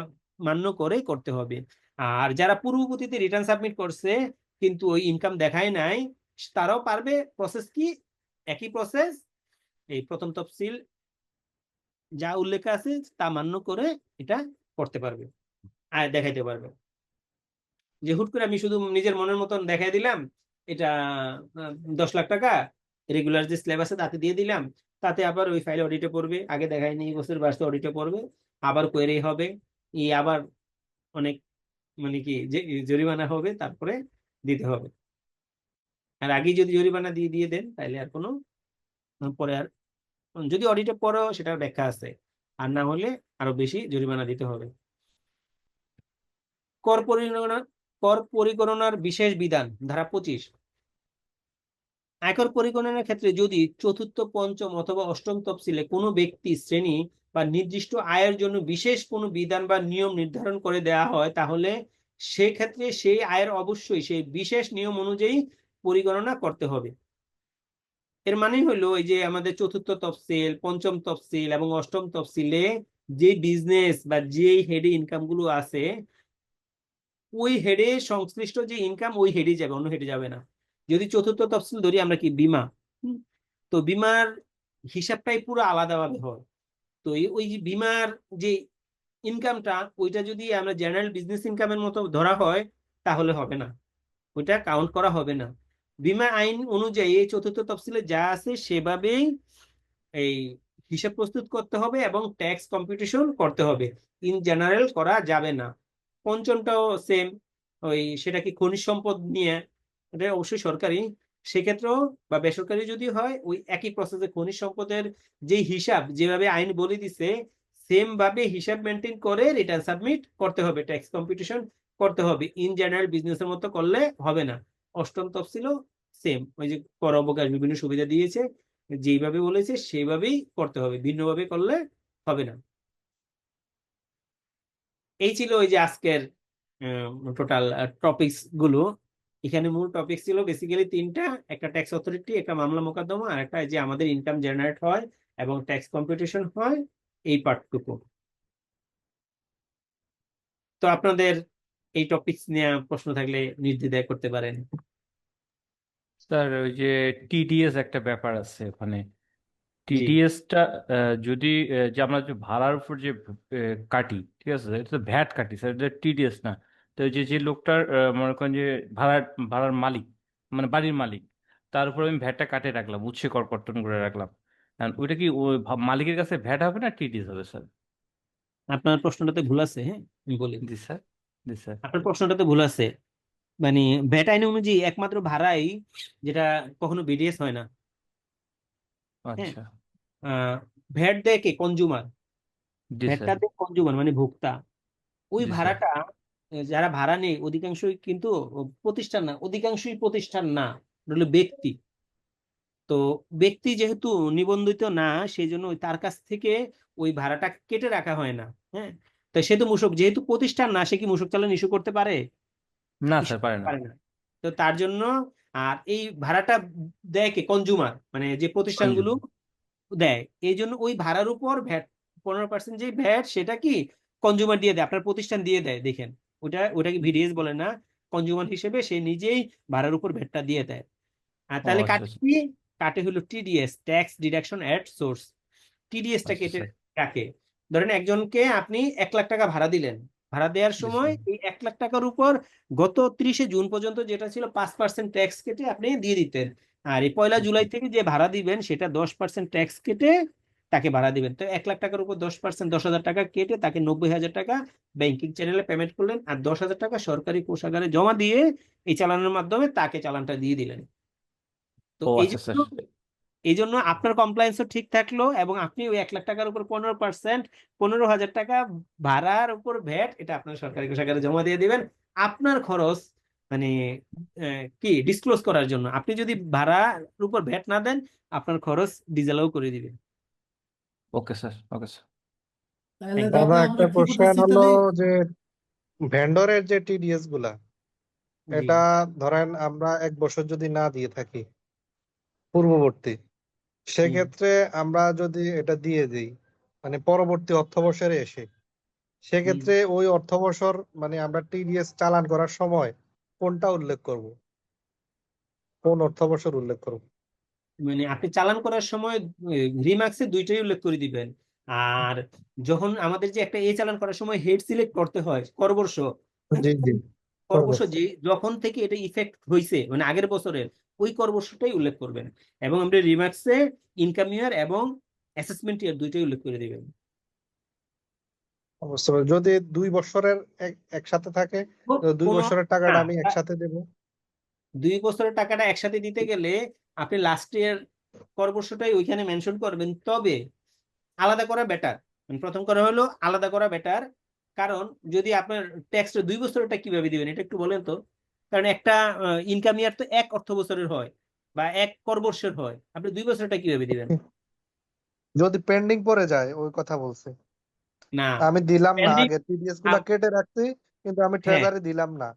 মান্য করে করতে হবে। আর যারা পূর্ববর্তীতে রিটার্ন সাবমিট করছে কিন্তু ওই ইনকাম দেখায় নাই, তারাও পারবে। প্রসেস কি, একই প্রসেস, এই প্রথম তফসিল যা উল্লেখ আছে তা মান্য করে এটা করতে পারবে, আয় দেখাইতে পারবে। যে হুট করে আমি শুধু নিজের মনের মতন দেখাই দিলাম এটা 10 লাখ টাকা, রেগুলার যে স্ল্যাব আছে তাতে দিয়ে দিলাম, তাতে আবার ওই ফাইল অডিটে পড়বে, আগে দেখায়নি এই বছর বার্ষে অডিটে পড়বে, আবার কোয়েরি হবে, আবার অনেক মানে কি যে জরিমানা হবে, তারপরে দিতে হবে। আর আগে যদি জরিমানা দিয়ে দিয়ে দেন তাহলে আর কোনো পরে আর যদি অডিটে পড়ো সেটার ব্যাখ্যা আছে। আর না হলে আরো বেশি জরিমানা দিতে হবে। কর পরিগণনার বিশেষ বিধান ধারা 25। আয়কর পরিগণনার ক্ষেত্রে যদি চতুর্থ, পঞ্চম অথবা অষ্টম তফসিলে কোনো ব্যক্তি, শ্রেণী বা নির্দিষ্ট আয়ের জন্য বিশেষ কোনো বিধান বা নিয়ম নির্ধারণ করে দেওয়া হয়, তাহলে সেক্ষেত্রে সেই আয়ের অবশ্যই সেই বিশেষ নিয়ম অনুযায়ী পরিগণনা করতে হবে। এর মানে হলো এই যে আমাদের চতুর্থ তফসিল, পঞ্চম তফসিল এবং অষ্টম তফসিলে যে বিজনেস বা যে হেডে ইনকাম গুলো আছে, ওই হেডে সংশ্লিষ্ট যে ইনকাম ওই হেডে যাবে, অন্য হেডে যাবে না। যদি চতুর্থ তফসিল ধরি আমরা কি বীমা, তো বীমার হিসাবটাই পুরো আলাদাভাবে হয়। তো ওই যে বীমার যে ইনকামটা, ওইটা যদি আমরা জেনারেল বিজনেস ইনকামের মতো ধরা হয় তাহলে হবে না, ওইটা কাউন্ট করা হবে না। বীমা আইন অনুযায়ী এই চতুর্থ তফসিলে যা আছে সেভাবেই এই হিসাব প্রস্তুত করতে হবে এবং ট্যাক্স কম্পিটিশন করতে হবে, ইন জেনারেল করা যাবে না। পঞ্চমটাও সেম, ওই সেটা কি খনিজ সম্পদ নিয়ে, এটা অবশ্যই সরকারি, সেক্ষেত্রেও বা বেসরকারি যদি হয় ওই একই প্রসেসে খনিজ সম্পদের যে হিসাব যেভাবে আইন বলে দিছে সেম ভাবে হিসাব মেনটেন করে রিটার্ন সাবমিট করতে হবে, ট্যাক্স কম্পিটিশন করতে হবে। ইন জেনারেল বিজনেসের মতো করলে হবে না। অষ্টম তফসিলও সেম, ওই যে কর অবকাশ বিভিন্ন সুবিধা দিয়েছে, যেইভাবে বলেছে সেইভাবেই করতে হবে, ভিন্নভাবে করলে হবে না। এই ছিল ওই যে আজকের টোটাল টপিকস গুলো। এখানে মূল টপিক ছিল বেসিক্যালি তিনটা, একটা ট্যাক্স অথরিটি, একটা মামলা মোকদ্দমা, আর একটা যে আমাদের ইনকাম জেনারেট হয় এবং ট্যাক্স কম্পিটিশন হয়, এই পার্টটুকু। তো আপনাদের এই টপিকস নিয়ে প্রশ্ন থাকলে নির্দ্বিধায় করতে পারেন। স্যার ওই যে টিডিএস একটা ব্যাপার আছে ওখানে, জি টিডিএসটা যদি যে আমরা যে ভাড়ার উপর যে কাটি, ঠিক আছে, এটা তো ভ্যাট কাটি স্যার, এটা টিডিএস না। তো ওই যে যে লোকটার মনে করেন যে ভাড়ার ভাড়ার মালিক, মানে বাড়ির মালিক, তার উপর আমি ভ্যাটটা কাটে রাখলাম, উচ্ছে কর কর্তন করে রাখলাম, আর ওইটা কি ওই মালিকের কাছে ভ্যাট হবে না টিডিএস হবে স্যার? আপনার প্রশ্নটাতে ভুল আছে, হ্যাঁ আমি বলি। জি স্যার, জি স্যার। আপনার প্রশ্নটাতে ভুল আছে, মানে ভ্যাট আইন অনুযায়ী একমাত্র ভাড়াই যেটা কখনো বিডিএস হয় না। হ্যাঁ, আচ্ছা। ভ্যাট দেয় কে? কনজুমার। জি স্যার। ভ্যাটটা দেয় কনজুমার মানে ভোক্তা। ওই জি স্যার। ভাড়াটা যারা ভাড়া নেই অধিকাংশই কিন্তু প্রতিষ্ঠান না, অধিকাংশই প্রতিষ্ঠান না, হলো ব্যক্তি। তো ব্যক্তি যেহেতু নিবন্ধিত না, সেই জন্য তার কাছ থেকে ওই ভাড়াটা কেটে রাখা হয় না। হ্যাঁ, তো সে তো মূসক, যেহেতু প্রতিষ্ঠান না, সে কি মূসক চালান ইস্যু করতে পারে? না ইস্যু স্যার, পারে করতে না। পারে না। তো তার জন্য, আর এই ভাড়াটা দেয় কে? কনজুমার, মানে যে প্রতিষ্ঠানগুলো কনজিউমার। দেয়। এই জন্য ওই ভাড়ার উপর ভ্যাট 15% যে ভ্যাট, সেটা কি কনজুমার দিয়ে দেয়, আপনার প্রতিষ্ঠান দিয়ে দেয়। দেখেন, ওটাকে ভিডিএস বলে না, কনজুমার হিসেবে সে নিজেই ভাড়ার উপর ভ্যাটটা দিয়ে দেয়। আর ও তাহলে আচ্ছা কাটে আচ্ছা। কি? কাটে হলো TDS, tax deduction at source. টিডিএসটা আচ্ছা কেটে স্যার। রাখে। ধরেন একজনকে আপনি 1 লাখ টাকা ভাড়া দিলেন, ভাড়া দেওয়ার জি সময় স্যার। এই 1 লাখ টাকার উপর গত 30শে জুন পর্যন্ত যেটা ছিল 5% ট্যাক্স কেটে আপনি দিয়ে দিতেন। আর এই 1 জুলাই থেকে যে ভাড়া দিবেন সেটা 10% ট্যাক্স কেটে তাকে ভাড়া দিবেন। তো 1 লাখ টাকার উপর 10%, 10,000 টাকা কেটে তাকে 90,000 টাকা ব্যাংকিং চ্যানেলে পেমেন্ট করলেন, আর 10,000 টাকা সরকারি কোষাগারে জমা দিয়ে এই চালানের মাধ্যমে তাকে চালানটা দিয়ে দিলেন। তো ও এই আচ্ছা জন্য স্যার। এই জন্য আপনার কমপ্লায়েন্সও ঠিক থাকলো, এবং আপনি ওই 1 লাখ টাকার উপর 15%, 15,000 টাকা ভাড়ার উপর ভ্যাট, এটা আপনার সরকারি কোষাগারে জমা দিয়ে দিবেন। আপনার খরচ মানে কি ডিসক্লোজ করার জন্য, আপনি যদি ভাড়ার উপর ভ্যাট না দেন আপনার খরচ ডিজেলাও করে দিবে। Okay sir, okay sir. তাহলে Thank you. দাদা দাদা আমরা একটা কি কোশ্চেন করতেছি হলো তাহলে? যে ভেন্ডরের যে টিডিএস গুলা, জি এটা ধরেন আমরা 1 বছর যদি না দিয়ে থাকি পূর্ববর্তী, হুম সেক্ষেত্রে আমরা যদি এটা দিয়ে দিই মানে পরবর্তী অর্থবর্ষে এসে, হুম। সেক্ষেত্রে ওই অর্থবর্ষর মানে আমরা টিডিএস চালান করার সময় কোনটা উল্লেখ করব, কোন অর্থবর্ষের উল্লেখ করব? মানে আপনি চালান করার সময় রিমার্কসে দুইটাই উল্লেখ করে দিবেন। আর যখন আমাদের যে একটা চালান করার সময় হেড সিলেক্ট করতে হয় করবর্ষ, জি জি, করবর্ষ যে যখন থেকে এটা ইফেক্ট হয়েছে মানে আগের বছরের, ওই করবর্ষটাই উল্লেখ করবেন। এবং আমরা রিমার্কসে ইনকাম ইয়ার এবং অ্যাসেসমেন্ট ইয়ার দুইটাই উল্লেখ করে দিবেন। অবশ্যই। যদি 2 বছরের একসাথে থাকে, দুই কোনো বছরের না, টাকাটা আমি একসাথে দেব। 2 বছরের টাকাটা একসাথে দিতে গেলে আপনি লাস্ট ইয়ার করবর্ষটাই ওইখানে মেনশন করবেন, তবে আলাদা করা বেটার। মানে প্রথম করা হলো আলাদা করা বেটার, কারণ যদি আপনার ট্যাক্সটা 2 বছরটা কিভাবে দিবেন এটা একটু বলেন তো। কারণ একটা ইনকাম ইয়ার তো 1 অর্থ বছরের হয় বা 1 কর বর্ষের হয়, আপনি 2 বছরটা কিভাবে দিবেন? যদি পেন্ডিং পড়ে যায় ওই কথা বলছে, না, আমি দিলাম না, পেন্ডিং, আগে টিডিএস গুলা কেটে রাখছি কিন্তু আমি হ্যাঁ, ট্রেজারি দিলাম না।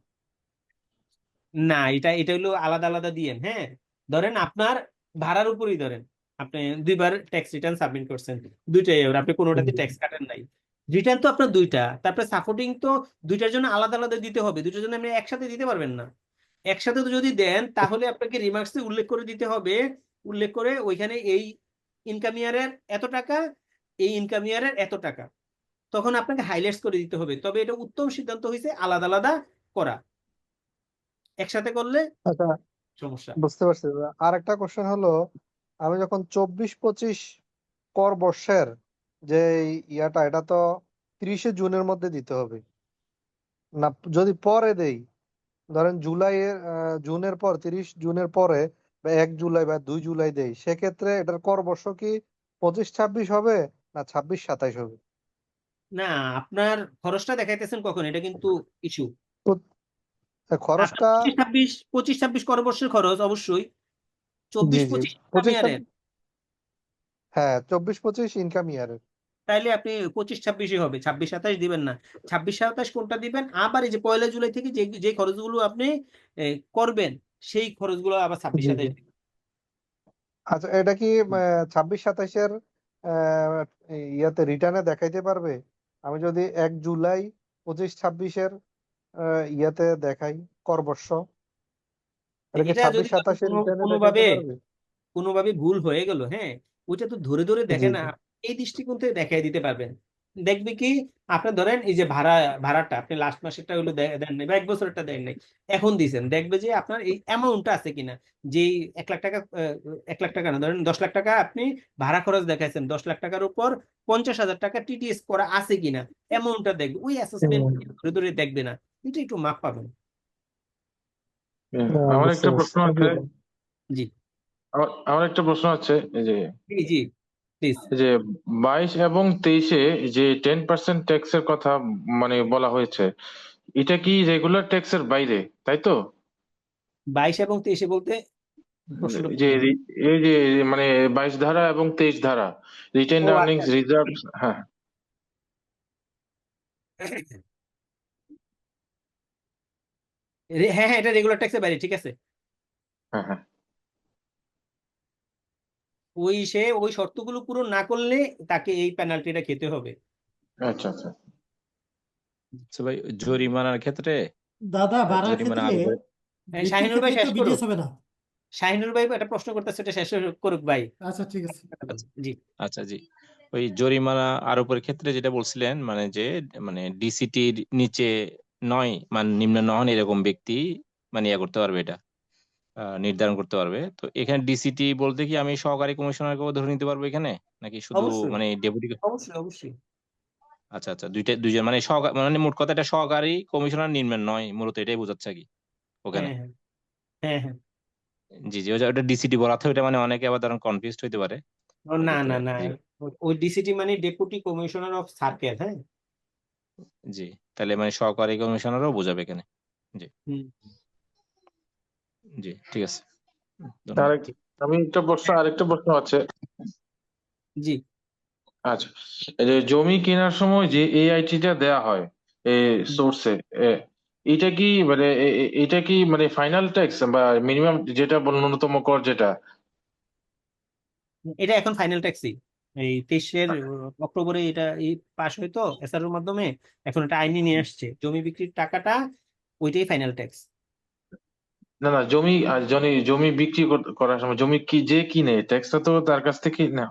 না, এটা হলো আলাদা আলাদা দিয়েন। হ্যাঁ, ধরেন আপনার ভাড়ার উপরই ধরেন আপনি 2বার ট্যাক্স রিটার্ন সাবমিট করছেন, দুইটাই, এবার আপনি কোনোটাতে ট্যাক্স কাটেন নাই, রিটার্ন তো আপনার 2টা, তারপরে সাপোর্টিং তো 2টার জন্য আলাদা আলাদা দিতে হবে, 2টার জন্য আপনি একসাথে দিতে পারবেন না। একসাথে তো যদি দেন তাহলে আপনাকে রিমার্কসে উল্লেখ করে দিতে হবে, উল্লেখ করে ওইখানে এই ইনকাম ইয়ারের এত টাকা, এই ইনকাম ইয়ারের এত টাকা, তখন আপনাকে হাইলাইটস করে দিতে হবে। তবে এটা উত্তম সিদ্ধান্ত হয়েছে আলাদা আলাদা করা, একসাথে করলে আচ্ছা, সমস্যা। বুঝতে পারছি। আর একটা কোশ্চেন হলো, আমি যখন 24-25 কর বর্ষের যে ইয়াটা, এটা তো 30শে জুনের মধ্যে দিতে হবে না? যদি পরে দেই, ধরেন জুনের পর 30 জুনের পরে বা 1 জুলাই বা 2 জুলাই দেই, সেক্ষেত্রে এটার কর বর্ষ কি 25-26 হবে না 26-27 হবে? না, আপনার খরচটা দেখাইতেছেন কখন, এটা কিন্তু ইস্যু। তো আপনার খরচটা 25-26 কর বর্ষের খরচ অবশ্যই, জি 24-25 ইনকাম 25 ইয়ারের, হ্যাঁ 24-25 ইনকাম ইয়ারের। তাইলে আপনি 25-26 হবে, 26-27 দিবেন না। 26-27 কোনটা দিবেন, আবার এই যে 1 জুলাই থেকে যে যে খরচগুলো আপনি করবেন সেই খরচগুলো আবার জি জি 26-27 দিবেন। আচ্ছা, এটা কি 26-27-এর ইয়াতে রিটার্নে দেখাইতে পারবে? আমি যদি 1 জুলাই 25-26-এর ইয়াতে দেখাই কর বর্ষ, এটা কি এটা যদি 26-27-এর রিটার্নে দেখাইতে কোনোভাবে পারবে? কোনোভাবে ভুল হয়ে গেল, হ্যাঁ, ওইটা তো ধরে ধরে জি দেখে না, জি এই দৃষ্টিকোণ থেকে দেখাই দিতে পারবেন। দেখবে কি, আপনার ধরেন এই যে ভাড়াটা আপনি লাস্ট মাসেরটা হলো দেন নাই বা 1 বছরেরটা দেন নাই, এখন দিয়েছেন, দেখবে যে আপনার এই অ্যামাউন্টটা আছে কিনা, যে 1 লাখ টাকা, 1 লাখ টাকা না, ধরেন 10 লাখ টাকা আপনি ভাড়া খরচ দেখাইছেন, 10 লাখ টাকার উপর 50,000 টাকা টিটিএস করা আছে কিনা, অ্যামাউন্টটা দেখবে, ওই অ্যাসেসমেন্ট ধরে ধরে দেখবে না, এটা একটু মাপ পাবেন। আমার বুঝতে একটা পারছি। প্রশ্ন থ্যাংক আছে, ইউ। জি আমার একটা প্রশ্ন আছে, এই যে জি জি প্লিজ। এই যে 22 এবং 23-এ যে 10% ট্যাক্সের কথা মানে বলা হয়েছে, এটা কি রেগুলার ট্যাক্সের বাইরে, তাই তো? 22 এবং 23 বলতে প্রশ্নটা যে বুঝলাম না। এই যে মানে 22 ধারা এবং 23 ধারা, রিটেইন ও আর্নিংস আচ্ছা, রিজার্ভ, হ্যাঁ হ্যাঁ হ্যাঁ, এটা রেগুলার ট্যাক্সের বাইরে, ঠিক আছে। হ্যাঁ হ্যাঁ ওই শর্তগুলো পূরণ না করলে তাকে এই পেনাল্টিটা খেতে হবে। আচ্ছা আচ্ছা। আচ্ছা ভাই, জরিমানার ক্ষেত্রে দাদা ভাড়ার জরিমানা ক্ষেত্রে আরো করে- হ্যাঁ, বৃত্তির শাহিনুর ভাই ক্ষেত্রে তো শেষ করুক, বিডিএস হবে না। শাহিনুর ভাই একটা প্রশ্ন করতেছে, এটা শেষ করুক ভাই। আচ্ছা ঠিক আছে। জি আচ্ছা জি, ওই জরিমানা আরোপের ক্ষেত্রে যেটা বলছিলেন, মানে যে মানে ডিসিটির নিচে নয় মানে নিম্ন নন এরকম ব্যক্তি মানে ইয়ে করতে পারবে, এটা নির্ধারণ করতে পারবে। তো এখানে ডিসিটি বলতে কি আমি সহকারী কমিশনারকেও ধরে নিতে পারবো এখানে, নাকি শুধু অবশ্যই মানে ডেপুটি? অবশ্যই অবশ্যই। আচ্ছা আচ্ছা, দুইজন মানে সহকারী, মানে মোট কথা এটা সহকারী কমিশনার নিম্ন নয়, মূলত এটাই বোঝাচ্ছে কি ওখানে? হ্যাঁ হ্যাঁ হ্যাঁ হ্যাঁ। জি জি, ওটা ডিসিটি বলা তো, এটা মানে অনেকে আবার ধরেন কনফিউজড হইতে পারে ও না এক্ষেত্রে। না না, ওই ডিসিটি মানে ডেপুটি কমিশনার অফ সার্কেল। হ্যাঁ জি, তাহলে মানে সহকারী কমিশনারও বোঝাবে এখানে। জি হুম, জি, ঠিক আছে, ধন্যবাদ। আমি আরেকটা প্রশ্ন আছে। জি আচ্ছা, এই যে জমি কেনার সময় যে এআইটিটা দেয়া হয় এই সোর্সে, এটা কি মানে এটা কি মানে ফাইনাল ট্যাক্স বা মিনিমাম যেটা ন্যূনতম কর যেটা? এটা এখন ফাইনাল ট্যাক্সই, এই 23-এর অক্টোবরে এটা এই পাশ হয়তো এসআরওর মাধ্যমে, এখন এটা আইনি নিয়ে আসছে, জমি বিক্রির টাকাটা ওইটাই ফাইনাল ট্যাক্স। না না, জমি বিক্রি করার সময় জমি কি যে কিনে ট্যাক্সটা তো তার কাছ থেকে না?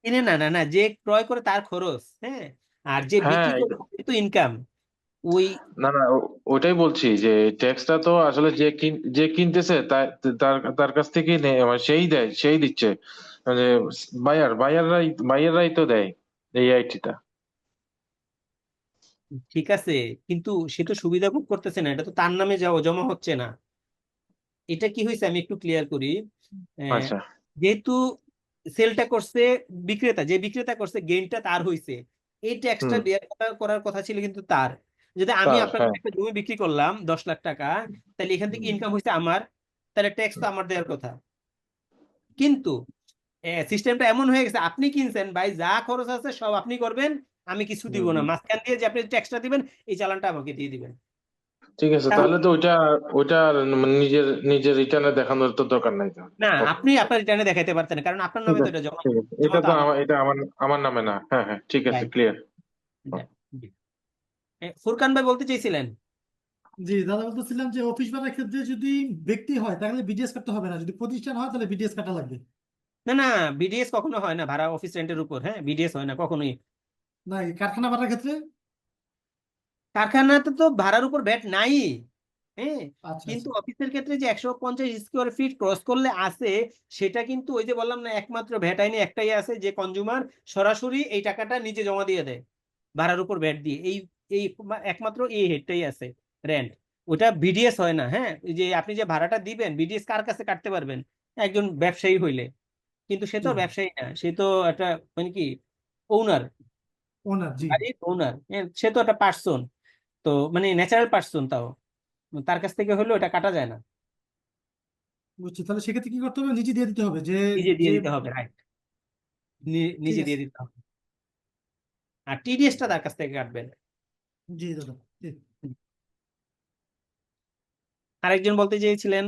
কিনে না না না, যে ক্রয় করে তার খরচ, হ্যাঁ, আর যে বিক্রি হ্যাঁ করে তার তো ইনকাম। ওই না না, ওটাই বলছি যে ট্যাক্সটা তো আসলে যে কিনতেছে তার তার কাছ থেকে মানে সেই দিচ্ছে, মানে বাইয়াররাই তো দেয় এই আইটিটা। ঠিক আছে, কিন্তু সে তো সুবিধা ভোগ করতেছে না, এটা তো তার নামে জমা হচ্ছে না। এটা কি হয়েছে আমি একটু ক্লিয়ার করি। আহ, আচ্ছা যেহেতু সেলটা করছে বিক্রেতা, যে বিক্রেতা করছে গেইনটা তার হইছে, এই ট্যাক্সটা হুম বের করার কথা ছিল কিন্তু তার। যদি আমি তার আপনার হ্যাঁ একটা জমি বিক্রি করলাম 10 লাখ টাকা, তাহলে এখান থেকে ইনকাম হয়েছে আমার, তাহলে ট্যাক্স তো আমার দেওয়ার কথা। কিন্তু সিস্টেমটা এমন হয়ে গেছে, আপনি কিনছেন ভাই, যা খরচ আছে সব আপনি করবেন, আমি কিছু দিব না, হুম। মাঝখান দিয়ে যে আপনি ট্যাক্সটা দিবেন এই চালানটা আমাকে দিয়ে দিবেন। ঠিক আছে, তাহলে তাহলে তো ওইটা ওইটা আর মানে নিজের নিজের রিটার্নে দেখানোর তো দরকার নাই তাহলে। না, ওকে, আপনি আপনার রিটার্নে দেখাইতে পারতেন, কারণ আপনার ঠিক নামে তো আছে এটা জমা, ঠিক আছে, জমা এটা তো তো আমার। আমার, এটা আমার আমার নামে না। হ্যাঁ হ্যাঁ ঠিক আছে, রাইট। ক্লিয়ার। ফুরকান ভাই বলতে চাইছিলেন? জি দাদা বলতেছিলাম যে অফিস ভাড়ার ক্ষেত্রে যদি ব্যক্তি হয় তাহলে বিডিএস কাটতে হবে না, যদি প্রতিষ্ঠান হয় তাহলে বিডিএস কাটা লাগবে। না না, বিডিএস কখনো হয় না ভাড়া অফিস রেন্টের উপর, হ্যাঁ বিডিএস হয় না কখনোই। না এই কারখানা ভাড়ার ক্ষেত্রে। কারখানাতে তো ভাড়ার উপর ভ্যাট নাই, হ্যাঁ। আচ্ছা কিন্তু আচ্ছা। অফিসের ক্ষেত্রে যে 150 স্কোয়ার ফিট ক্রস করলে আছে, সেটা কিন্তু ওই যে বললাম না, একমাত্র ভ্যাট আইনে একটাই আছে, যে কনজিউমার সরাসরি এই টাকাটা নিজে জমা দিয়ে দেয় ভাড়ার উপর ভ্যাট দিয়ে, এই এই একমাত্র এই হেডটাই আছে, রেন্ট। ওটা বিডিএস হয় না, হ্যাঁ। এই যে আপনি যে ভাড়াটা দিবেন, বিডিএস কার কাছে কাটতে পারবেন? একজন ব্যবসায়ী হইলে, কিন্তু সে তো জি আর ব্যবসায়ী না, সে তো একটা মানে কি ওনার, ওনার, জি বাড়ির ওনার, সে তো একটা পার্সন, তো মানে ন্যাচারাল পার্সন, তাও তার কাছ থেকে হলেও এটা কাটা যায় না, বুঝছি। তাহলে সেক্ষেত্রে কি করতে হবে, নিজে দিয়ে দিতে হবে যে নিজে দিয়ে যে দিতে হবে, রাইট, ঠিক নিজে আছে। দিয়ে দিতে হবে। আর টিডিএসটা তার কাছ থেকে কাটবেন। জি দাদা ঠিক। আরেকজন বলতে চেয়েছিলেন,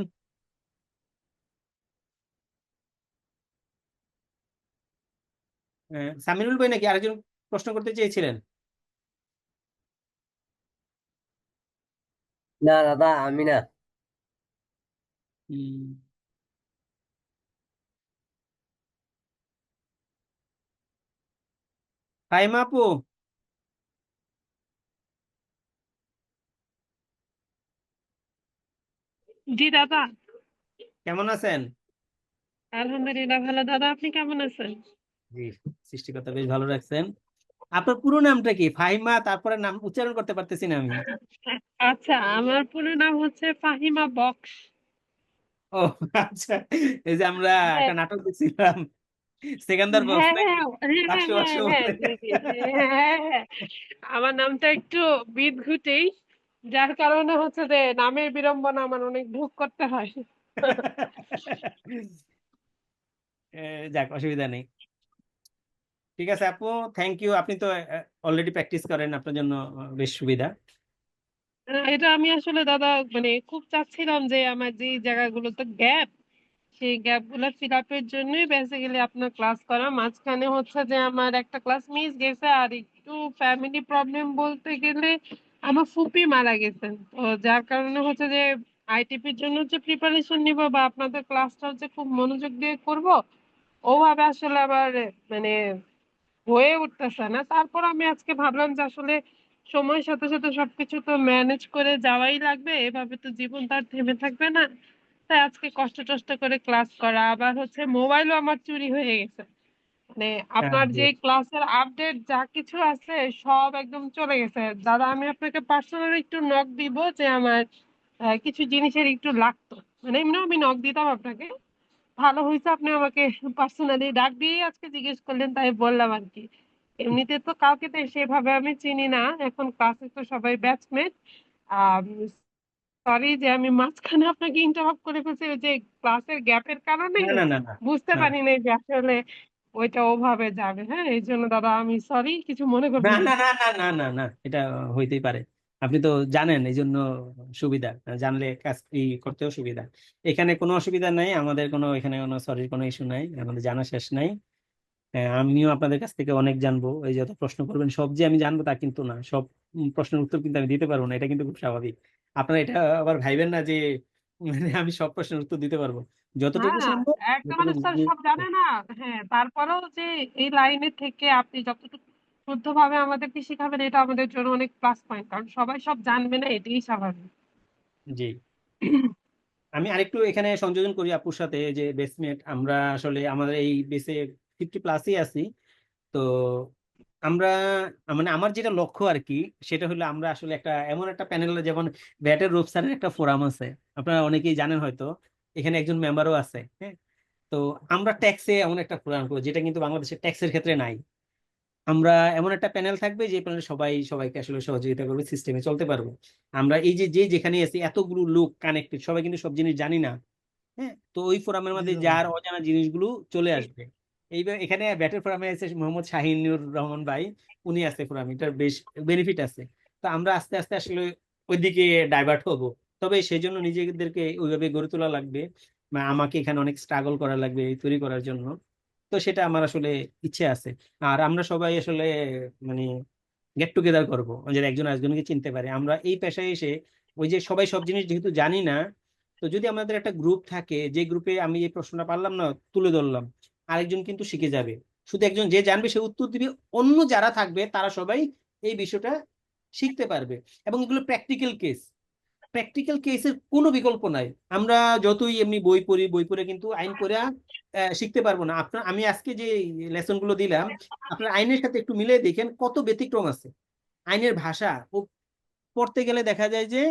সামিরুল ভাই নাকি আরেকজন প্রশ্ন করতে চেয়েছিলেন? না দাদা, আমি না। হুম, ফাহিমা আপু, জি দাদা, কেমন আছেন? আলহামদুলিল্লাহ ভালো। দাদা আপনি কেমন আছেন? জি, সৃষ্টিকর্তা বেশ ভালো রাখছেন। আপনার পুরো নামটা কি? ফাহিমা, তারপরে নাম উচ্চারণ করতে পারতেছি না আমি। আচ্ছা, আমার পুরো নাম হচ্ছে ফাহিমা বক্স। ও আচ্ছা, এই যে আমরা হ্যাঁ একটা নাটক দেখছিলাম, সেকান্দার বক্স হ্যাঁ নাকি, হ্যাঁ হ্যাঁ হ্যাঁ বাক্স বাক্স হ্যাঁ হ্যাঁ, বলে। জি জি জি, হ্যাঁ হ্যাঁ। আমার নামটা একটু বিদঘুটেই, যার কারণে হচ্ছে যে নামের বিড়ম্বনা আমার অনেক ভোগ করতে হয়। যাক, অসুবিধা নেই। ঠিক আছে আপু, থ্যাংক ইউ। আপনি তো অলরেডি প্র্যাকটিস করেন, আপনার জন্য বেশ সুবিধা। এটা আমি আসলে দাদা মানে খুব চাচ্ছিলাম যে আমার যে জায়গাগুলোতে গ্যাপ, সেই গ্যাপ গুলো ফিল আপের জন্যই বেসিক্যালি আপনার ক্লাস করা। মাঝখানে হচ্ছে যে আমার একটা ক্লাস মিস গেছে, আর একটু ফ্যামিলি প্রবলেম বলতে গেলে আমার ফুপি মারা গেছেন, তো যার কারণে হচ্ছে যে আইটিপির জন্য যে প্রিপারেশন নিব বা আপনাদের ক্লাসটা হচ্ছে খুব মনোযোগ দিয়ে করব, ওভাবে আসলে আবার মানে হয়ে উঠতেছে না। তারপর আমি আজকে ভাবলাম যে আসলে সময়ের সাথে সাথে সবকিছু তো ম্যানেজ করে যাওয়াই লাগবে, এভাবে তো জীবন তার থেমে থাকবে না। তাই আজকে কষ্ট টষ্ট করে ক্লাস করা, আবার হচ্ছে মোবাইলও আমার চুরি হয়ে গেছে। মানে আপনার যে ক্লাসের আপডেট যা কিছু আছে সব একদম চলে গেছে। দাদা আমি আপনাকে পার্সোনালি একটু নক দিব যে আমার কিছু জিনিসের একটু লাগতো, মানে এমনিও আমি নক দিতাম আপনাকে। ভালো হয়েছে আপনি আমাকে পার্সোনালি ডাক দিয়ে আজকে জিজ্ঞেস করলেন, তাই বললাম আর কি। এমনিতে তো কাউকে তো সেভাবে আমি চিনি না, এখন ক্লাসে তো সবাই ব্যাচমেট। আহ সরি যে আমি মাঝখানে আপনাকে ইন্টারাপ্ট করে ফেলছি, ওই যে ক্লাসের গ্যাপের কারণে না না না না বুঝতে না পারি নাই যে আসলে ওইটা ওভাবে যাবে। হ্যাঁ, এই জন্য দাদা আমি সরি, কিছু মনে না করবেন না। না না না না না না, এটা হইতেই পারে। আপনি তো জানেন, এই জন্য সুবিধা, জানলে কাজ করতেও সুবিধা। এখানে কোনো অসুবিধা নাই, আমাদের কোনো এখানে কোনো সরির কোনো ইস্যু নাই, আমাদের জানা শেষ নাই। আমিও আপনাদের কাছ থেকে অনেক জানবো, এই যত প্রশ্ন করবেন সব যে আমি জানবো তা কিন্তু না, সব প্রশ্নের উত্তর কিন্তু আমি দিতে পারবো না, এটা কিন্তু খুব স্বাভাবিক। আপনারা এটা আবার ভাইবেন না যে মানে আমি সব প্রশ্নের উত্তর দিতে পারবো, যতটুকু হ্যাঁ সম্ভব। একটা যতটুকু মানুষ তো আর সব জানে না। হ্যাঁ, তারপরেও যে এই লাইনে থেকে আপনি যতটুকু শুদ্ধভাবে আমাদেরকে শিখাবেন, এটা আমাদের জন্য অনেক প্লাস পয়েন্ট, কারণ সবাই সব জানবে না, এটাই স্বাভাবিক। জি, আমি আরেকটু এখানে সংযোজন করি আপুর সাথে, যে বেসমেট আমরা আসলে আমাদের এই বেসে 50+ আছি। তো আমরা মানে আমার যেটা লক্ষ্য আর কি, সেটা হলো আমরা আসলে একটা এমন একটা প্যানেল, যেমন ভ্যাটের রূপসারের একটা ফোরাম আছে, আপনারা অনেকেই জানেন হয়তো, এখানে একজন মেম্বারও আছে, হ্যাঁ। তো আমরা ট্যাক্সে এমন একটা প্রোগ্রাম করবো যেটা কিন্তু বাংলাদেশের ট্যাক্সের ক্ষেত্রে নাই। আমরা এমন একটা প্যানেল থাকবে যে প্যানেলে সবাই সবাইকে আসলে সহযোগিতা করবে, সিস্টেমে চলতে পারবো। আমরা এই যে যেখানে আছি এতগুলো লোক কানেক্টেড, সবাই কিন্তু সব জিনিস জানি না। হ্যাঁ, তো ওই ফোরামের মধ্যে যার অজানা জিনিসগুলো চলে আসবে। এইবার এখানে ব্যাটের ফোরামে আছে মোহাম্মদ শাহিনুর রহমান ভাই, উনি আছে ফোরামে, এটার বেশ বেনিফিট আছে। তো আমরা আস্তে আস্তে আসলে ওইদিকে ডাইভার্ট হবো। তবে সেই জন্য নিজেদেরকে ওইভাবে গড়ে তোলা লাগবে, আমাকে এখানে অনেক স্ট্রাগল করা লাগবে এই তৈরি করার জন্য। তো সেটা আমার আসলে ইচ্ছে আছে। আর আমরা সবাই আসলে মানে গেট টুগেদার করবো, যে একজন একজনকে চিনতে পারে। আমরা এই পেশায় এসে ওই যে সবাই সব জিনিস যেহেতু জানি না, তো যদি আমাদের একটা গ্রুপ থাকে, যে গ্রুপে আমি এই প্রশ্নটা পারলাম না তুলে ধরলাম, আরেকজন কিন্তু শিখে যাবে। শুধু একজন যে জানবে সে উত্তর দিবে, অন্য যারা থাকবে তারা সবাই এই বিষয়টা শিখতে পারবে। এবং এগুলো প্র্যাকটিক্যাল কেসের কোনো বিকল্প নাই। আমরা যতই এমনি বই পড়ি, বই পড়ে কিন্তু আইন পড়ে শিখতে পারবো না। আপনার আমি আজকে যে লেসন গুলো দিলাম, আপনার আইনের সাথে একটু মিলে দেখেন কত ব্যতিক্রম আছে। আইনের ভাষা ও পড়তে গেলে দেখা যায় যে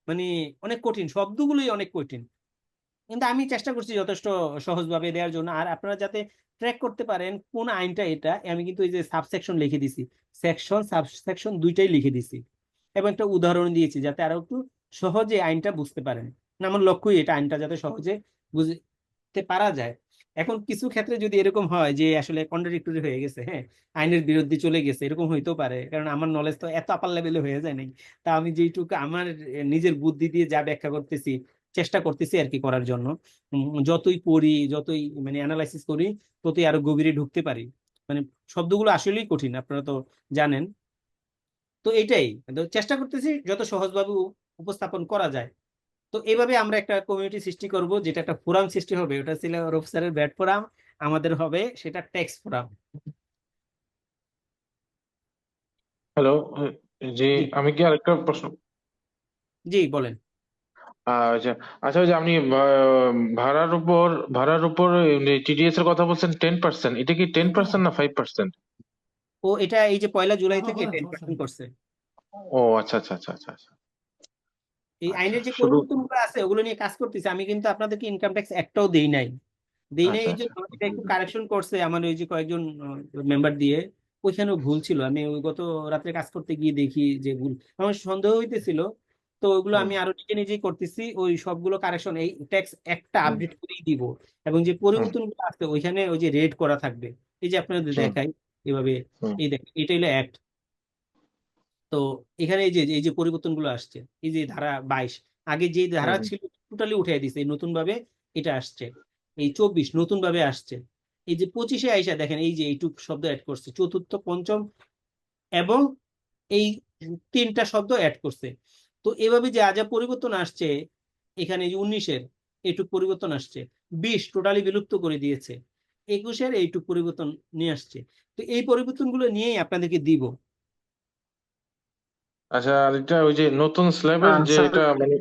মানে অনেক কঠিন, শব্দগুলোই অনেক কঠিন, কিন্তু আমি চেষ্টা করছি যথেষ্ট সহজভাবে দেওয়ার জন্য। আর আপনারা যাতে ট্র্যাক করতে পারেন কোন আইনটা এটা, আমি কিন্তু এই যে সাবসেকশন লিখে দিছি, সেকশন সাবসেকশন দুইটাই লিখে দিছি, এবং একটা উদাহরণ দিয়েছি যাতে আরো একটু সহজে আইনটা বুঝতে পারেন। না, আমার লক্ষ্যই এটা, আইনটা যাতে সহজে বুঝতে পারা যায়। এখন কিছু ক্ষেত্রে যদি এরকম হয় যে আসলে কন্ট্রাডিক্টরি হয়ে গেছে, হ্যাঁ, আইনের বিরুদ্ধে চলে গেছে, এরকম হইতেও পারে, কারণ আমার নলেজ তো এত আপার লেভেলে হয়ে যায় নাই। তা আমি যেইটুকু আমার নিজের বুদ্ধি দিয়ে যা ব্যাখ্যা করতেছি, চেষ্টা করতেছি আর কি করার জন্য। যতই পড়ি, যতই মানে অ্যানালাইসিস করি, ততই আরো গভীরে ঢুকতে পারি। মানে শব্দগুলো আসলেই কঠিন, আপনারা তো জানেন। তো এইটাই তো চেষ্টা করতেছি যত সহজভাবে উপস্থাপন করা যায়। তো এইভাবে আমরা একটা কমিউনিটি সৃষ্টি করব, যেটা একটা ফোরাম সৃষ্টি হবে। ওটা ছিল রূপ স্যারের ব্যাট ফোরাম, আমাদের হবে সেটা টেক্সট ফোরাম। হ্যালো, জি, জি আমি কি আরেকটা প্রশ্ন? জি বলেন। আচ্ছা, আচ্ছা, ওই যে আপনি ভাড়ার উপর টিডিএস এর কথা বলছেন 10%, এটা কি 10% না 5%? ও এটা এই যে 1 জুলাই থেকে 10% করছে। ও আচ্ছা, আচ্ছা, আচ্ছা, আচ্ছা, আচ্ছা, এই আচ্ছা, আইনের যে শুধু পরিবর্তনগুলো আছে ওগুলো নিয়ে কাজ করতেছি। আমি কিন্তু আপনাদেরকে ইনকাম ট্যাক্স একটাও দেই নাই আচ্ছা, এই আচ্ছা, জন্য এটা একটু কারেকশন করছে আমার ওই যে কয়েকজন মেম্বার দিয়ে। ওইখানেও ভুল ছিল, আমি ওই গত রাত্রে কাজ করতে গিয়ে দেখি যে ভুল, আমার সন্দেহ হইতেছিল। তো ওইগুলো হুম, আমি আরো নিজেই করতেছি, ওই সবগুলো কারেকশন এই ট্যাক্স একটা হুম, আপডেট করেই দিব। এবং যে হুম, পরিবর্তনগুলো আছে ওইখানে ওই যে রেড করা থাকবে, এই যে আপনাদের হুম, দেখাই এভাবে। হুম, এই দেখেন এটা হলো অ্যাক্ট। তো এখানে এই যে পরিবর্তনগুলো আসছে, এই যে ধারা 22, আগে যে ধারা হুম, হুম। ছিল টোটালি উঠাই দিছে, এই নতুন ভাবে এটা আসছে। এই 24 নতুন ভাবে আসছে। এই যে 25-এ আইসা দেখেন এই যে এইটুক শব্দ অ্যাড করছে, চতুর্থ, পঞ্চম এবং এই 3টা শব্দ অ্যাড করছে। তো এভাবে যে যা পরিবর্তন আসছে, এখানে যে 19-এর এইটুক পরিবর্তন আসছে, 20 টোটালি বিলুপ্ত করে দিয়েছে, 21-এর এইটুক পরিবর্তন নিয়ে আসছে। তো এই পরিবর্তনগুলো নিয়েই আপনাদেরকে দিব। আচ্ছা, আর এটা ওই যে নতুন স্ল্যাবের যে স্যার, এটা মানে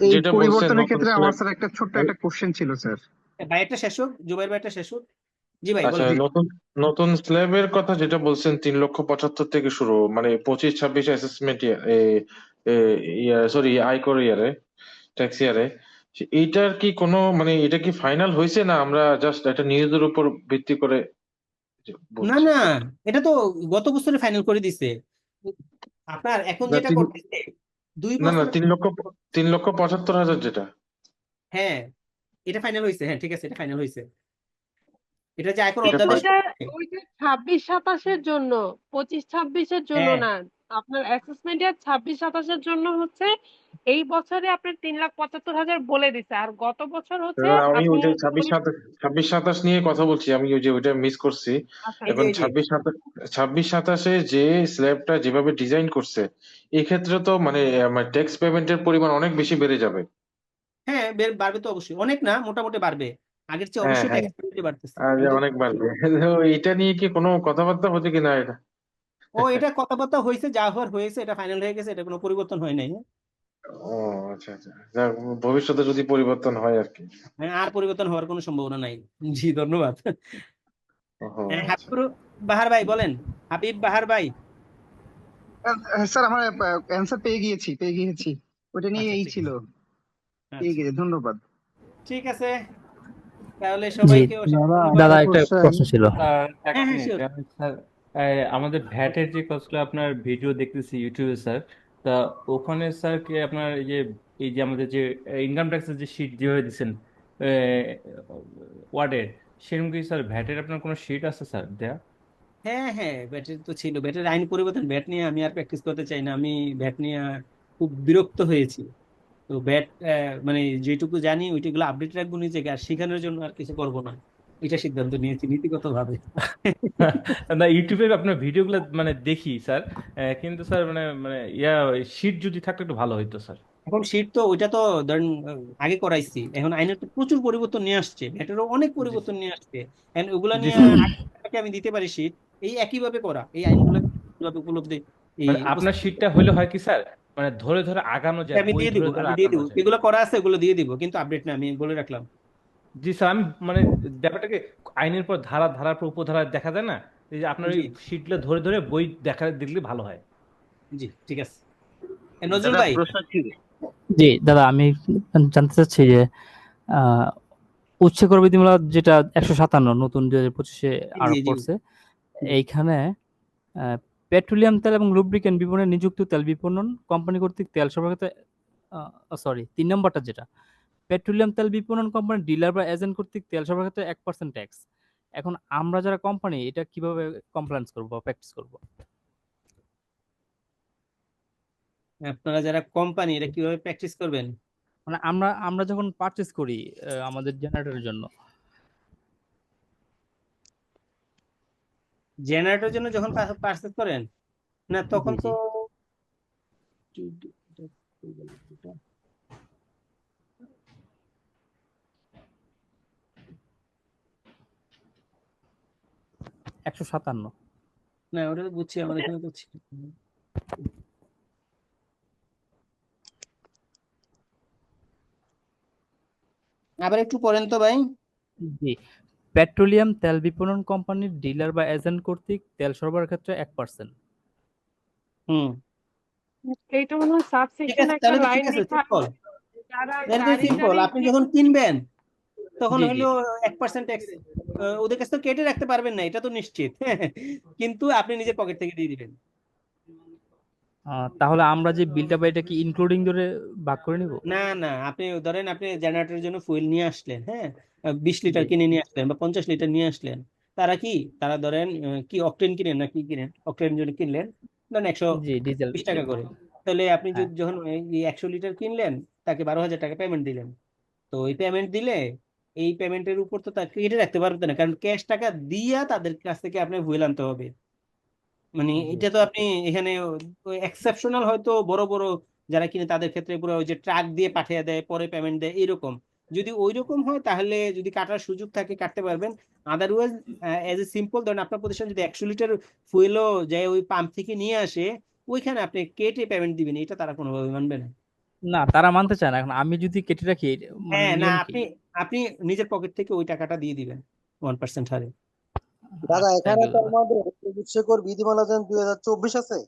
এই যেটা বলছেন পরিবর্তনের নতুন ক্ষেত্রে আমার স্ল্যাব, স্যার একটা ছোট্ট একটা কোশ্চেন ছিল স্যার। ভাইয়েরটা শেষ হোক, জুবাইর ভাইয়েরটা শেষ হোক। জি ভাই আচ্ছা, বলেন। নতুন নতুন স্ল্যাবের কথা যেটা বলছেন 3,75,000 থেকে শুরু, মানে 25-26 অ্যাসেসমেন্ট ইয়ার, সরি আয়কর ইয়ারে, ট্যাক্স ইয়ারে, এইটার কি কোনো মানে এটা কি ফাইনাল হয়েছে, না আমরা জাস্ট একটা নিউজের উপর ভিত্তি করে না বলছি? না, এটা তো গত বছরে ফাইনাল করে দিছে। আপনার এখন না যেটা তিন করতেছে 2 না না বছর। 3,75,000 যেটা, হ্যাঁ, এটা ফাইনাল হয়েছে, হ্যাঁ ঠিক আছে, এটা ফাইনাল হয়েছে। এটা যে আয়কর এটা অধ্যাদেশ ওইটা করছে। ওইটা 26-27-এর জন্য, 25-26-এর জন্য হ্যাঁ না। আপনার অ্যাসেসমেন্টের 26-27-এর জন্য হচ্ছে এই বছরে আপনার 3,75,000 বলে দিছে। আর গত বছর হচ্ছে না, আমি আপনি ওই যে 26-27 নিয়ে কথা বলছি, আমি ওই যে ওইটা মিস করছি। আচ্ছা এই যে এখন এই যে 26-27-এ যে স্ল্যাবটা যেভাবে ডিজাইন করছে, এই ক্ষেত্রে তো মানে ট্যাক্স পেমেন্টের পরিমাণ অনেক বেশি বেড়ে যাবে। হ্যাঁ বাড়বে তো অবশ্যই, অনেক না মোটামুটি বাড়বে, আগের চেয়ে হ্যাঁ, অবশ্যই হ্যাঁ, ট্যাক্স বাড়তেছে আর কিন্তু। অনেক বাড়বে। তো এটা নিয়ে কি কোনো কথাবার্তা হচ্ছে কিনা এটা? এটা কথাবার্তা হয়েছে, যা হওয়ার হয়েছে, এটা ফাইনাল হয়ে গেছে, এটা কোনো পরিবর্তন হয় নাই। ও আচ্ছা, আচ্ছা, যাক, ভবিষ্যতে যদি পরিবর্তন হয় আর কি। হ্যাঁ, আর পরিবর্তন হওয়ার কোনো সম্ভাবনা নাই। জি ধন্যবাদ। ও হ্যাঁ, আচ্ছা। হাবিবুর বাহার ভাই বলেন। হাবিব বাহার ভাই। স্যার, আমার অ্যান্সার পেয়ে গিয়েছি, ওটা নিয়ে আচ্ছা এই ঠিক ছিল। আছে। পেয়ে আচ্ছা গেছে, ধন্যবাদ। ঠিক আছে। তাহলে জি সবাইকে দাদা অসংখ্য একটা দাদা ধন্যবাদ। একটা কোশ্চেন প্রশ্ন ছিল। এক হ্যাঁ হ্যাঁ মিনিট শিওর। স্যার, আমাদের ভ্যাটের যে কজগুলো আপনার ভিডিও দেখতেছি ইউটিউবে স্যার, তা ওখানে স্যার কি আপনার এই যে আমাদের যে ইনকাম ট্যাক্সের যে শিট যেভাবে দিচ্ছেন ওয়ার্ডের, সেরকম কি স্যার ভ্যাটের আপনার কোনো শিট আছে স্যার দেয়া? হ্যাঁ হ্যাঁ ব্যাটের তো ছিল, ব্যাটের আইন পরিবর্তন, ব্যাট নিয়ে আমি আর প্র্যাকটিস করতে চাই না, আমি ব্যাট নিয়ে খুব বিরক্ত হয়েছি। তো ব্যাট মানে যেটুকু জানি ওইটুকুলো আপডেট রাখবো নিজেকে, আর শেখানোর জন্য আর কিছু করবো না, এটা সিদ্ধান্ত নিয়েছি নীতিগত ভাবে। না, ইউটিউবে আপনার ভিডিওগুলো মানে দেখি স্যার, কিন্তু স্যার মানে মানে শিট যদি থাকতো একটু ভালো হইতো স্যার। এখন শীট তো ওইটা তো ধরেন আগে করাইছি, এখন আইনের তো প্রচুর পরিবর্তন নিয়ে আসছে, ব্যাটেরও অনেক জি পরিবর্তন নিয়ে আসছে। এখন ওগুলা জি নিয়ে স্যার। আগে আমি দিতে পারি শীট, এই একইভাবে করা এই আইনগুলো কিভাবে উপলব্ধি এই মানে আপনার শিটটা হলে হয় কি স্যার, মানে ধরে ধরে আগানো যায়, আমি বই দিয়ে দিব, ধরে ধরে আমি দিয়ে আগানো দিব, যায়। যেগুলো করা আছে ওগুলো দিয়ে দিব, কিন্তু আপডেট না, আমি বলে রাখলাম। জি স্যার, আমি মানে ব্যাপারটাকে আইনের পর ধারা, ধারার পর উপধারা দেখা যায় না, এই যে আপনার ওই জি শিটগুলো ধরে ধরে বই দেখা দেখলে ভালো হয়। জি ঠিক আছে। নজরুল দাদা ভাই। প্রশ্ন ছিল। জি দাদা, আমি জানতে চাচ্ছি যে আহ উৎসে কর বিধিমালা যেটা 157 নতুন 2025-এ জি আরোপ জি করছে, জি। এইখানে পেট্রোলিয়াম তেল এবং লুব্রিকেন্ট বিপণনে নিযুক্ত তেল বিপণন কোম্পানি কর্তৃক তেল সরবরাহ, সরি 3 নম্বরটা যেটা, পেট্রোলিয়াম তেল বিপণন কোম্পানি ডিলার বা এজেন্ট কর্তৃক তেল সরবরাহ ক্ষেত্রে 1% ট্যাক্স। এখন আমরা যারা কোম্পানি এটা কিভাবে কমপ্লায়েন্স করব বা প্র্যাকটিস করব? আপনারা যারা কোম্পানি এটা কিভাবে প্র্যাকটিস করবেন? মানে আমরা যখন পারচেজ করি আমাদের জেনারেটরের জন্য। জেনারেটরের জন্য যখন পারচেজ করেন, না তখন জি তো জি 157। না ওটা তো বুঝছি, আমার এখানে তো ছিল। আবার একটু পড়েন তো ভাই। জি, পেট্রোলিয়াম তেল বিপণন কোম্পানির ডিলার বা এজেন্ট কর্তৃক তেল সরবরাহের ক্ষেত্রে 1%। হুম এইটা মনে হয় ঠিক সাবসেকশনে আছে, একটা তাহলে তো লাইন ঠিক আছে, লেখা সিম্পল, আছে, যারা তাহলে তো গাড়ি সিম্পল। টাড়ি আপনি যখন কিনবেন তখন জি জি হইলো 1% ট্যাক্স ওদের কাছে তো কেটে রাখতে পারবেন না, এটা তো নিশ্চিত। কিন্তু আপনি নিজের পকেট থেকে দিয়ে দিবেন। তাহলে আমরা যে বিলটা পাই এটা কি ইনক্লুডিং ধরে ভাগ করে নিব? না না, আপনি ধরেন আপনি জেনারেটরের জন্য ফুয়েল নিয়ে আসলেন, হ্যাঁ 20 জি লিটার কিনে নিয়ে আসলেন বা 50 লিটার নিয়ে আসলেন, তারা ধরেন কি অকটেন কিনেন না কি কিনেন, অকটেন জন্য কিনলেন ধরেন জি ডিজেল 120 টাকা করে। তাহলে আপনি হ্যাঁ যখন এই 100 লিটার কিনলেন, তাকে 12,000 টাকা পেমেন্ট দিলেন। তো ওই পেমেন্ট দিলে এই পেমেন্টের উপর তো তার কেটে রাখতে পারবেন না, কারণ ক্যাশ টাকা দিয়া তাদের কাছ থেকে আপনি ফুয়েল আনতে হবে। মানে জি এটা তো আপনি এখানে এক্সেপশনাল হয়তো বড় বড় যারা কিনে তাদের ক্ষেত্রে পুরো ওই যে ট্রাক দিয়ে পাঠিয়ে দেয় পরে পেমেন্ট দেয় এরকম, যদি ওই রকম হয় তাহলে যদি কাটার সুযোগ থাকে কাটতে পারবেন। আদারওয়াইজ এজ এ সিম্পল ধরেন আপনার প্রতিষ্ঠান যদি 100 লিটার ফুয়েলও যায় ওই পাম্প থেকে নিয়ে আসে, ওইখানে আপনি কেটে পেমেন্ট দিবেন, এটা তারা কোনোভাবে মানবে না। না, তারা মানতে চায় না। এখন আমি যদি কেটে রাখি মানে হ্যাঁ না, নিয়ম কি? আপনি আপনি নিজের পকেট থেকে ওই টাকাটা দিয়ে দিবেন 1% হারে। দাদা আচ্ছা এখানে তো দাদা। আমাদের উৎসকর বিধিমালা যেন 2024 আছে,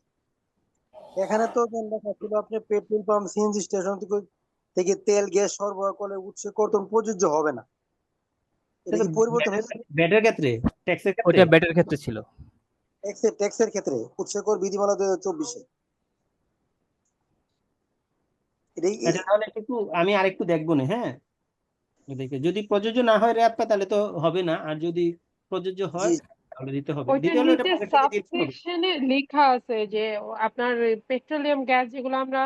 এখানে তো যেন লেখা ছিল আপনি পেট্রোল পাম্প সিএনজি স্টেশন থেকে তেল গ্যাস সরবরাহ করলে উৎসকর তো প্রযোজ্য হবে না। এটা এটা কি তো পরিবর্তন হয়েছে? ব্যাটের ক্ষেত্রে, ট্যাক্সের ক্ষেত্রে। ওইটা ব্যাটের ক্ষেত্রে ছিল। ট্যাক্সের ক্ষেত্রে উৎসকর বিধিমালা 2024-এ এটাই আচ্ছা তাহলে একটু আমি আরেকটু দেখবো না, হ্যাঁ দেখে যদি প্রযোজ্য না হয় র্যাপটা তাহলে তো হবে না, আর যদি প্রযোজ্য জি হয় তাহলে দিতে হবে, ওইটার দিতে হলে এটা নিচে পকেট থেকে দিতে হবে। সাবসেকশনে লেখা আছে যে আপনার পেট্রোলিয়াম গ্যাস যেগুলো আমরা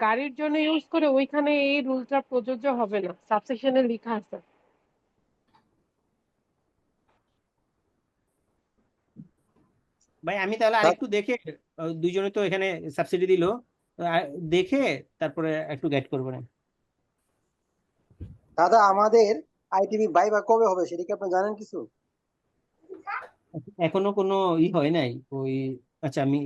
গাড়ির জন্য ইউজ করে ওইখানে এই রুলটা প্রযোজ্য হবে না, সাবসেকশনে লেখা আছে। ভাই আমি তাহলে আরেকটু দেখে, দুইজনে তো এখানে সাবসিডি দিল, দেখে তারপরে একটু গাইড করবো না। দাদা আমাদের আইটিভি ভাইভা কবে হবে সেটা কি আপনি জানেন কিছু? এখনো কোনো হয় নাই ওই, আচ্ছা আমি